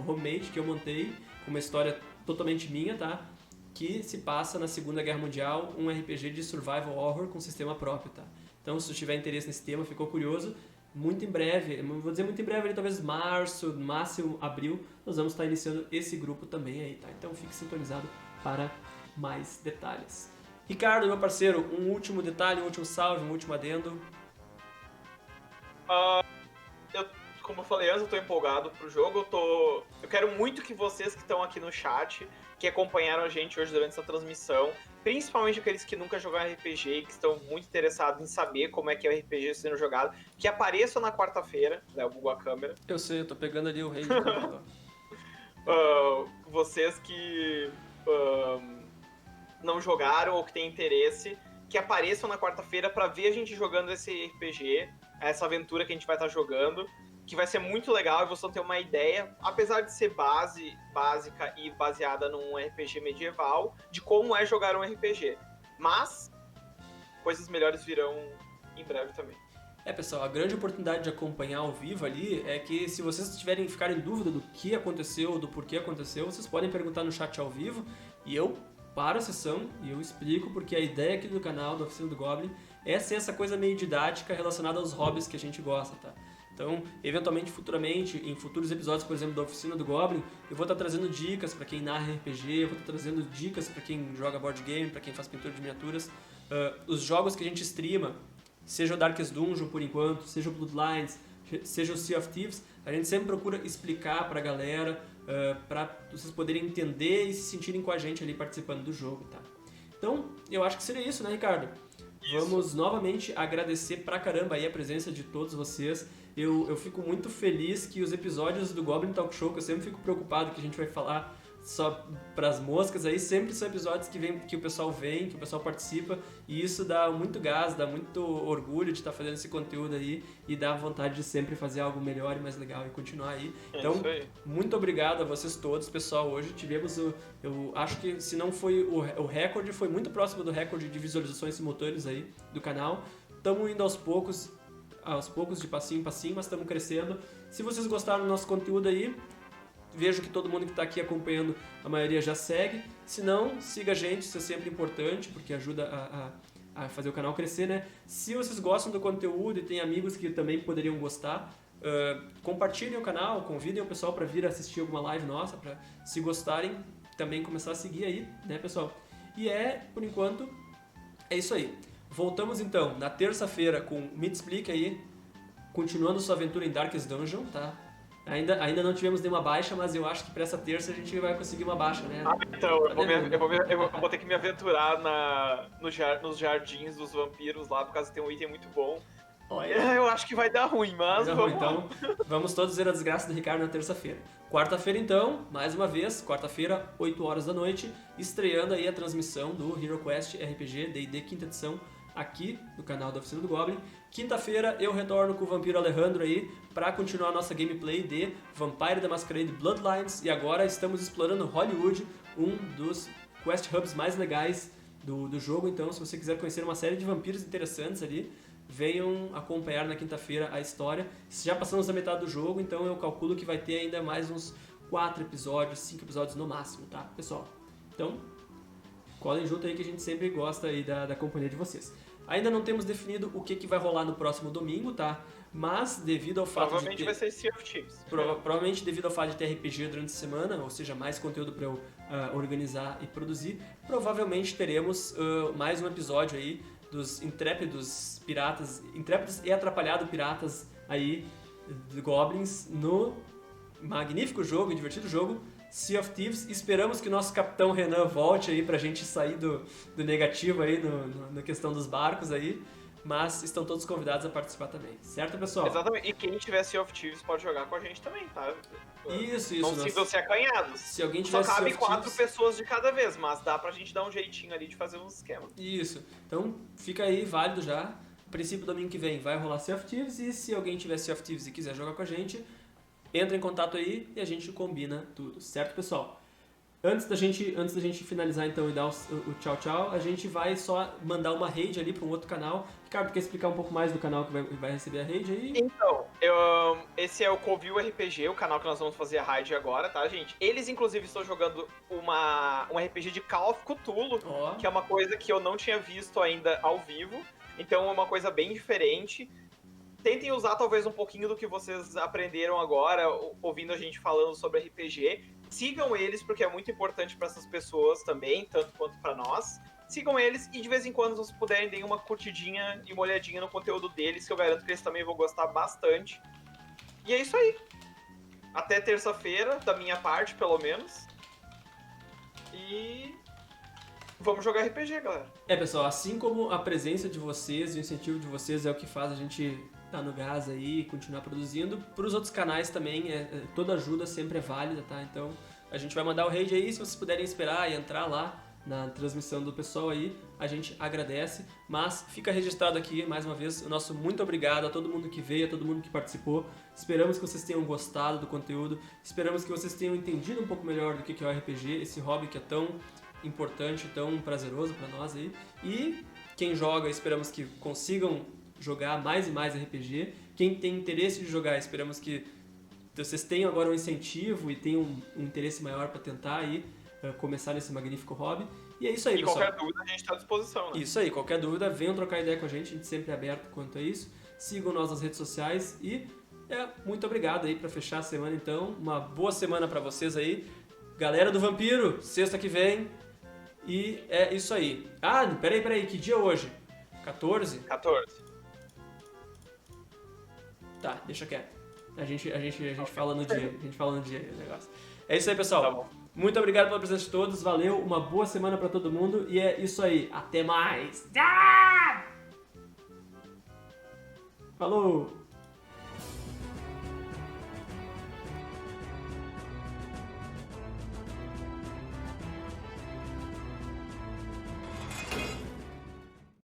homemade, que eu montei, com uma história totalmente minha, tá? Que se passa na Segunda Guerra Mundial, um RPG de survival horror com sistema próprio, tá? Então, se tu tiver interesse nesse tema, ficou curioso, muito em breve, vou dizer muito em breve, ali, talvez março, máximo abril, nós vamos estar iniciando esse grupo também aí, tá? Então, fique sintonizado para mais detalhes. Ricardo, meu parceiro, um último detalhe, um último salve, um último adendo. Como eu falei antes, eu tô empolgado pro jogo. Eu quero muito que vocês que estão aqui no chat, que acompanharam a gente hoje durante essa transmissão, principalmente aqueles que nunca jogaram RPG e que estão muito interessados em saber como é que é o RPG sendo jogado, que apareçam na quarta-feira, né, eu bugo a câmera. Eu sei, eu tô pegando ali o rei de câmera. Vocês que não jogaram ou que têm interesse, que apareçam na quarta-feira para ver a gente jogando esse RPG, essa aventura que a gente vai estar jogando, que vai ser muito legal e vocês vão ter uma ideia, apesar de ser básica e baseada num RPG medieval, de como é jogar um RPG. Mas coisas melhores virão em breve também. Pessoal, a grande oportunidade de acompanhar ao vivo ali é que se vocês ficarem em dúvida do que aconteceu, do porquê aconteceu, vocês podem perguntar no chat ao vivo e eu paro a sessão e eu explico, porque a ideia aqui do canal, da Oficina do Goblin, é ser essa coisa meio didática relacionada aos hobbies que a gente gosta, tá? Então, eventualmente, futuramente, em futuros episódios, por exemplo, da Oficina do Goblin, eu vou estar trazendo dicas para quem narra RPG, eu vou estar trazendo dicas para quem joga board game, para quem faz pintura de miniaturas. Os jogos que a gente streama, seja o Darkest Dungeon por enquanto, seja o Bloodlines, seja o Sea of Thieves, a gente sempre procura explicar pra galera, pra vocês poderem entender e se sentirem com a gente ali participando do jogo, tá? Então, eu acho que seria isso, né, Ricardo? Isso. Vamos novamente agradecer pra caramba aí a presença de todos vocês. Eu fico muito feliz que os episódios do Goblin Talk Show, que eu sempre fico preocupado que a gente vai falar só pras moscas aí, sempre são episódios que o pessoal vem, que o pessoal participa, e isso dá muito gás, dá muito orgulho de estar fazendo esse conteúdo aí e dá vontade de sempre fazer algo melhor e mais legal e continuar aí. Então, muito obrigado a vocês todos, pessoal. Hoje tivemos eu acho que se não foi o recorde, foi muito próximo do recorde de visualizações simultâneas aí do canal. Estamos indo aos poucos, de passinho em passinho, mas estamos crescendo. Se vocês gostaram do nosso conteúdo aí, vejo que todo mundo que está aqui acompanhando, a maioria já segue. Se não, siga a gente, isso é sempre importante, porque ajuda a fazer o canal crescer, né? Se vocês gostam do conteúdo e tem amigos que também poderiam gostar, compartilhem o canal, convidem o pessoal para vir assistir alguma live nossa, para, se gostarem, também começar a seguir aí, né, pessoal? E por enquanto, é isso aí. Voltamos então na terça-feira com Me Explica aí, continuando sua aventura em Darkest Dungeon, tá? Ainda não tivemos nenhuma baixa, mas eu acho que pra essa terça a gente vai conseguir uma baixa, né? Então, eu vou ter que me aventurar nos jardins dos vampiros lá, por causa que tem um item muito bom. Olha. Eu acho que vai dar ruim, mas vamos. Então, vamos todos ver a desgraça do Ricardo na terça-feira. Quarta-feira, então, mais uma vez, quarta-feira, 8 horas da noite, estreando aí a transmissão do HeroQuest RPG D&D quinta edição, aqui no canal da Oficina do Goblin. Quinta-feira eu retorno com o Vampiro Alejandro aí para continuar a nossa gameplay de Vampire the Masquerade Bloodlines, e agora estamos explorando Hollywood, um dos quest hubs mais legais do jogo. Então, se você quiser conhecer uma série de vampiros interessantes ali, venham acompanhar na quinta-feira a história. Já passamos da metade do jogo, então eu calculo que vai ter ainda mais uns 4 episódios, 5 episódios no máximo, tá, pessoal? Então, colhem junto aí que a gente sempre gosta aí da companhia de vocês. Ainda não temos definido o que vai rolar no próximo domingo, tá? Mas devido ao fato provavelmente vai ser Sea of Thieves. Provavelmente devido ao fato de ter RPG durante a semana, ou seja, mais conteúdo para eu organizar e produzir, provavelmente teremos mais um episódio aí dos intrépidos e atrapalhados piratas aí de Goblins no magnífico jogo, divertido jogo Sea of Thieves. Esperamos que o nosso capitão Renan volte aí pra gente sair do negativo aí na questão dos barcos aí, mas estão todos convidados a participar também, certo, pessoal? Exatamente, e quem tiver Sea of Thieves pode jogar com a gente também, tá? Isso. Não sintam-se acanhados. Se alguém tiver Só cabe 4 pessoas de cada vez, mas dá pra gente dar um jeitinho ali de fazer uns esquemas. Isso, então fica aí válido já. A princípio, domingo que vem vai rolar Sea of Thieves, e se alguém tiver Sea of Thieves e quiser jogar com a gente, entra em contato aí e a gente combina tudo, certo, pessoal? Antes da gente finalizar então e dar o tchau, a gente vai só mandar uma raid ali para um outro canal. Ricardo, quer explicar um pouco mais do canal que vai receber a raid aí? Então, esse é o Covil RPG, o canal que nós vamos fazer a raid agora, tá, gente? Eles, inclusive, estão jogando um RPG de Call of Cthulhu, que é uma coisa que eu não tinha visto ainda ao vivo. Então é uma coisa bem diferente. Tentem usar talvez um pouquinho do que vocês aprenderam agora, ouvindo a gente falando sobre RPG. Sigam eles, porque é muito importante para essas pessoas também, tanto quanto para nós. Sigam eles e de vez em quando, se vocês puderem, deem uma curtidinha e uma olhadinha no conteúdo deles, que eu garanto que eles também vão gostar bastante. E é isso aí. Até terça-feira, da minha parte, pelo menos. E vamos jogar RPG, galera. Pessoal, assim como a presença de vocês e o incentivo de vocês é o que faz a gente dar no gás aí e continuar produzindo, para os outros canais também, toda ajuda sempre é válida, tá? Então, a gente vai mandar o raid aí, se vocês puderem esperar e entrar lá na transmissão do pessoal aí, a gente agradece, mas fica registrado aqui, mais uma vez, o nosso muito obrigado a todo mundo que veio, a todo mundo que participou. Esperamos que vocês tenham gostado do conteúdo, esperamos que vocês tenham entendido um pouco melhor do que é o RPG, esse hobby que é tão importante, tão prazeroso para nós aí. E quem joga, esperamos que consigam jogar mais e mais RPG. Quem tem interesse de jogar, esperamos que vocês tenham agora um incentivo e tenham um interesse maior para tentar aí começar nesse magnífico hobby. E é isso aí, pessoal. Qualquer dúvida a gente está à disposição, né? Isso aí, qualquer dúvida, venham trocar ideia com a gente sempre é aberto quanto a isso. Sigam nós nas redes sociais e muito obrigado aí para fechar a semana então. Uma boa semana para vocês aí. Galera do Vampiro, sexta que vem. E é isso aí. Ah, peraí, que dia é hoje? 14? 14. Tá, deixa quieto. A gente fala no dia. A gente fala no dia o negócio. É isso aí, pessoal. Tá bom. Muito obrigado pela presença de todos. Valeu, uma boa semana pra todo mundo. E é isso aí. Até mais. Falou!